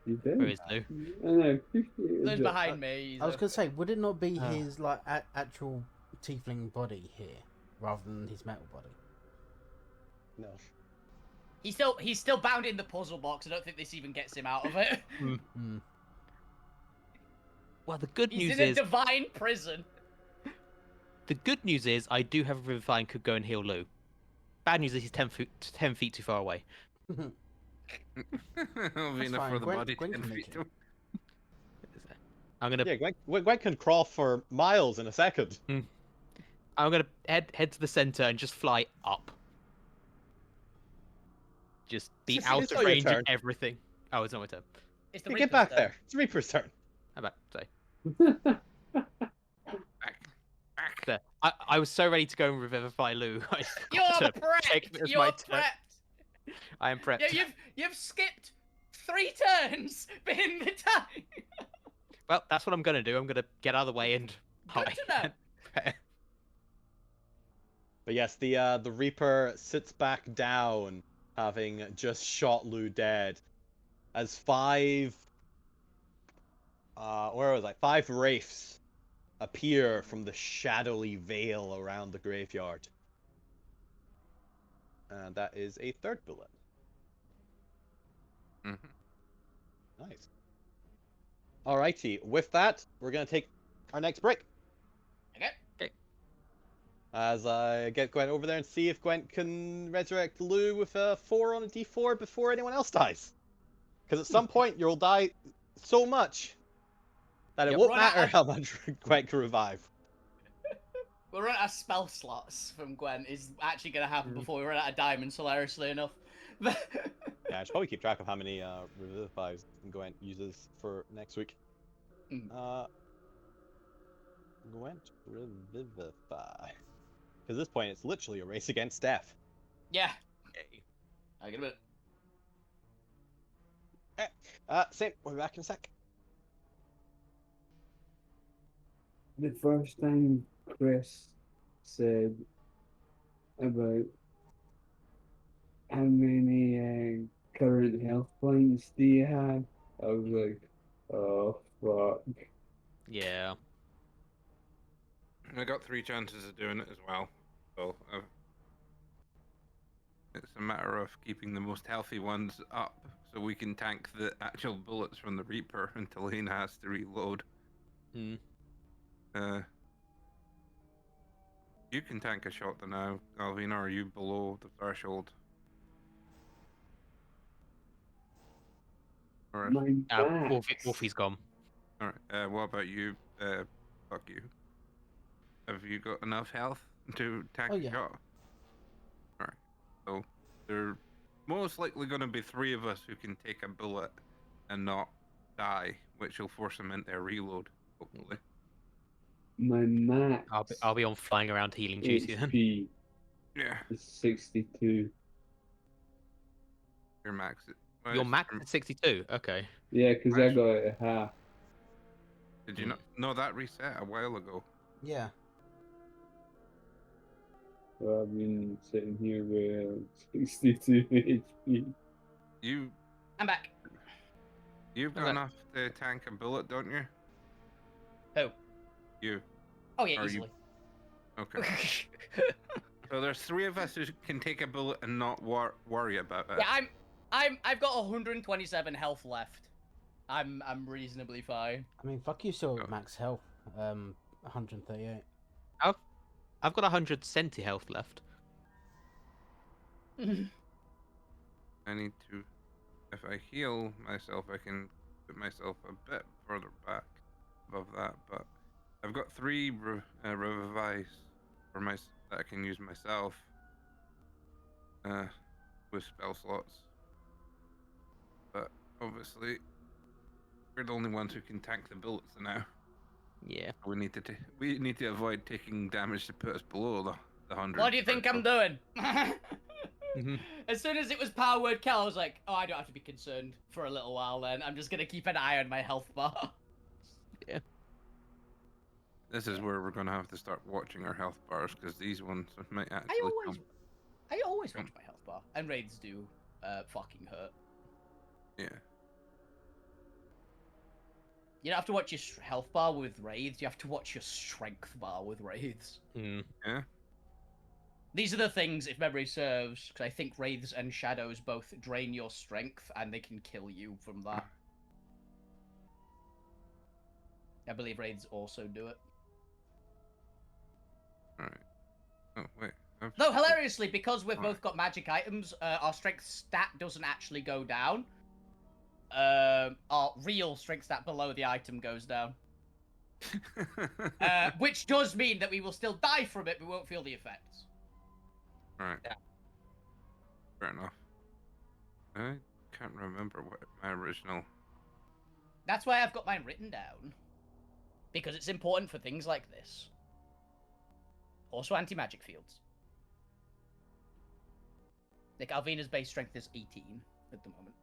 You did? Where is Lou? I know, appreciate Lou's it. behind me. I was gonna say, would it not be Oh. his like actual tiefling body here, rather than his metal body? No. He's still bound in the puzzle box. I don't think this even gets him out of it. Hmm. Well, the good He's news in a is divine prison. I do have a Revivify and could go and heal Lou. Bad news is he's 10 feet too far away. It'll be enough fine, for the Gwen- body Gwen 10 can feet make to... it. I'm gonna Yeah, Gwen can crawl for miles in a second. head to the center and just fly up. Just be It's out not of your range of turn. everything. Oh, it's not my turn. It's the Hey, Reaper's get back turn. there. It's Reaper's turn. How about say? Back. Back. There. I was so ready to go and revivify Lou. I You're forgot to check prepped. that it was You're my turn. prepped. I am prepped. Yeah, you've skipped 3 turns in the time. Well, that's what I'm gonna do. I'm gonna get out of the way and Good to know. hide. But yes, the Reaper sits back down, having just shot Lou dead, as 5 5 wraiths appear from the shadowy veil around the graveyard. And that is a 3rd bullet. Mhm. Nice. Alrighty, with that, we're gonna take our next break. Okay. As I get Gwent over there and see if Gwent can resurrect Lou with a 4 on a d4 before anyone else dies. Because at some point you'll die so much that it Yeah, won't run out matter of- how much Gwent can revive. We're running out of spell slots from Gwen is actually going to happen before we run out of diamonds, hilariously enough. Yeah, I should probably keep track of how many revivifies Gwent uses for next week. Gwent revivify. Because at this point, it's literally a race against Steph. Yeah. Yay. I'll get a bit. Same. We'll be back in a sec. The first time Chris said about how many current health points do you have, I was like, oh fuck. Yeah. I got 3 chances of doing it as well, so it's a matter of keeping the most healthy ones up so we can tank the actual bullets from the Reaper until Lena has to reload. You can tank a shot now, Alvina. Are you below the threshold? Or My max. Wolfie's gone. all right. What about you? Fuck you. Have you got enough health to tank a shot? All right. So there are most likely going to be 3 of us who can take a bullet and not die, which will force them into a reload, hopefully. My max I'll be on flying around healing duty then. HP Yeah. is 62. Your max. Your max is 62. Okay. Yeah, because I got it at half. Did you not? No, that reset a while ago. Yeah. So I've been sitting here with 62 HP. I'm back. You've got Okay. enough to tank a bullet, don't you? Who? You. Oh yeah, Are easily. Okay. So there's 3 of us who can take a bullet and not worry about it. Yeah, I've got 127 health left. I'm reasonably fine. I mean, fuck you, still at max health. 138. I've got 100 centi health left. I need to. If I heal myself, I can put myself a bit further back above that. But I've got 3 revives for that I can use myself. With spell slots. But obviously, we're the only ones who can tank the bullets now. Yeah. We need to avoid taking damage to put us below the 100. What do you think I'm doing? As soon as it was power word kill, I was like, oh, I don't have to be concerned for a little while then. I'm just going to keep an eye on my health bar. Yeah. This is where we're going to have to start watching our health bars, because these ones might actually I always watch my health bar. And raids do fucking hurt. Yeah. You don't have to watch your health bar with raids, you have to watch your strength bar with raids. Yeah. These are the things, if memory serves, because I think wraiths and shadows both drain your strength, and they can kill you from that. I believe raids also do it. Alright. Oh, wait. No, hilariously, because we've both got magic items, our strength stat doesn't actually go down. Our real strength stat below the item goes down. Which does mean that we will still die from it, but we won't feel the effects. Right. Yeah. Fair enough. I can't remember what my original... That's why I've got mine written down. Because it's important for things like this. Also anti-magic fields. Like, Alvina's base strength is 18 at the moment.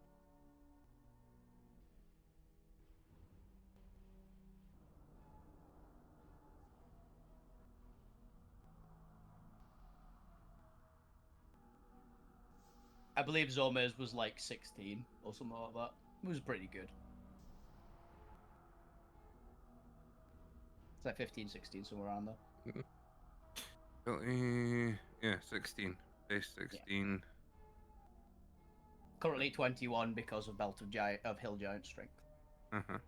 I believe Zoma's was like 16 or something like that. It was pretty good. It's like 15, 16, somewhere around there. Yeah, 16. Base 16. Yeah. Currently 21 because of Belt of Hill Giant strength. Uh-huh.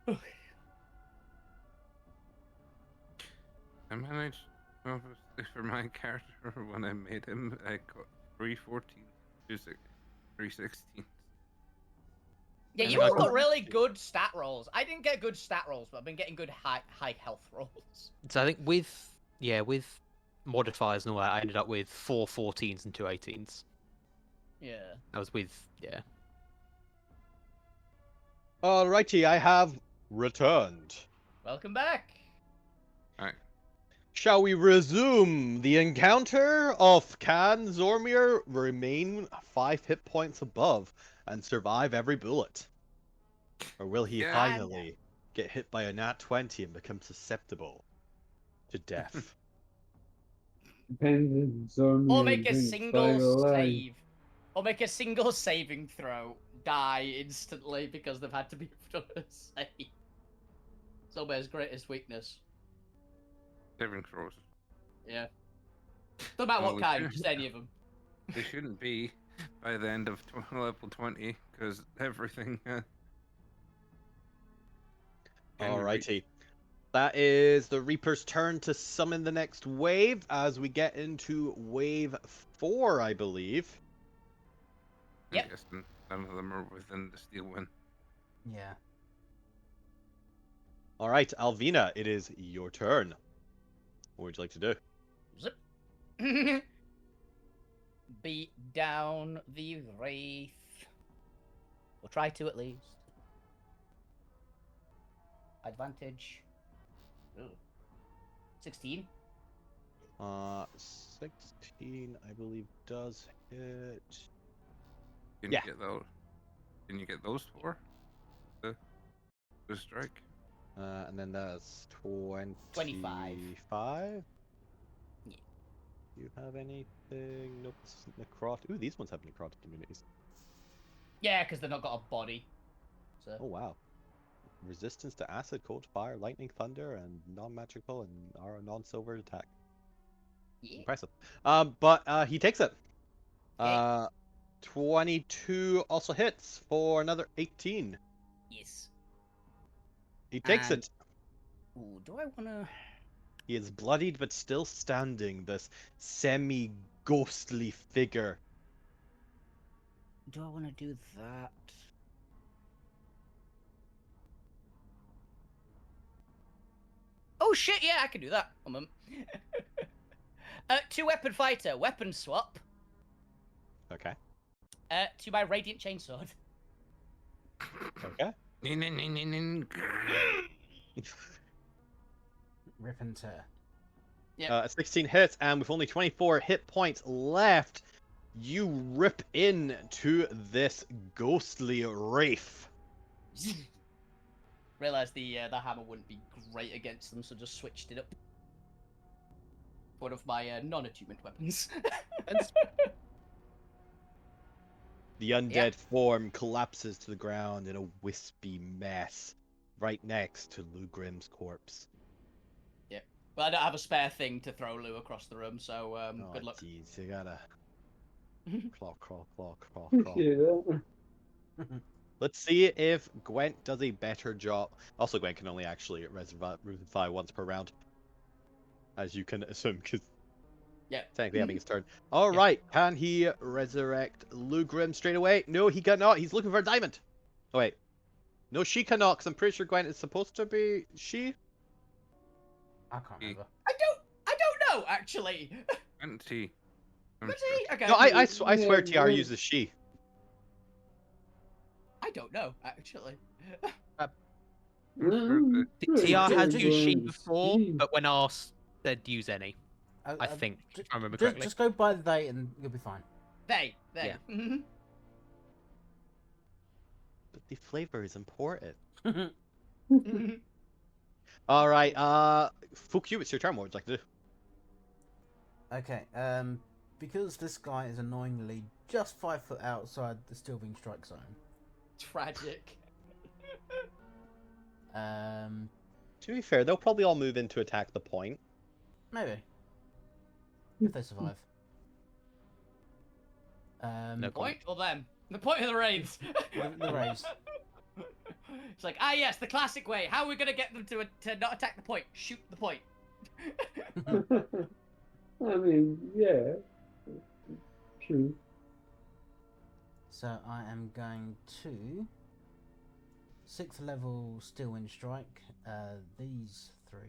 I managed, obviously, for my character when I made him, I got 314, 316. Yeah, And you I all got- got really good stat rolls. I didn't get good stat rolls, but I've been getting good high health rolls. So I think with modifiers and all that, I ended up with 4 14s and 2 18s. Yeah. I was with Alrighty, I have returned. Welcome back. Alright. Shall we resume the encounter of can Zormir remain 5 hit points above and survive every bullet? Or will he Yeah. finally get hit by a nat 20 and become susceptible to death? Depends on Or your make a drinks single by alive. save. Or make a single saving throw. Die instantly because they've had to be done a save. Sobear's greatest weakness. Saving throws. Yeah. No matter Well, what we kind, should- just any of them. They shouldn't be by the end of level 20, because everything. Can be reached. Alrighty. That is the Reaper's turn to summon the next wave as we get into wave 4, I believe. Yep. I guess none of them are within the steel wind. Yeah. Alright, Alvina, it is your turn. What would you like to do? Zip. Beat down the Wraith. We'll try to at least. Advantage. Ooh. 16. 16, I believe, does hit. Can Yeah. you get those? Can you get those four? The strike. And then that's 25. 25. Yeah. Do you have anything? Nope. Necrotic. Ooh, these ones have necrotic immunities. Yeah, because they've not got a body. So. Oh, wow. Resistance to acid, cold, fire, lightning, thunder, and non-magical and are a non-silver attack. Yeah. Impressive. But he takes it. Okay. 22 also hits for another 18. Yes. He takes And- it. Ooh, do I wanna? He is bloodied but still standing, this semi-ghostly figure. Do I wanna do that? Oh shit! Yeah, I can do that. One moment. 2 weapon fighter, weapon swap. Okay. To my radiant chainsword. Okay. Rip and tear. Yeah. 16 hits, and with only 24 hit points left, you rip into this ghostly wraith. Realized the hammer wouldn't be great against them, so just switched it up. One of my non-attunement weapons. The undead form collapses to the ground in a wispy mess, right next to Lou Grimm's corpse. Yep. But I don't have a spare thing to throw Lou across the room, so Oh, good luck. jeez, you gotta crawl, crawl, crawl, crawl, crawl. Yeah, that- Let's see if Gwent does a better job. Also, Gwent can only actually revivify once per round, as you can assume, because Yeah. technically having his turn. All right, can he resurrect Lou Grimm straight away? No, he cannot. He's looking for a diamond. Oh wait, no, she cannot, because I'm pretty sure Gwent is supposed to be she. I can't remember. I don't know actually. 20. I'm But sure. see, okay. No, I swear Yeah, TR Gwent- uses she. I don't know actually. Mm, pretty TR has sure used she Gwent's before, she. but when asked, said use any. I think, if I remember correctly. Just go by the date and you'll be fine. They. Yeah. But the flavor is important. Mhm. All right, fuck you. It's your turn. What would you like to do? Okay, because this guy is annoyingly just 5 foot outside the Steelbeam strike zone. Tragic. To be fair, they'll probably all move in to attack the point. Maybe. If they survive. No Point or them? The point of the raids. The raise. It's like, yes, the classic way. How are we gonna get them to not attack the point? Shoot the point. I mean, yeah, true. So I am going to 6th level Steel Wind Strike. These 3.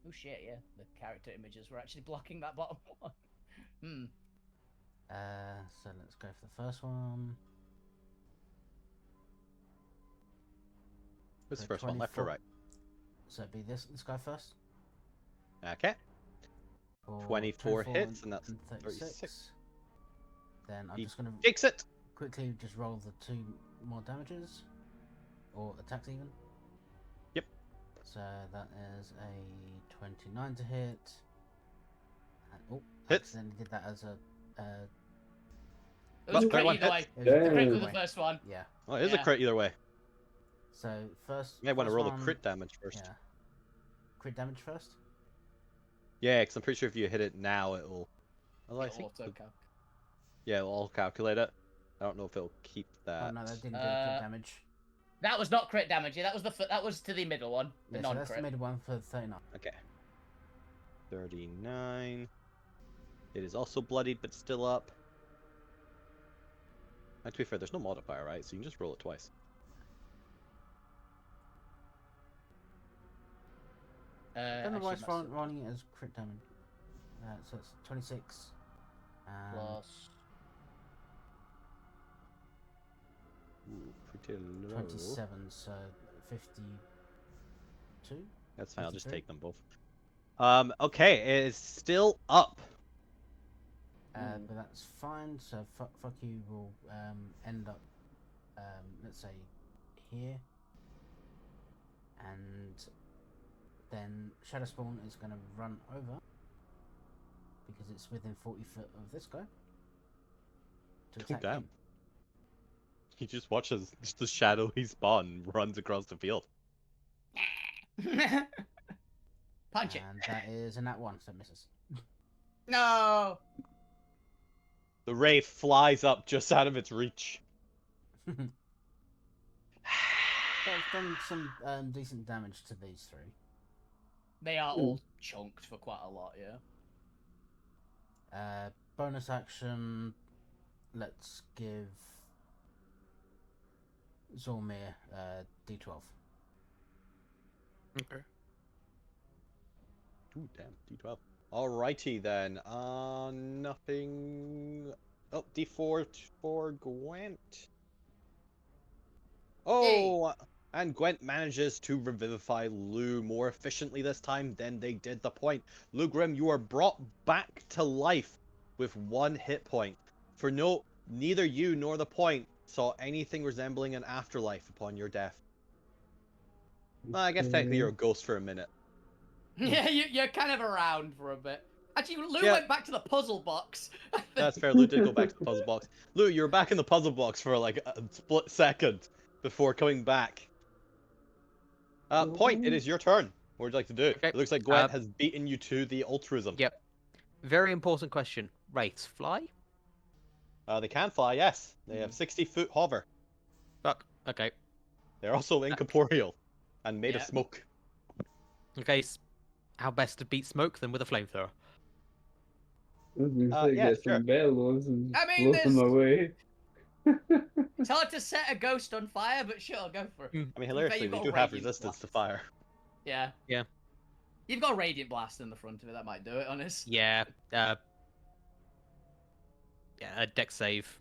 Oh shit, yeah. The character images were actually blocking that bottom one. So let's go for the first one. What's the So first one, left or 24. right? So it'd be this guy first. Okay. For 24 hits, and that's 36. 36. Then I'm He just going to takes it. quickly just roll the 2 more damages. Or attacks even. Yep. So that is a 29 to hit. And, oh, Hits. accidentally did that as a... It was a Well, crit third one either way. hits. it was a The crit Damn. for the first one. Yeah. Well, it is a Yeah. crit either way. So first... You might want to first roll one, the crit damage first. Yeah. Crit damage first? Yeah, because I'm pretty sure if you hit it now, it'll... Well, I It'll think... auto-calc. Yeah, it'll all calculate it. I don't know if it'll keep that. Oh no, that didn't do the crit damage. That was not crit damage. Yeah, that was to the middle one. The Yeah, so that's non-crit. the mid one for 39. Okay. 39. It is also bloodied, but still up. And to be fair, there's no modifier, right? So you can just roll it twice. I don't know why it's actually must have rolling it as crit damage. So it's 26. plus. Ooh, pretty low. 27, so 52? That's fine, I'll just 53? take them both. Okay, it is still up. But that's fine, so fuck you will end up, let's say, here. And then Shadow Spawn is going to run over, because it's within 40 foot of this guy. To Oh, attack damn. him. He just watches the shadowy spawn runs across the field. Punch it. And that is a nat 1, so it misses. No. The ray flies up just out of its reach. But I've done some decent damage to these 3. They are all chunked for quite a lot, yeah. Bonus action, let's give Zormir D12. Okay. Ooh, damn, D12. Alrighty then. Nothing. Oh, D4 for Gwent. Oh, and Gwent manages to revivify Lou more efficiently this time than they did the point. Lou Grim, you are brought back to life with 1 hit point. For note, neither you nor the point saw anything resembling an afterlife upon your death. Well, I guess technically you're a ghost for a minute. Yeah, you're kind of around for a bit. Actually, Lou Yeah. went back to the puzzle box. That's fair. Lou did go back to the puzzle box. Lou, you were back in the puzzle box for like a split second before coming back. Point, it is your turn. What would you like to do? Okay. It looks like Gwent has beaten you to the altruism. Yep. Very important question. Wraiths fly? They can fly, yes. They have 60-foot hover. Fuck. Okay. They're also incorporeal and made of Yeah. smoke. Okay. How best to beat smoke than with a flamethrower? I was gonna say, yeah, get sure. some bellows and I mean, blow them away. It's hard to set a ghost on fire, but sure, go for it. I mean, fair, hilariously, you've they got do a have radiant resistance blast. to fire. Yeah. Yeah. You've got a radiant blast in the front of it. That might do it, honest. Yeah. Yeah. A deck save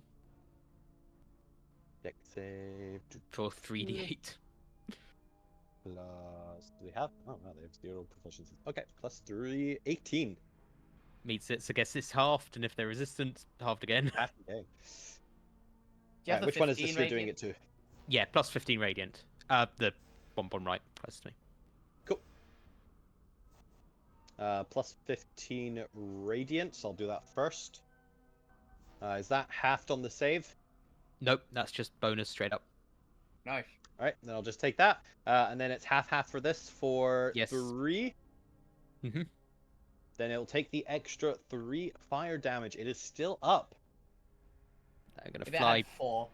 Deck save. for 3d8. Plus. Do they have? Oh, no, they have 0 proficiency. Okay, plus 3, 18. Meets it, so I guess it's halved, and if they're resistant, halved again. Half the game. Do you have the Which one is 15 this you're doing radiant? it to? Yeah, plus 15 radiant. The one right, close to me. Cool. Plus 15 radiant, so I'll do that first. Is that halved on the save? Nope, that's just bonus straight up. Nice. Alright, then I'll just take that. And then it's half for this for Yes. 3. Mhm. Then it'll take the extra 3 fire damage. It is still up. I'm gonna Maybe I fly had 4.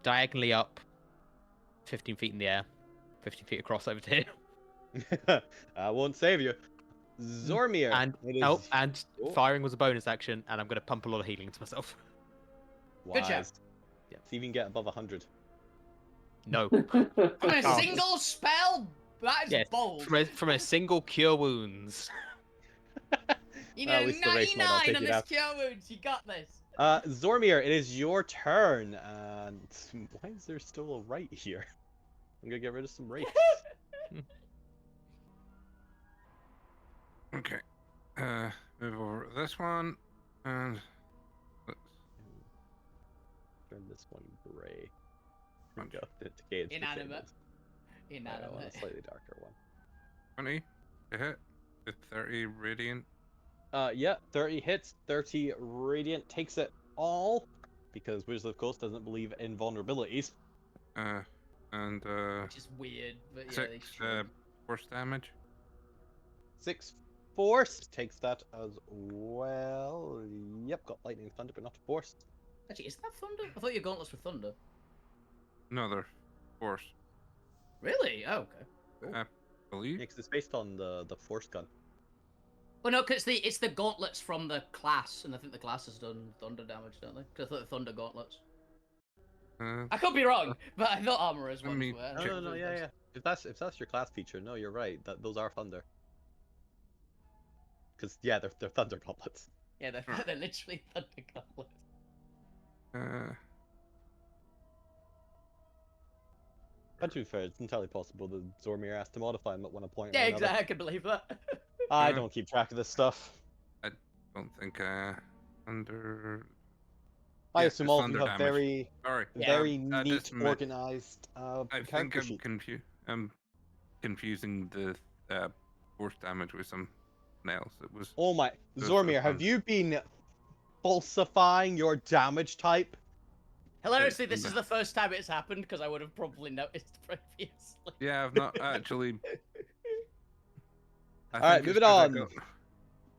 diagonally up 15 feet in the air, 15 feet across over to here. I won't save you. Zormir. And it is oh, firing was a bonus action, and I'm gonna pump a lot of healing into myself. Good job. wise. Yeah. See if you can get above 100. No. From a Can't. single spell? That is Yes, bold. from a single cure wounds. You Well, at know, least the race might not 99 take on it this out. cure wounds. You got this. Zormir, it is your turn. And why is there still a right here? I'm gonna get rid of some race. Okay. Move over to this one, and let's Turn this one gray. There we go. The gate's Inanimate. disabled. I want a slightly darker one. 20 to hit with 30 radiant. Yeah, 30 hits, 30 radiant takes it all because Wizards of the Coast doesn't believe in vulnerabilities. And Which is weird, but yeah, they 6 should. force damage. 6 force takes that as well. Yep, got lightning and thunder, but not force. Actually, is that thunder? I thought your gauntlets were thunder. No, they're force. Really? Oh, okay. Cool. I believe. Yeah, 'cause it's based on the force gun. Well, no, because it's the gauntlets from the class, and I think the class has done thunder damage, don't they? Because I thought the thunder gauntlets. I could be wrong, but I thought armorers ones me were. No, yeah. If that's your class feature, no, you're right. Those are thunder. Because yeah, they're thunder gauntlets. Yeah, they're literally thunder gauntlets. But to be fair, it's entirely possible that Zormir has to modify them at one point Yeah, or another. exactly. I can believe that. I don't keep track of this stuff. I don't think under. I Yeah, assume it's all of you thunder have damage. very, Sorry. very I neat, just meant- organized I think character sheets. I'm confusing the force damage with something else. It was. Oh my, This Zormir, is have fun. you been falsifying your damage type? Hilariously, this is the first time it's happened because I would have probably noticed previously. Yeah, I've not actually. Alright, move it on.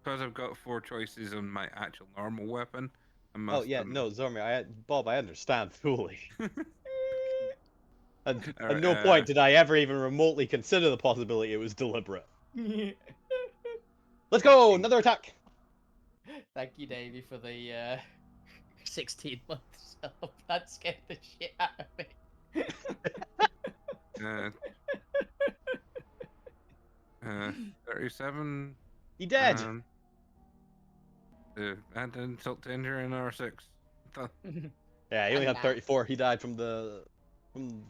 Because I've got 4 choices on my actual normal weapon. I Oh must yeah, have- no, Zormir, Bob, I understand fully. At Alright, no point did I ever even remotely consider the possibility it was deliberate. Let's go, another attack. Thank you, Davey, for the 16 months up. That scared the shit out of me. 37. He dead. And insult to injury in R6. Yeah, he only had Nah. 34. He died from the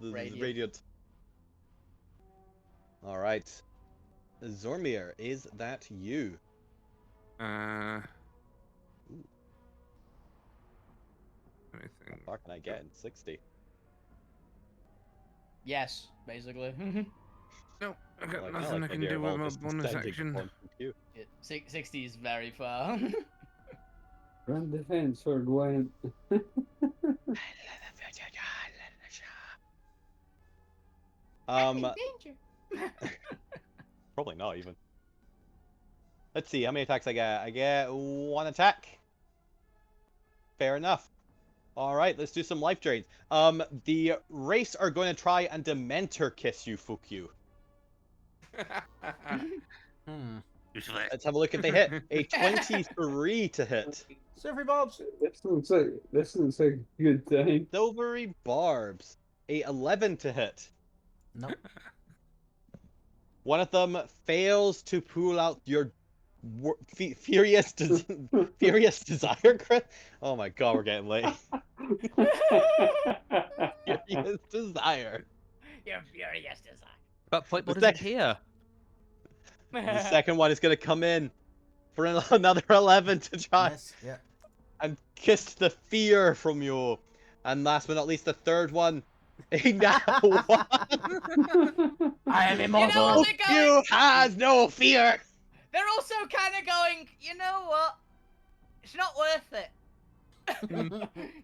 Radiant. radiant. All right, Zormir, is that you? Let me How think. far can I get in 60? Yes, basically. No, I got Like, nothing I like can idea do of with all my just bonus descending action. upon you. 60 is very far. Run defense for Gwen. Danger. Probably not even. Let's see how many attacks I get. I get 1 attack. Fair enough. All right, let's do some life drains. The race are going to try and Dementor kiss you, fuck you. Let's have a look if they hit. A 23 to hit. Silvery Bobs. This looks like a good time. Silvery Barbs. A 11 to hit. Nope. One of them fails to pull out your furious desire crit. Oh my god, we're getting late. Furious desire. You're furious design. But point The what is it here? The second one is going to come in for another 11 to try Yes. Yeah. and kiss the fear from you. And last but not least, the third one. A now one. I am You immortal. know what they're going? You has no fear. They're also kind of going, you know what? It's not worth it. It's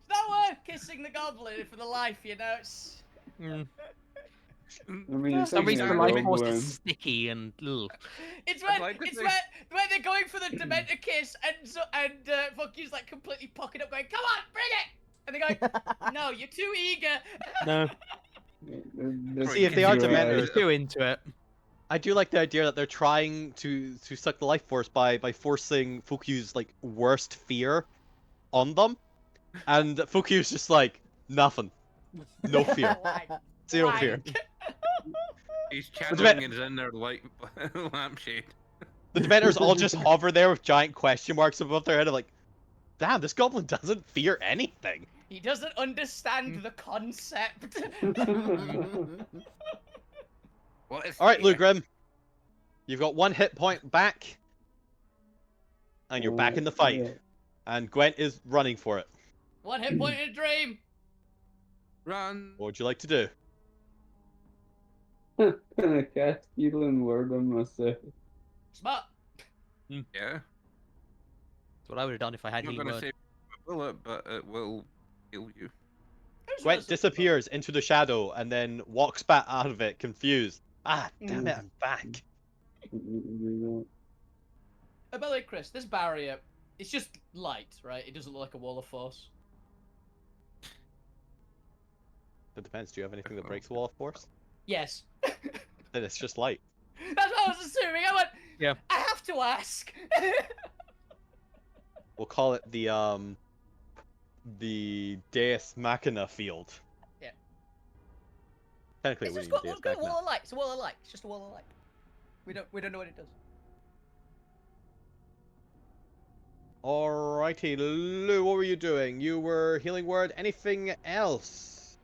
not worth kissing the goblin for the life, you know. It's... I mean, For it's some like reason, a the life goblin. force goblin. is sticky and ugh. It's I'd when like to it's think- when they're going for the Dementor kiss and fuck you's like completely pocketed up, going, "Come on, bring it!" And they're going, "No, you're too eager." No, See, if they are Dementors, he's too into it. I do like the idea that they're trying to suck the life force by forcing Fukyu's like worst fear on them, and Fukyu's just like nothing, no fear, Blank. zero fear. Blank. He's Dement- channeling his inner light lampshade. The Dementors all just hover there with giant question marks above their head, of like, damn, this goblin doesn't fear anything. He doesn't understand the concept. What is All right, fear? Lugrim, you've got 1 hit point back, and you're back in the fight. Yeah. And Gwent is running for it. 1 hit point in a dream. Run. What would you like to do? Can I cast healing word on myself? Smart. Yeah. That's what I would have done if I had I'm not healing gonna word. save a bullet, but it will heal you. Gwent disappears into the shadow and then walks back out of it, confused. Ah, damn it, I'm back. Do By the way, Chris, this barrier, it's just light, right? It doesn't look like a wall of force. It depends. Do you have anything that breaks the wall of force? Yes. Then it's just light. That's what I was assuming. I went, Yeah. I have to ask. We'll call it the Deus Machina field. Yeah. Technically, It's we just need got Deus a Machina. wall of light. It's a wall of light. It's just a wall of light. We don't know what it does. Alrighty, Lou, what were you doing? You were healing word. Anything else?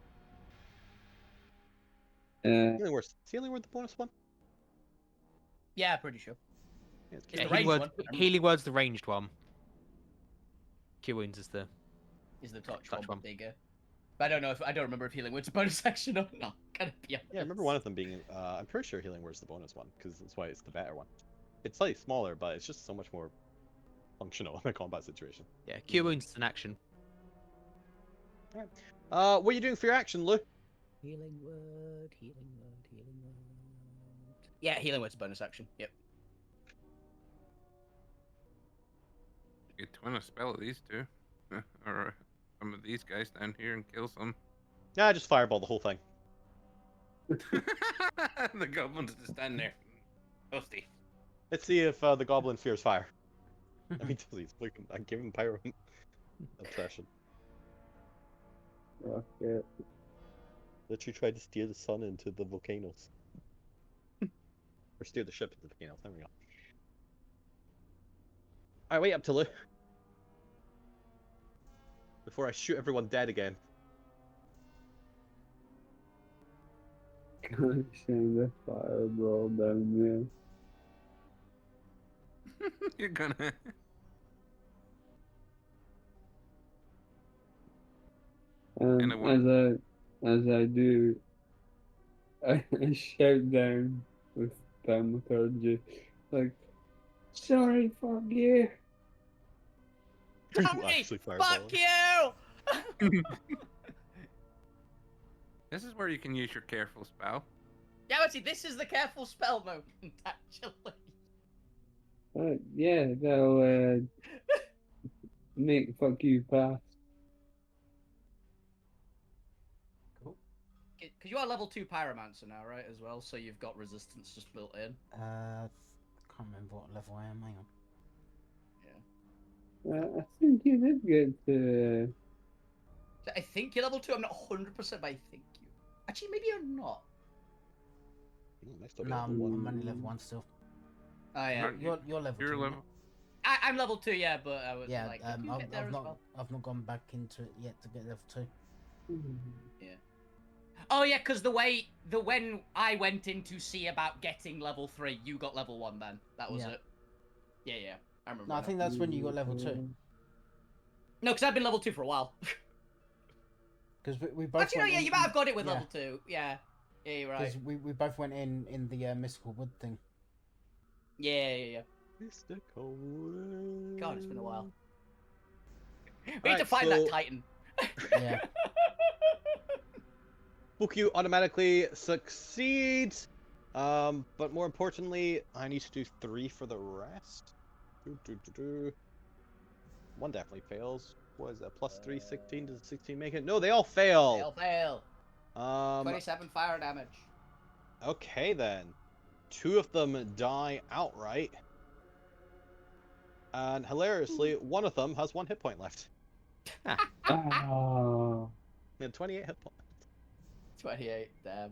Healing word. Is healing word the bonus one? Yeah, pretty sure. Yeah, it's It's Yeah, the healing, ranged word, one. healing word's the ranged one. Cure wounds is the Is the touch Touch one one. bigger? But I don't remember if healing word's a bonus section or not. Gotta be honest. Yeah, I remember one of them being. I'm pretty sure healing word's the bonus one because that's why it's the better one. It's slightly smaller, but it's just so much more functional in a combat situation. yeah. Cure wounds is an action. What are you doing for your action, Lou? Healing word, healing word, healing word. Yeah, healing word's a bonus action. Yep. You could twin a spell of these two. Or some of these guys down here and kill some. Yeah, just fireball the whole thing. The goblins just stand there. Toasty. Let's see if the goblin fears fire. I mean, I give him pyro obsession. Rocket. Literally tried to steer the sun into the volcanoes. Or steer the ship into the volcanoes. There we go. Alright, wait up to Lou. Before I shoot everyone dead again. Can't send a fireball down You're gonna. there. And it won't- As I do, I shout down with thaumaturgy, like, sorry, fuck you. You Tommy, actually fireball fuck him. you! This is where you can use your careful spell. Yeah, but see, this is the careful spell moment, actually. Yeah, that'll make fuck you pass. Cool. Because you are level 2 pyromancer now, right, as well, so you've got resistance just built in. Can't remember what level I am. Hang on. I think you did get to. I think you're level 2, I'm not 100%, but I think you. Actually, maybe you're not. Next up, No, I'm only level 1 still. Oh, yeah. You're level 2. You're aren't level. you? I'm level 2, yeah, but I was Yeah, like, you I've, get there I've as not well. I've not gone back into it yet to get level 2. Oh, yeah, because when I went in to see about getting level 3, you got level 1 then. That was Yeah. it. Yeah, I remember. No, I now. think that's when you got level 2. No, because I've been level 2 for a while. Because we both. Actually, no, went yeah, in- you might have got it with yeah. level 2. Yeah, you're right. Because we both went in the mystical wood thing. Yeah. Mystical. God, it's been a while. We need to Alright, find so- that Titan. Yeah. Fuku automatically succeeds. But more importantly, I need to do 3 for the rest. One definitely fails. What is that? Plus 3, 16. Does 16 make it? No, they all fail. They all fail. 27 fire damage. Okay then. 2 of them die outright. And hilariously, one of them has 1 hit point left. Ah. He had 28 hit points. 28, damn.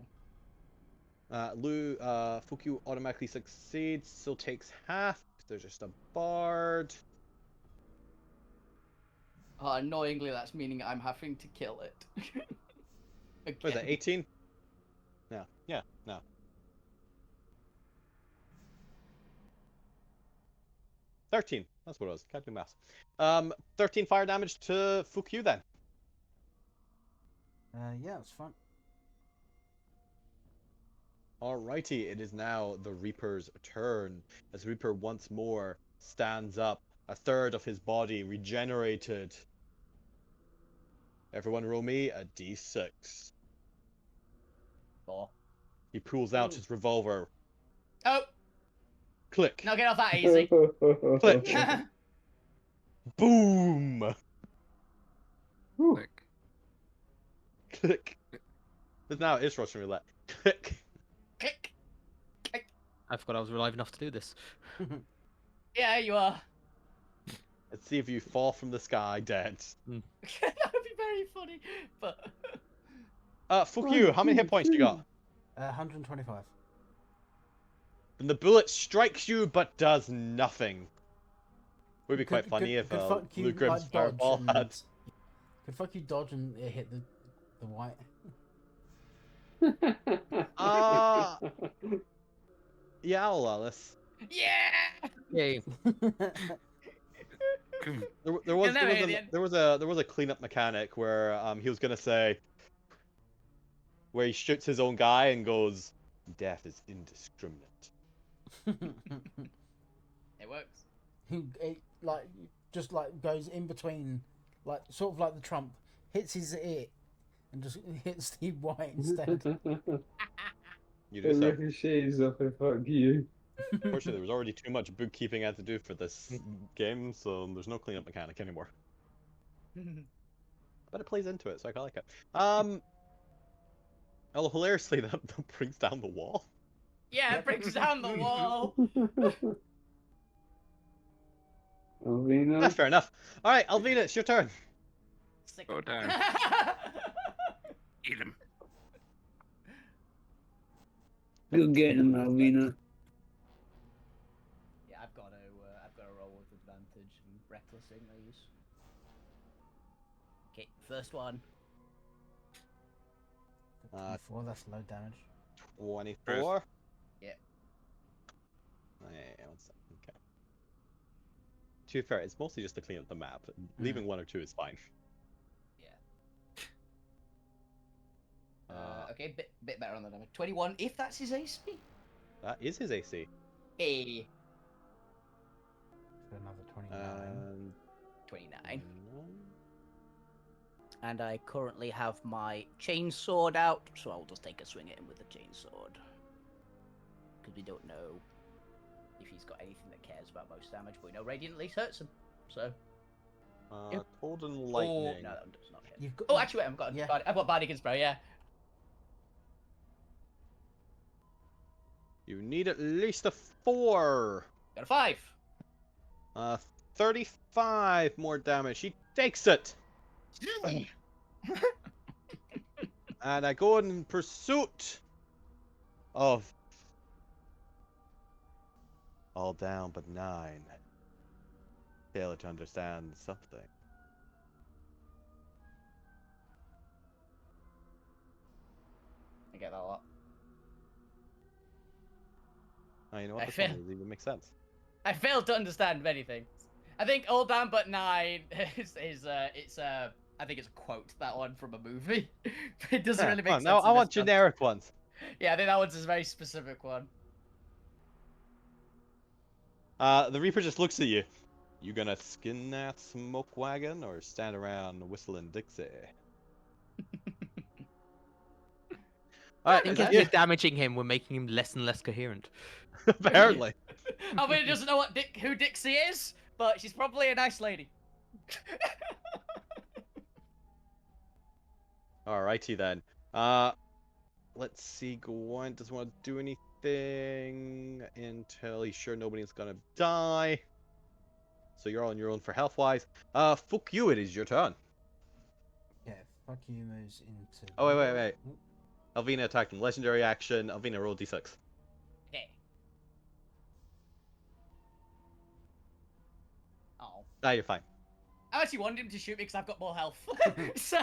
Fuku automatically succeeds, still takes half. There's just a bard. Oh, annoyingly, that's meaning I'm having to kill it. What is that, 18? No. Yeah, no. $13. That's what it was. Can't do maths. 13 fire damage to Fuku then. Yeah, it's fine. Alrighty, it is now the Reaper's turn. As Reaper once more stands up, a third of his body regenerated. Everyone roll me a d6. 4. He pulls out his revolver. Oh, Click. no, get off that easy. Click. Boom. Like, Click. But now it's Russian roulette. Click. Click. I forgot I was alive enough to do this. Yeah, you are. Let's see if you fall from the sky dead. That would be very funny, but... Fuck you. How many hit points you got? 125. And the bullet strikes you but does nothing. Would be quite funny if fuck you, Luke Grimm's like, dodge fireball and- had. Could fuck you dodge and it hit the white. Yeah, I'll allow this. Yeah! Yay. There was a cleanup mechanic where he was gonna say where he shoots his own guy and goes, "Death is indiscriminate." It works. It like just like goes in between, like sort of like the Trump hits his ear and just hits the white instead. You do It so. ricochets off a fuck you. Unfortunately, there was already too much bookkeeping I had to do for this game, so there's no cleanup mechanic anymore. But it plays into it, so I like it. Oh, hilariously, that brings down the wall. Yeah, it brings down the wall. Alvina? That's fair enough. All right, Alvina, it's your turn. Sick. go down. Eat him. Go get him, Alvina. Yeah, I've got to roll with advantage and recklessing these. Okay, first one. 24, that's low damage. 24. Yep. Yeah, 1 second. Okay. To be fair, it's mostly just to clean up the map. Leaving 1 or 2 is fine. Yeah. Okay, bit better on the damage. 21, if that's his AC. That is his AC. Hey. So another 29. 29. And I currently have my chainsword out, so I'll just take a swing at him with the chainsword. Because we don't know if he's got anything that cares about most damage, but we know Radiant at least hurts him. So. Yep. Cold and lightning. Oh, no, that does not hit. You've got, Oh, actually, wait, I've got Bardic Spray, yeah. You need at least a 4. Got a 5. 35 more damage. He takes it. And I go in pursuit of all down but 9. Fail to understand something. I get that a lot. Oh, you know what? I This one fail. doesn't even make sense. I failed to understand many things. I think all down but 9 is I think it's a quote, that one from a movie. It doesn't really make sense. Now in I want this one. generic ones. Yeah, I think that one's a very specific one. The Reaper just looks at you. You gonna skin that smoke wagon or stand around whistling Dixie? All I right, think is as that we're you? damaging him, we're making him less and less coherent. Apparently. Alvina doesn't know who Dixie is, but she's probably a nice lady. Alrighty then. Let's see. Gwen doesn't want to do anything until he's sure nobody's gonna die. So you're on your own for health wise. Fuck you. It is your turn. Yeah, fuck you moves into. Oh wait. Alvina attacked him. Legendary action. Alvina roll d6. Okay. Oh. Ah, you're fine. I actually wanted him to shoot me because I've got more health. So.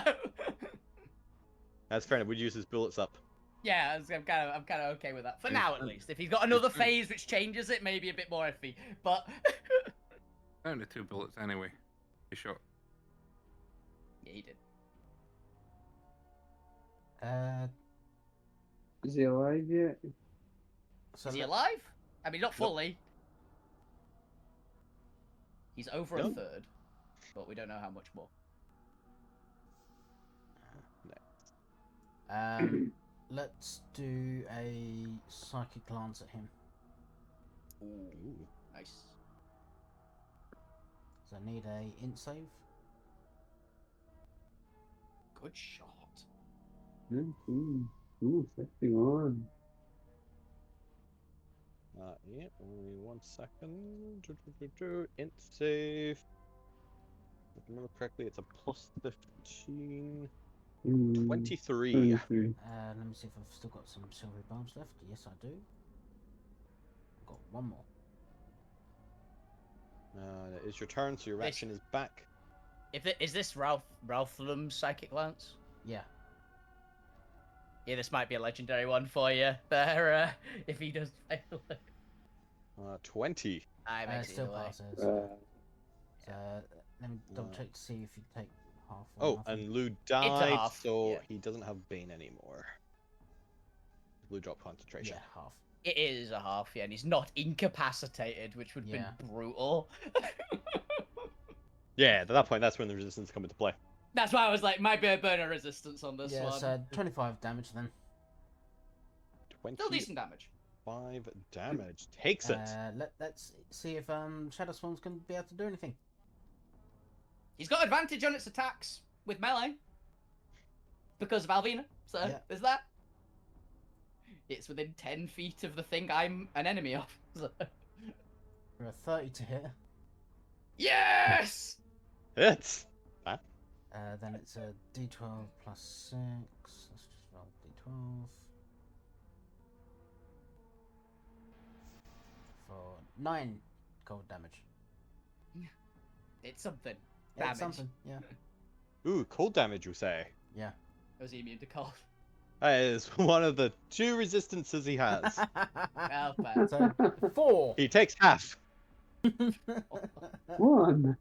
That's fair enough. We'd use his bullets up. Yeah, I'm kind of okay with that for He's now, at fine. least. If he's got another He's fine. phase which changes it, maybe a bit more iffy. But Only 2 bullets anyway. He shot. yeah, he did. Is he alive yet? So Is he alive? I mean, not fully. He's over a Nope. third, but we don't know how much more. Let's do a psychic glance at him. Ooh, nice. So I need a int save. Good shot. Ooh, something on. Yeah, only 1 second. Int save. If I remember correctly, it's a plus 15. 23. 23. Let me see if I've still got some silvery bulbs left. Yes, I do. Got one more. It is your turn, so your This- reaction is back. Is this Ralphlum's psychic lance? Yeah. Yeah, this might be a legendary one for you. There, if he does fail, 20. I makes it Still either way. passes. Uh, So let me double check to see if you take half. Or Oh, nothing. and Lou a died, half, so yeah. he doesn't have Bane anymore. Lou dropped concentration. Yeah, half. It is a half, yeah, and he's not incapacitated, which would Yeah. be brutal. Yeah, at that point, that's when the resistance come into play. That's why I was like, might be a burner resistance on this Yeah, one. so 25 damage then. 25 Still decent damage. damage. Takes it. Let's see if Shadow Swarm's gonna be able to do anything. He's got advantage on its attacks with melee because of Alvina. So Yeah. there's that. It's within 10 feet of the thing I'm an enemy of. So. For a 30 to hit, Yes! Hits. then it's a D12 plus 6. Let's just roll D12. For 9 cold damage. It's something. Yeah, Damage. it's something. Yeah. Ooh, cold damage, you say? Yeah. Was he immune to cold? That is one of the 2 resistances he has. Well, fair. So 4. He takes half. One.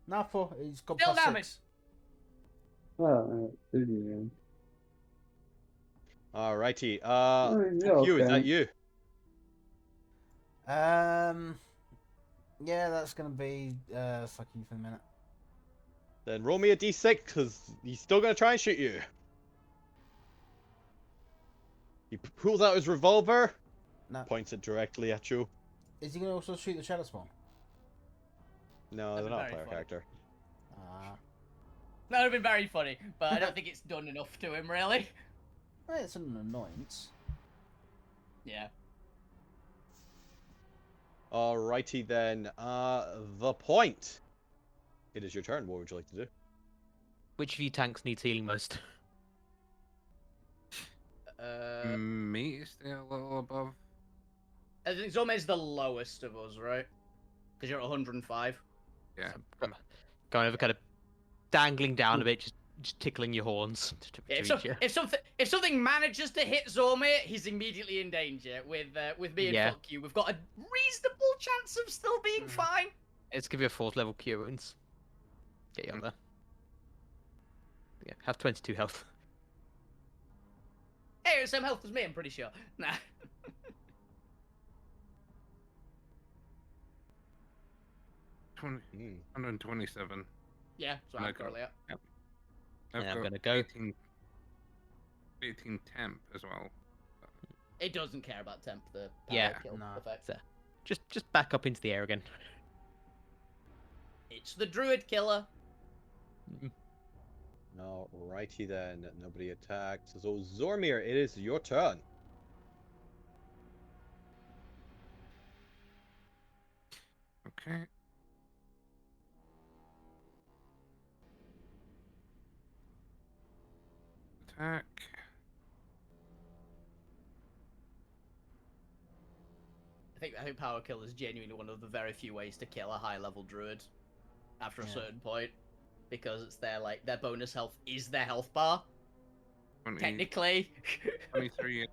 Not 4. He's got Still plus damage. 6. Oh, 30 then. Alrighty. yeah, Fuck you, is okay. that you? Yeah, that's gonna be fuck you for the minute. Then roll me a d6, because he's still gonna try and shoot you. He pulls out his revolver, No. points it directly at you. Is he gonna also shoot the Shadow Spawn? No, That'd they're be not a very player funny. character. That would have been very funny, but I don't think it's done enough to him, really. Well, it's an annoyance. Yeah. Alrighty then. The point. It is your turn. What would you like to do? Which of you tanks needs healing most? Me stay a little above. I think Zome's the lowest of us, right? Because you're at 105. Yeah. Going over, kind of dangling down a bit, just tickling your horns to Yeah, reach you. if something manages to hit Zome, he's immediately in danger. With me and Yeah. fuck you, we've got a reasonable chance of still being fine. Let's give you a 4th level cure wounds. Get you on there. Yeah, have 22 health. Hey, same health as me, I'm pretty sure. Nah. Hmm. 127. Yeah, so No, I'm currently at. I've Yeah, I'm got gonna go. 18. 18 temp as well. It doesn't care about temp, the power Yeah. kill No. effect. So, just back up into the air again. It's the druid killer. Alrighty then. Nobody attacked. So Zormir, it is your turn. Okay. Attack. I think power kill is genuinely one of the very few ways to kill a high level druid after a Yeah. certain point, because it's their bonus health is their health bar 20, technically. 23 and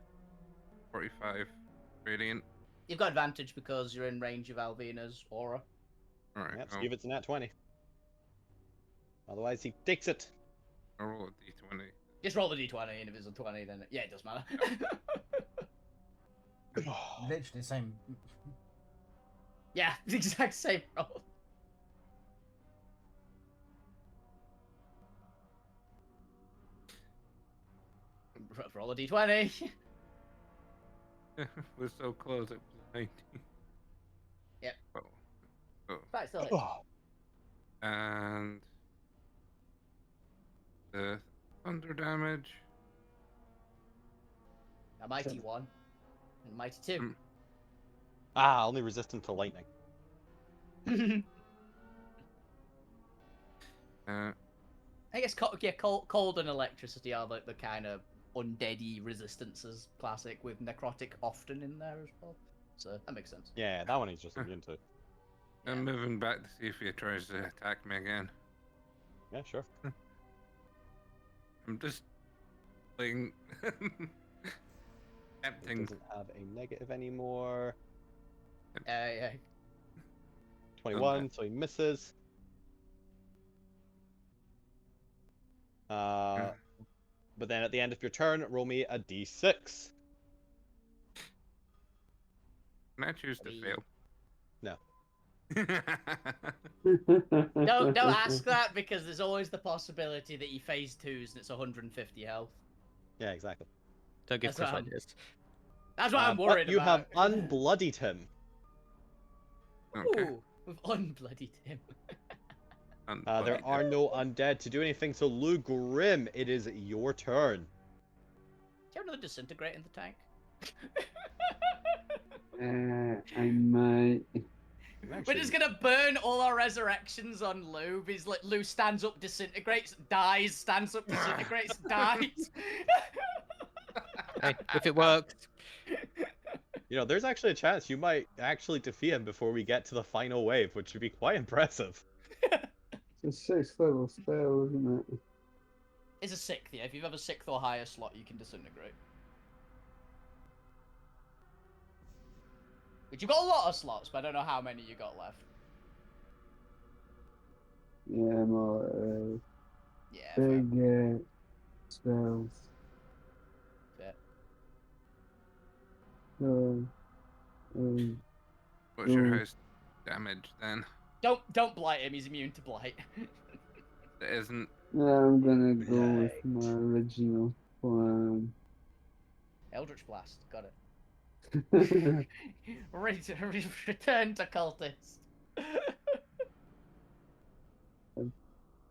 45 radiant. You've got advantage because you're in range of Alvina's aura. Alright, Yep, I'll, Steve, it's a nat 20. Otherwise, he takes it. I'll roll a d20. Just roll the d20, and if it's a 20, then yeah, it does matter. Literally the same. Yeah, the exact same roll. Roll a d20. We're so close, it was 19. Yep. Oh. Right, still hits. And the thunder damage. A mighty 1 and a mighty 2. Only resistant to lightning. I guess cold and electricity are the kind of undeady resistances classic, with necrotic often in there as well. So that makes sense. Yeah, that one he's just immune to. I'm moving back to see if he tries to attack me again. Yeah, sure. I'm just playing. He Tempting. doesn't have a negative anymore. Yeah. 21, so he misses. But then at the end of your turn, roll me a d6. Can I choose to fail? No. Don't ask that, because there's always the possibility that he phase 2s and it's 150 health. Yeah, exactly. Don't give That's Chris what I'm- ideas. That's what I'm worried But you about. have unbloodied him. Okay. Ooh, we've unbloodied him. There are no undead to do anything, so Lou Grim, it is your turn. Do you have another disintegrate in the tank? I might. We're just gonna burn all our resurrections on Lou. He's like, Lou stands up, disintegrates, dies, stands up, disintegrates, dies. Hey, if it works. You know, there's actually a chance you might actually defeat him before we get to the final wave, which would be quite impressive. It's a 6th level spell, isn't it? It's a 6th, yeah. If you have a 6th or higher slot, you can disintegrate. But you've got a lot of slots, but I don't know how many you got left. Yeah, I'm all Yeah, fair. big spells. Fair. What's your Mm. highest damage then? Don't blight him. He's immune to blight. That isn't. Yeah, I'm gonna go with my original plan. Eldritch Blast. Got it. Return to cultist.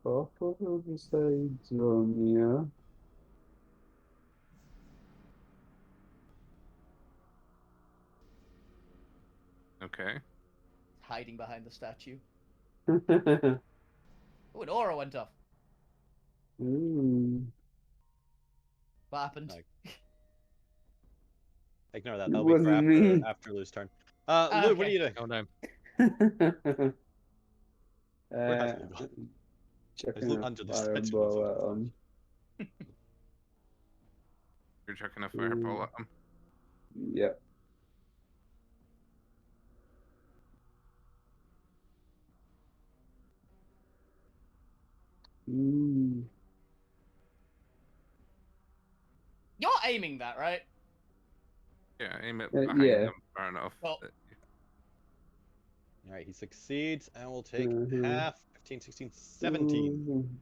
Buffalo besides Romeo. Okay. Hiding behind the statue. Ooh. Oh, an aura went off. What happened? Like, ignore that. It That'll be for wasn't me. after Lou's turn. Lou, what are Okay. you doing? Oh no. Where has Lou gone? Checking Lou a under the statue of fireball at him. You're chucking a fireball at him. Yep. You're aiming that, right? Yeah, aim it Yeah. behind them far enough. Well- that Alright, he succeeds, and we'll take Mhm. half. 15, 16, 17.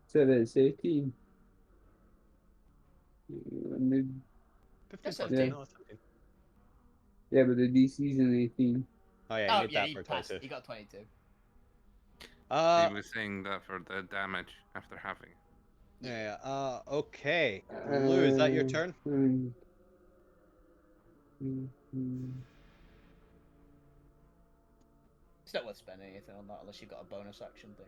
So it's 18. the, That's 15 yeah. no, 17. yeah, but the DC's an 18. Oh yeah, you Oh need yeah, that he for passed. 22. He got 22. He was saying that for the damage after having it. Yeah. Okay. Lou, is that your turn? It's not worth spending anything on that unless you've got a bonus action thing.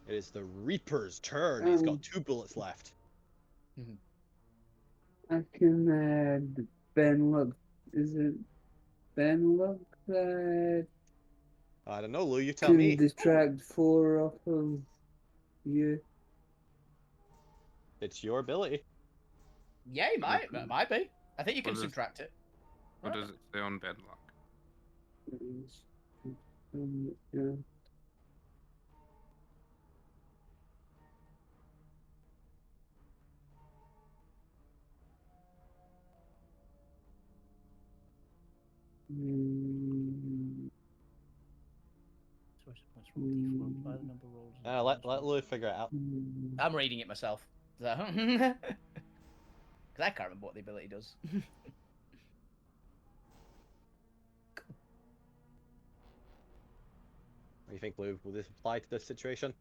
It is the Reaper's turn. He's got 2 bullets left. I can Ben look. Is it Ben look that I don't know, Lou. You tell can me. distract 4 off of you? It's your ability. Yeah, he might. That might be. I think you can What is- subtract it. What does it say on bedlock? Yeah. Let Lou figure it out. I'm reading it myself. So. Because I can't remember what the ability does. What do you think, Lou? Will this apply to this situation?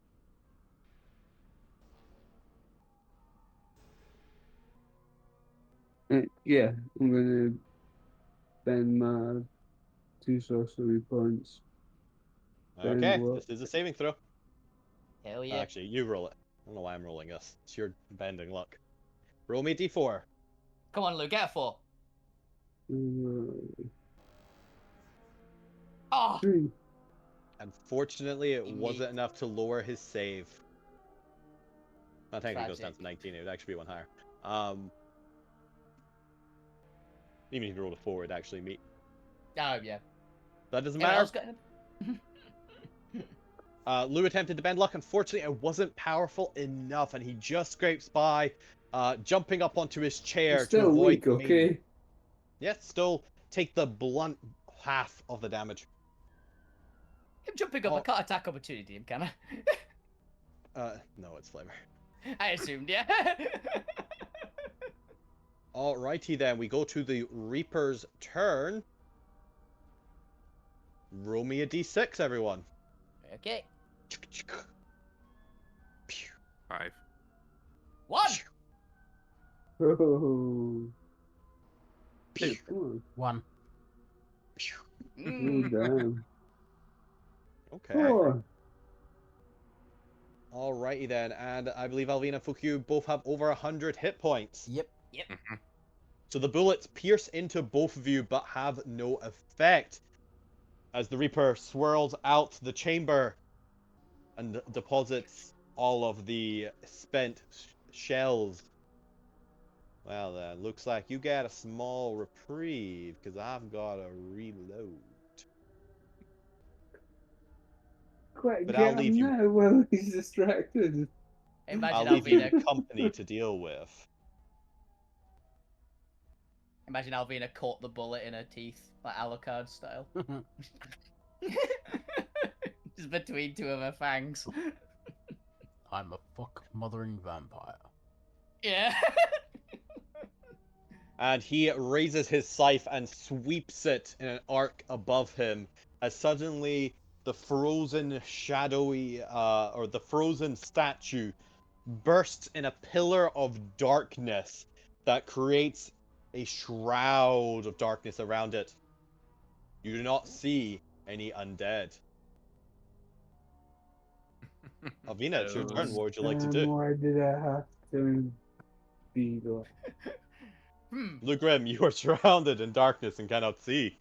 Yeah, I'm gonna spend my 2 sorcery points. Bend Okay, what? this is a saving throw. Hell yeah. Actually, you roll it. I don't know why I'm rolling this. It's your bending luck. Roll me a d4. Come on, Lou, get a 4. Oh! 3. Unfortunately, it He wasn't made- enough to lower his save. I think it goes down Tragic. to 19. It would actually be one higher. Even if you rolled a 4, it'd actually meet. Oh, yeah. That doesn't Anyone matter. else got it? Lou attempted to bend luck. Unfortunately, it wasn't powerful enough, and he just scrapes by, jumping up onto his chair It's still to avoid weak, the main. okay? Yes, still take the blunt half of the damage. I'm jumping up. I can't attack opportunity him, can I? No, it's flavor. I assumed, yeah. Alrighty then, we go to the Reaper's turn. Roll me a d6, everyone. Okay. 5. 1! Oh. Pew. Come on. 1. Oh, Mm. damn. Okay. 4. Alrighty then, and I believe Alvina and Fukyu both have over 100 hit points. Yep. So the bullets pierce into both of you but have no effect. As the Reaper swirls out the chamber and deposits all of the spent shells. Well then, looks like you get a small reprieve, because I've got to reload. Quick, But get I'll leave him you. now while he's distracted. Imagine I'll leave you Alvina. company to deal with. Imagine Alvina caught the bullet in her teeth, like Alucard style. Just between 2 of her fangs. I'm a fuck mothering vampire. Yeah. And he raises his scythe and sweeps it in an arc above him, as suddenly the frozen shadowy, or the frozen statue bursts in a pillar of darkness that creates a shroud of darkness around it. You do not see any undead. Alvina, it's your turn. What would you like to do? Why did I have to be like? Lugrim, you are surrounded in darkness and cannot see.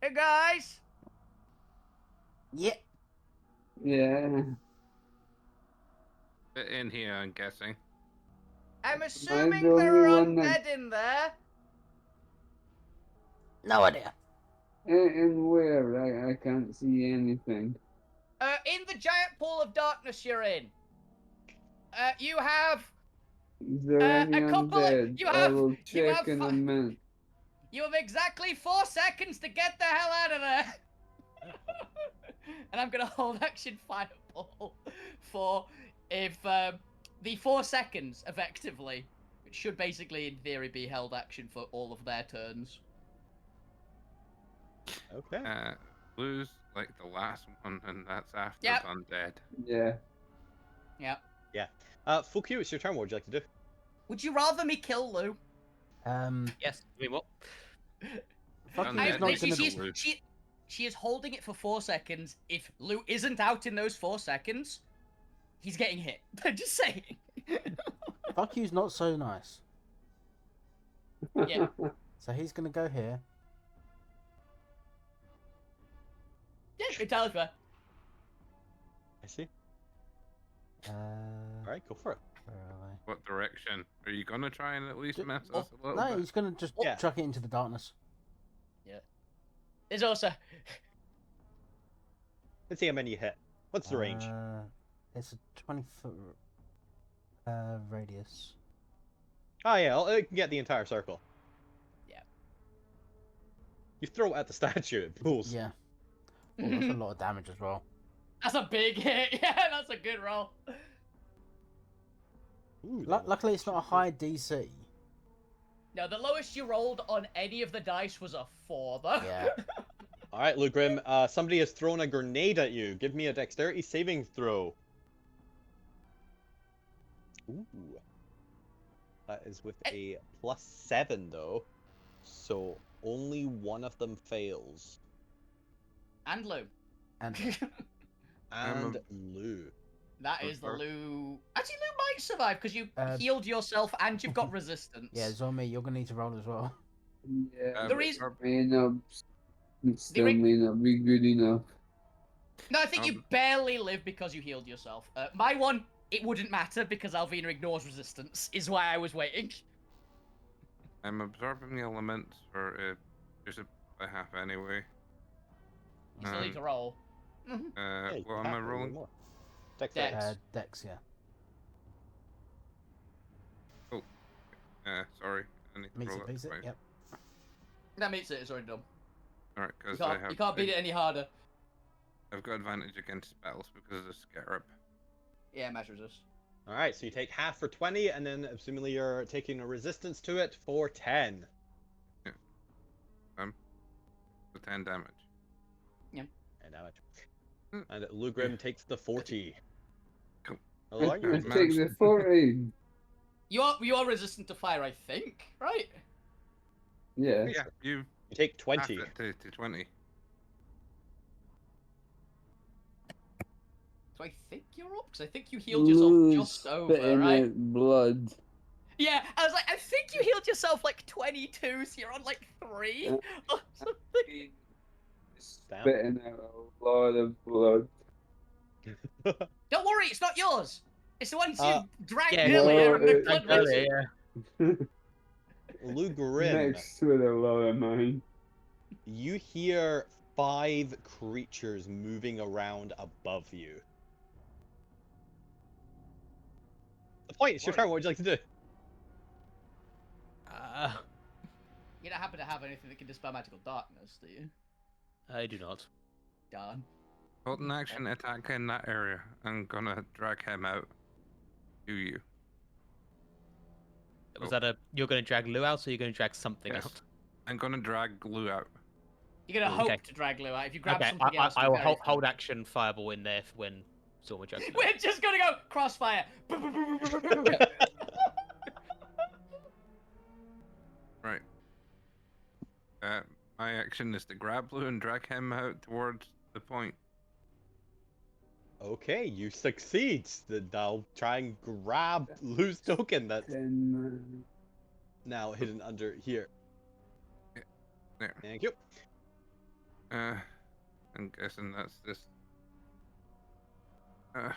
Hey guys. Yeah. Yeah. In here, I'm guessing. I'm the assuming only there are one that- undead in there. No idea. And where? I can't see anything. In the giant pool of darkness you're in. You have Is there any a couple of- undead? you I have- will you check have in a fi- minute. exactly 4 seconds to get the hell out of there. And and I'm gonna hold action fireball for if the 4 seconds effectively. It should basically, in theory, be held action for all of their turns. Okay. Lose like the last one, and that's after Yep. undead. Yeah. Yeah. Yeah. Fuck you. It's your turn. What would you like to do? Would you rather me kill Lou? Yes. I mean, what? Fuck Undead you, he's I- not Literally, gonna. she's- Lou. she is holding it for 4 seconds. If Lou isn't out in those 4 seconds, he's getting hit. I'm just saying. Fuck you's not so nice. Yeah. So he's gonna go here. Yeah, entirely fair. I see. Uh, All right, go for it. where are What direction? Are you gonna try and at least Ju- mess oh, us a they? little No, bit? he's gonna just Yeah. chuck it into the darkness. There's also Let's see how many you hit. What's the range? It's a 20-foot radius. Oh yeah, it can get the entire circle. Yeah. You throw it at the statue, it pulls. Yeah. Oh, that's a lot of damage as well. that's a big hit. Yeah, that's a good roll. Ooh, Luckily, it's not a high DC. No, the lowest you rolled on any of the dice was a 4, though. Yeah. All right, Lugrim. Somebody has thrown a grenade at you. Give me a dexterity saving throw. Ooh. That is with a +7 though, so only one of them fails. And Lou. And And Lou. That is the Sure. Lou. Actually, Lou might survive because you Uh, healed yourself and you've got resistance. yeah, Zombie, you're gonna need to roll as well. Yeah. The reason- May not, it still re- may not be good enough. No, I think you barely live because you healed yourself. My one, it wouldn't matter because Alvina ignores resistance, is why I was waiting. I'm absorbing the elements for just a half anyway. You still need to roll. Yeah, you What am have I to roll rolling? more. Dexterity. Dex. Dex, yeah. Sorry, I need to Meets roll it, beats it. twice. Yep. That means it's already done. All right, You because I have. can't beat it any harder. I've got advantage against spells because of the scarab. Yeah, match resist. All right, so you take half for 20, and then assumingly you're taking a resistance to it for 10. So 10 damage. 10 damage. Mm. And Lugrim takes the 40. Cool. Oh, are you Let's man. take the 40. You are resistant to fire, I think, right? Yeah. Yeah, you You take half 20. it to 20. So I think you're up because I think you healed yourself Ooh, just over, spitting right? out blood. Yeah, I was like, I think you healed yourself like 22, so you're on like 3 Yeah. or something. Damn. Spitting out a lot of blood. Don't worry, it's not yours. It's the ones Uh, you dragged yeah, earlier and the no, blood Earlier, went. yeah. Lugrim, Next to a lot of mine. you hear 5 creatures moving around above you. The point, it's your turn. What would you like to do? You don't happen to have anything that can dispel magical darkness, do you? I do not. Darn. Hold an action attack in that area. I'm gonna drag him out. Do you? Was Oh. that a? You're going to drag Lou out, or you're going to drag something Yes. out? I'm gonna drag Lou out. You're gonna Okay. hope to drag Lou out. If you grab Okay, something else, I you're will very hold fine. action fireball in there when Storm drags Lou. We're just gonna go crossfire. Right. My action is to grab Lou and drag him out towards the point. Okay, you succeed. I'll try and grab Lou's token that's And now hidden under here. There. Thank you. I'm guessing that's this. I'm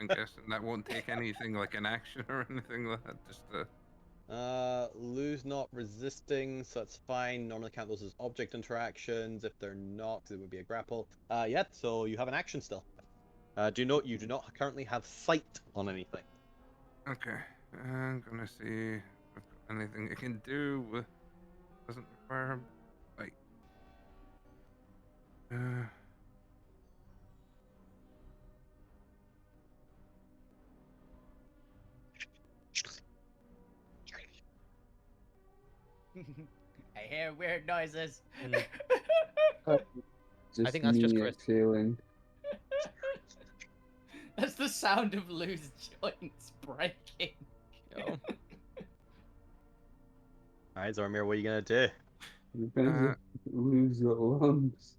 guessing that won't take anything like an action or anything like that. Just Lou's not resisting, so that's fine. Normally count those as object interactions. If they're not, it would be a grapple. Yeah, so you have an action still. Do note you do not currently have sight on anything. okay. I'm gonna see if I've got anything I can do with doesn't require a bite. hearing weird noises. Just think that's just me Chris. exhaling. That's the sound of loose joints breaking. Oh. Alright, Zormir, what are you gonna do? Depends Uh, if lose the lungs.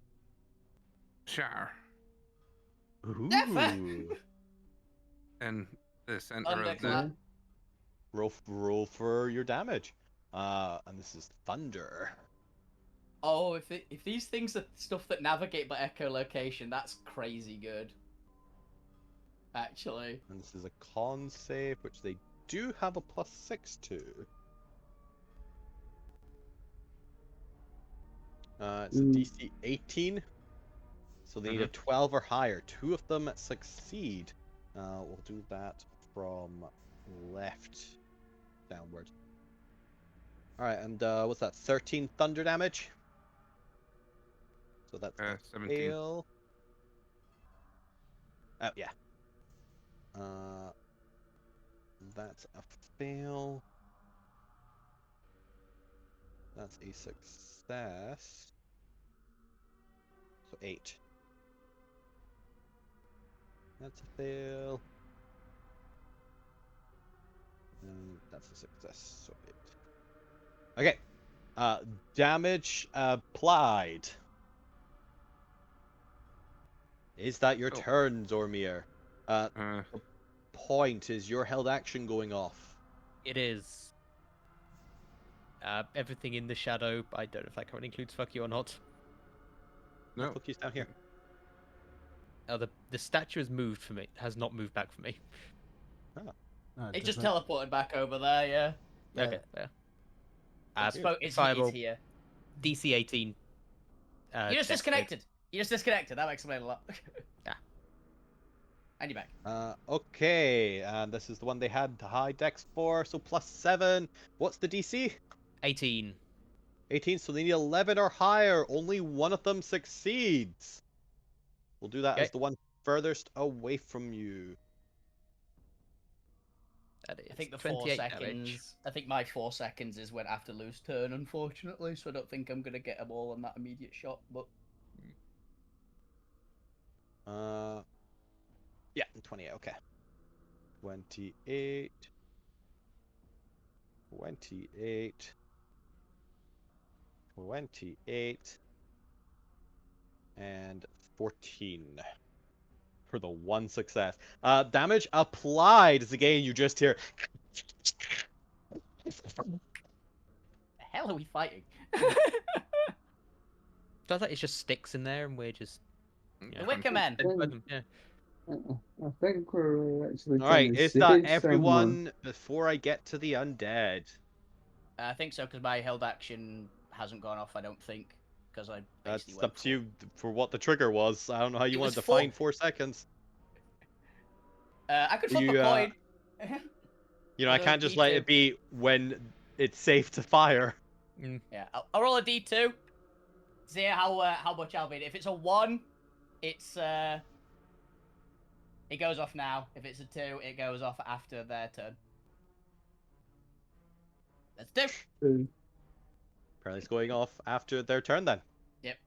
Shower Ooh. in the center of the. Thunderclap. Roll for your damage. And this is thunder. Oh, if these things are stuff that navigate by echolocation, that's crazy good. Actually. And this is a con save, which they do have a +6 to. It's a DC 18. So they need a 12 or higher. 2 of them succeed. We'll do that from left downward. Alright, and what's that? 13 thunder damage? So that's a 17. fail. Oh, yeah. That's a fail. That's a success. So 8. That's a fail. And that's a success. So 8. Okay. Damage applied. Is that your Oh. turn, Zormir? Uh, Point is your held action going off. It is. Everything in the shadow. I don't know if that currently includes fuck you or not. no. Fuck you's down here. Oh, the statue has moved for me. Has not moved back for me. No, It just doesn't. teleported back over there, yeah. Yeah. Okay. Yeah. It's Fireball. here. DC 18. You just dex save. disconnected. You just disconnected. That would explain a lot. Yeah. And you're back. Okay, and this is the one they had high dex for, so +7. What's the DC? 18. 18, so they need 11 or higher. Only one of them succeeds. We'll do that Okay. as the one furthest away from you. That is I think the 4 28 seconds. damage. I think my 4 seconds is when after loose turn, unfortunately. So I don't think I'm gonna get them all on that immediate shot. But Yeah, 28, okay. 28. 28. 28. And 14. For the one success. Damage applied is again you just hear. the hell are we fighting? Does that? It's just sticks in there, and we're just. The Wicker Men. Yeah. I think we're actually trying Alright, to is save that someone. everyone before I get to the undead? I think so because my held action hasn't gone off. I don't think because I That's basically up to you for what the trigger was. I don't know how you want to define 4 seconds. I could flip You, a coin. You know, I Roll a can't just let D2. it be when it's safe to fire. Yeah, I'll roll a d2. See how much I'll beat. If it's a 1, it's it goes off now. If it's a 2, it goes off after their turn. Let's do. Apparently it's going off after their turn then. Yep.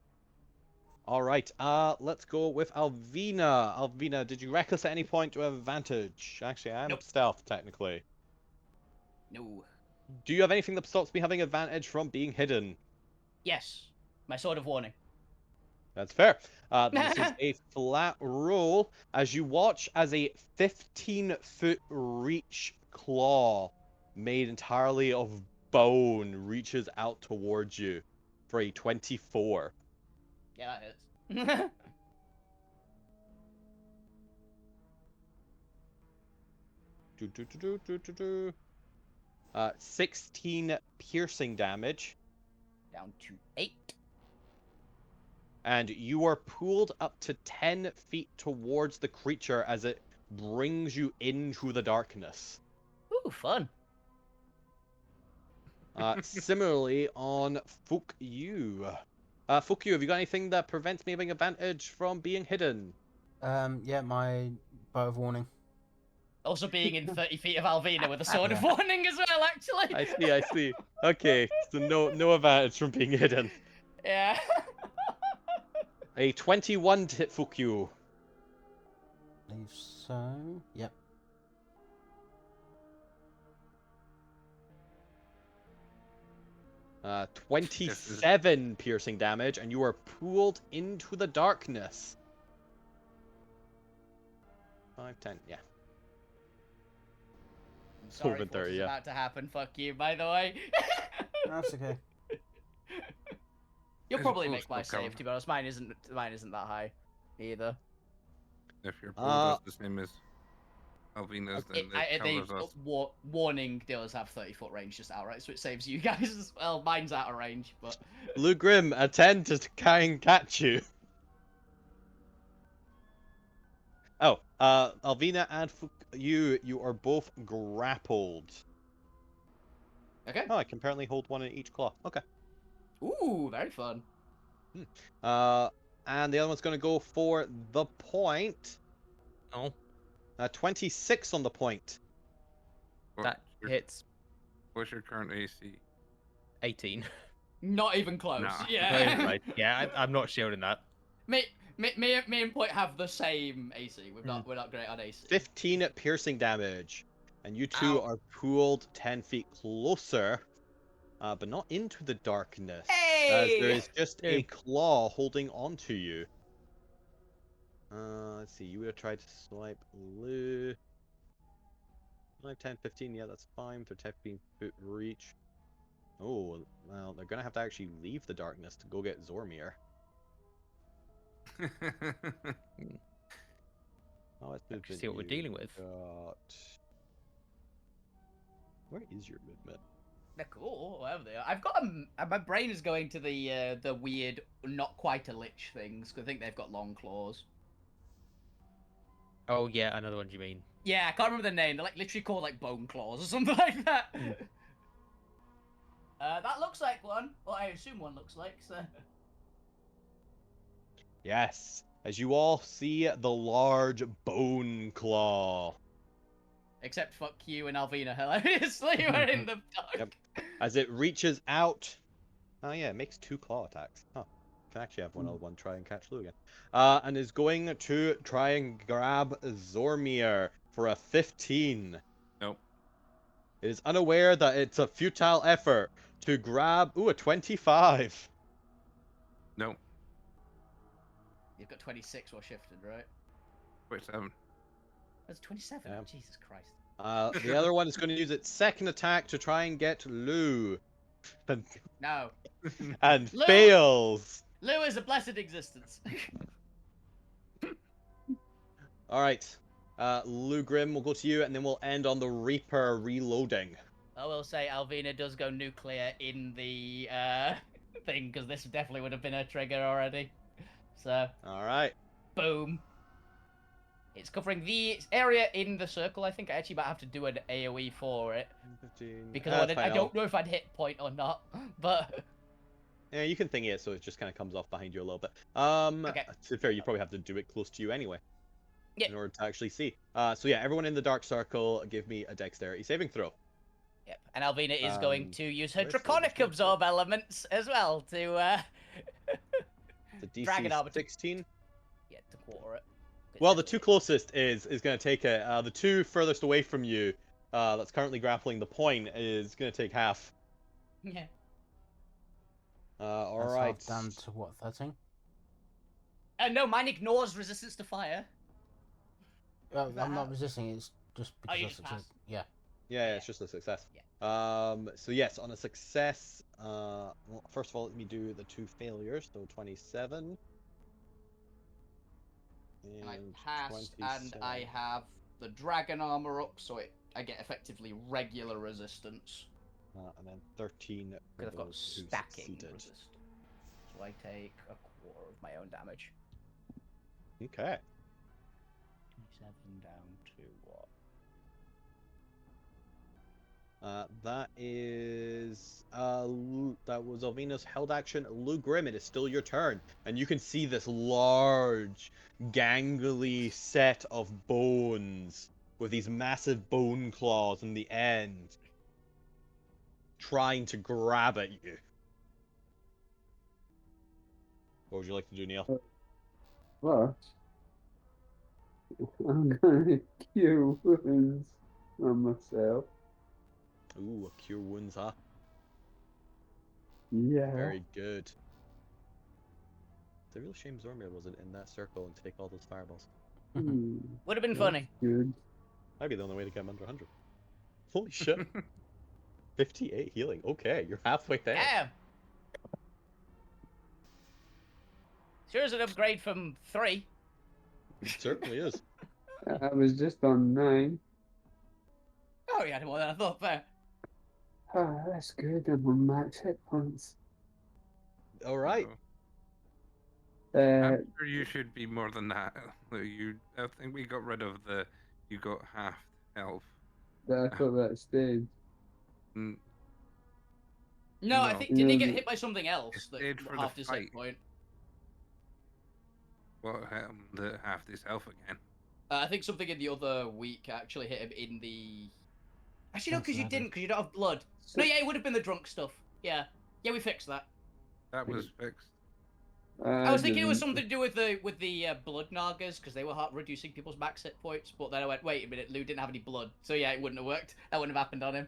Alright, let's go with Alvina. Alvina, did you reckless at any point with advantage? Actually, I am Nope. stealth, technically. No. Do you have anything that stops me having advantage from being hidden? Yes. My sword of warning. That's fair. This is a flat roll as you watch as a 15-foot reach claw made entirely of bone reaches out towards you for a 24. Yeah, that hits. 16 piercing damage. Down to 8. And you are pulled up to 10 feet towards the creature as it brings you into the darkness. Ooh, fun. Similarly on Fuck-You. Fuck-You, have you got anything that prevents me having advantage from being hidden? Yeah, my bow of warning. Also being in 30 feet of Alvina with a sword of warning as well, actually. I see. Okay, so no advantage from being hidden. Yeah. A 21 to hit Fukyu. I believe so. Yep. Uh, 27 piercing damage, and you are pulled into the darkness. 5, 10, yeah. I'm sorry Over for what 30, is yeah. about to happen. Fuck you, by the way. That's okay. You'll His probably pool's make my still save, covered. to be honest. Mine isn't that high, either. If your pool Uh, is the same as Alvina's, then it They covers us. warning does have 30-foot range just outright, so it saves you guys as well. Mine's out of range, but Blue Grim, attend to try and catch you. Oh, Alvina and you are both grappled. okay. Oh, I can apparently hold one in each claw. Okay. Ooh, very fun. And the other one's going to go for the point. Oh, 26 on the point. that hits What's your current AC? 18. Not even close. Nah. Yeah. Right. Yeah, I'm not shielding that. me and Point have the same AC. We're not great on AC. 15 piercing damage. And you two Ow. are pulled 10 feet closer, but not into the darkness. As there Hey! is just a claw holding onto you. Let's see, you would have tried to swipe Lou. 5, 10, 15, yeah, that's fine. They're 10 foot reach. Oh, well, they're gonna have to actually leave the darkness to go get Zormir. Oh, let's move Actually see what we're dealing with. Where is your movement? They're cool, whatever they are. I've got my brain is going to the weird, not quite a lich things, because I think they've got long claws. Oh yeah, another one you mean. Yeah, I can't remember the name. They're like literally called like bone claws or something like that. That looks like one. Well, I assume one looks like, so. Yes, as you all see the large bone claw. Except fuck you and Alvina, hilariously, we're in the dark. Yep. As it reaches out. Oh yeah, it makes 2 claw attacks. Huh. Can actually have one try and catch Lou again. And is going to try and grab Zormir for a 15. Nope. It is unaware that it's a futile effort to grab. Ooh, a 25. Nope. You've got 26 or shifted, right? 27. That's 27. Yeah. Jesus Christ. The other one is going to use its second attack to try and get Lou. No. And Lou! fails. Lou is a blessed existence. Alright. Lou Grim will go to you, and then we'll end on the Reaper reloading. I will say Alvina does go nuclear in the thing, because this definitely would have been a trigger already. So, Alright. boom. It's covering the area in the circle. I think I actually might have to do an AoE for it. 15. Because I don't know if I'd hit point or not, but... Yeah, you can thingy it so it just kind of comes off behind you a little bit. To be fair, you probably have to do it close to you anyway. Yeah. In order to actually see. So yeah, everyone in the dark circle, give me a dexterity saving throw. Yep, and Alvina is going to use her where's the draconic additional absorb elements as well to The Dragon DC Armor. 16. Yeah, to quarter it. Well, the 2 closest is going to take it. The 2 furthest away from you, that's currently grappling the point, is going to take half. Yeah. All That's right. half down to what, 13? No, mine ignores resistance to fire. Well, Is that I'm how- not resisting. It's just Oh, because you I just succeeded. passed. Yeah. Yeah, it's just a success. Yeah. So yes, on a success, well, first of all, let me do the 2 failures. So 27. And I And pass, and 27. I have the dragon armor up, so I get effectively regular resistance. And then 13 for Because I've got those who stacking succeeded. resistance. So I take a quarter of my own damage. Okay. 27 down to what? That is that was Alvina's held action. Lou Grim, it is still your turn, and you can see this large, gangly set of bones with these massive bone claws in the end, trying to grab at you. What would you like to do, Neil? What? I'm gonna cure wounds on myself. Ooh, a cure wounds, huh? Yeah. Very good. It's a real shame Zormir wasn't in that circle and take all those fireballs. Would have been That's funny. good. Might be the only way to get him under 100. Holy shit. 58 healing. Okay, you're halfway there. Yeah. Sure is an upgrade from 3. It certainly is. I was just on 9. Oh, yeah, more than I thought there. Ah, that's good. I'm on max hit points. All right. I'm sure you should be more than that. I think we got rid of the. You got half health. I thought that stayed. Mm, No, I No. think did he get No, hit by something else It's that stayed for the halved his hit fight. point? What happened to half this health again? I think something in the other week actually hit him in the. Actually, no, What's because you that? didn't, because you don't have blood. No, yeah, it would have been the drunk stuff. Yeah, yeah, we fixed that. That was fixed. I was thinking it was something to do with the blood nagas because they were reducing people's max hit points. But then I went, wait a minute, Lou didn't have any blood, so yeah, it wouldn't have worked. That wouldn't have happened on him.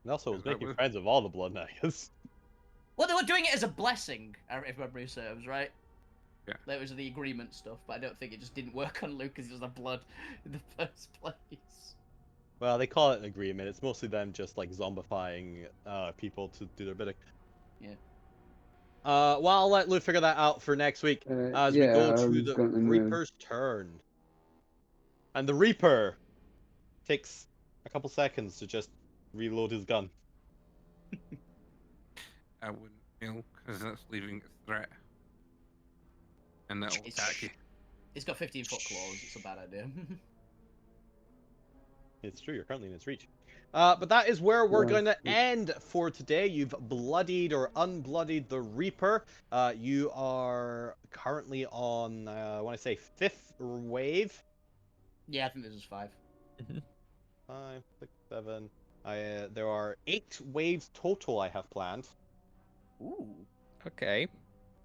And also, was That making was- friends with all the blood knights. Well, they were doing it as a blessing, if memory serves, right? Yeah. That was the agreement stuff, but I don't think it just didn't work on Lou because it was the blood in the first place. Well, they call it an agreement. It's mostly them just like zombifying people to do their bidding. Yeah. Well, I'll let Lou figure that out for next week as we yeah, go I to was the gonna know. Reaper's turn. And the Reaper takes a couple seconds to just reload his gun. I wouldn't kill because that's leaving a threat. And that'll It's- attack you. It's got 15-foot claws. It's a bad idea. It's true, you're currently in its reach. But that is where we're Yeah. going to end for today. You've bloodied or unbloodied the Reaper. You are currently on, I want to say, 5th wave. Yeah, I think this is 5. 5, 6, 7. There are 8 waves total I have planned. Ooh. Okay.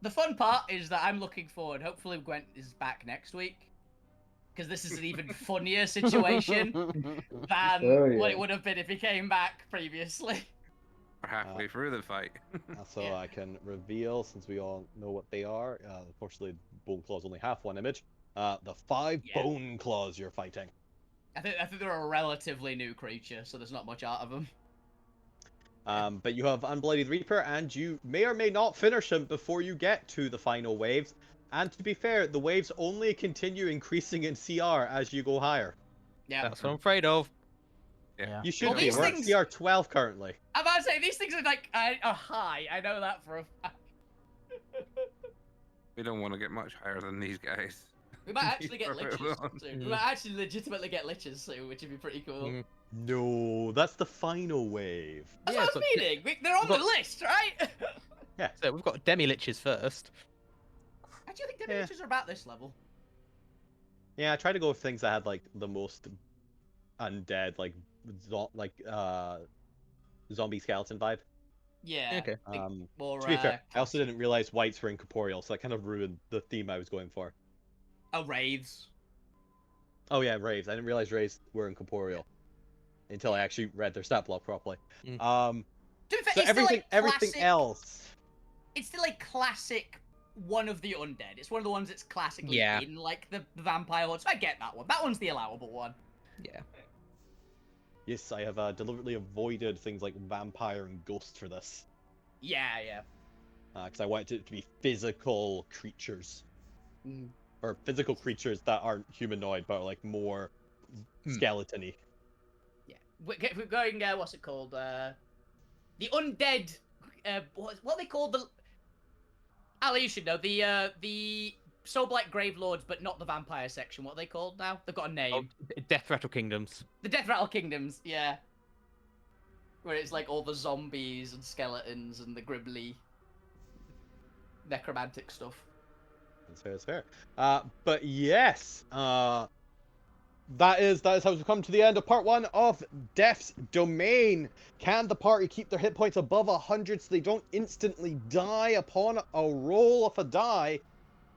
The fun part is that I'm looking forward. Hopefully, Gwent is back next week. Because this is an even funnier situation than what it would have been if he came back previously. We're halfway through the fight. So Yeah. I can reveal, since we all know what they are. Unfortunately, Bone Claws only have one image. The 5 Yeah. Bone Claws you're fighting. I think they're a relatively new creature, so there's not much out of them. But you have Unbloodied Reaper, and you may or may not finish him before you get to the final waves. And to be fair, the waves only continue increasing in CR as you go higher. Yeah. That's what I'm afraid of. Yeah. You should Well, be. these We're things- at CR 12 currently. I'm about to say these things are like are high. I know that for a fact. We don't want to get much higher than these guys. We might actually get Leave it liches alone. soon. We Mm. might actually legitimately get liches soon, which would be pretty cool. Mm. No, that's the final wave. That's Yeah, what so- I'm meaning. They're on we've the list, right? So we've got Demi Liches first. Actually, I think Yeah. demi liches are about this level. Yeah, I try to go with things that had like the most undead, like zombie skeleton vibe. Yeah. Okay. I think more, To be fair, I also classic. didn't realize whites were incorporeal, so that kind of ruined the theme I was going for. Oh, wraiths. Oh yeah, raves. I didn't realize raves were incorporeal until I actually read their stat block properly. Mm. To be fair, So it's everything, still like everything classic, else. It's still a classic one of the undead. It's one of the ones that's classically Yeah. in like the vampire ones. I get that one. That one's the allowable one. Yeah. Yes, I have deliberately avoided things like vampire and ghost for this, Yeah, yeah. because I wanted it to be physical creatures, Mm. or physical creatures that aren't humanoid but are like more skeleton-y. Yeah. We're going. What's it called? The undead. What are they called? Ali, you should know. The Soul Blight Grave Lords, but not the vampire section. What are they called now? They've got a name. Oh, Death Rattle Kingdoms. The Death Rattle Kingdoms. Yeah. Where it's like all the zombies and skeletons and the gribbly necromantic stuff. That's fair, that's fair. But yes, that is how we've come to the end of part 1 of Death's Domain. Can the party keep their hit points above 100 so they don't instantly die upon a roll of a die?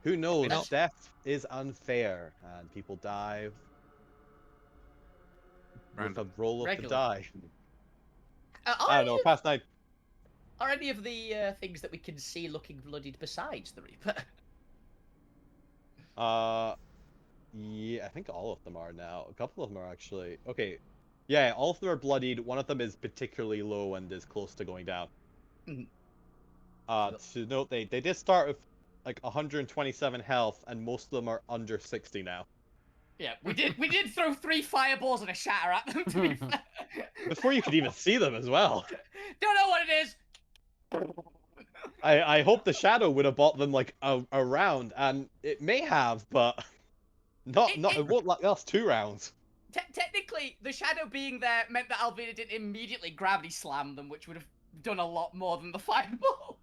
Who knows? not. Death is unfair, and people die with a Random. roll of the Regular. die. Are, I don't know, any, past 9. are any of the things that we can see looking bloodied besides the Reaper? Yeah, I think all of them are now. A couple of them are actually. Okay. Yeah, all of them are bloodied. One of them is particularly low and is close to going down. Mhm. To note, they did start with like 127 health, and most of them are under 60 now. Yeah, we did throw 3 fireballs and a shatter at them. To be fair. Before you could even see them as well. Don't know what it is. I hope the shadow would have bought them like around, and it may have, but it won't last 2 rounds. Technically, the shadow being there meant that Alvina didn't immediately gravity slam them, which would have done a lot more than the fireball.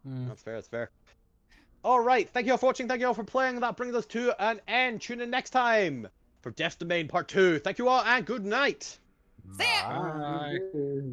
That's fair, that's fair. Alright, thank you all for watching, thank you all for playing. That brings us to an end. Tune in next time for Death's Domain Part 2. Thank you all, and good night. See ya! Bye. Bye.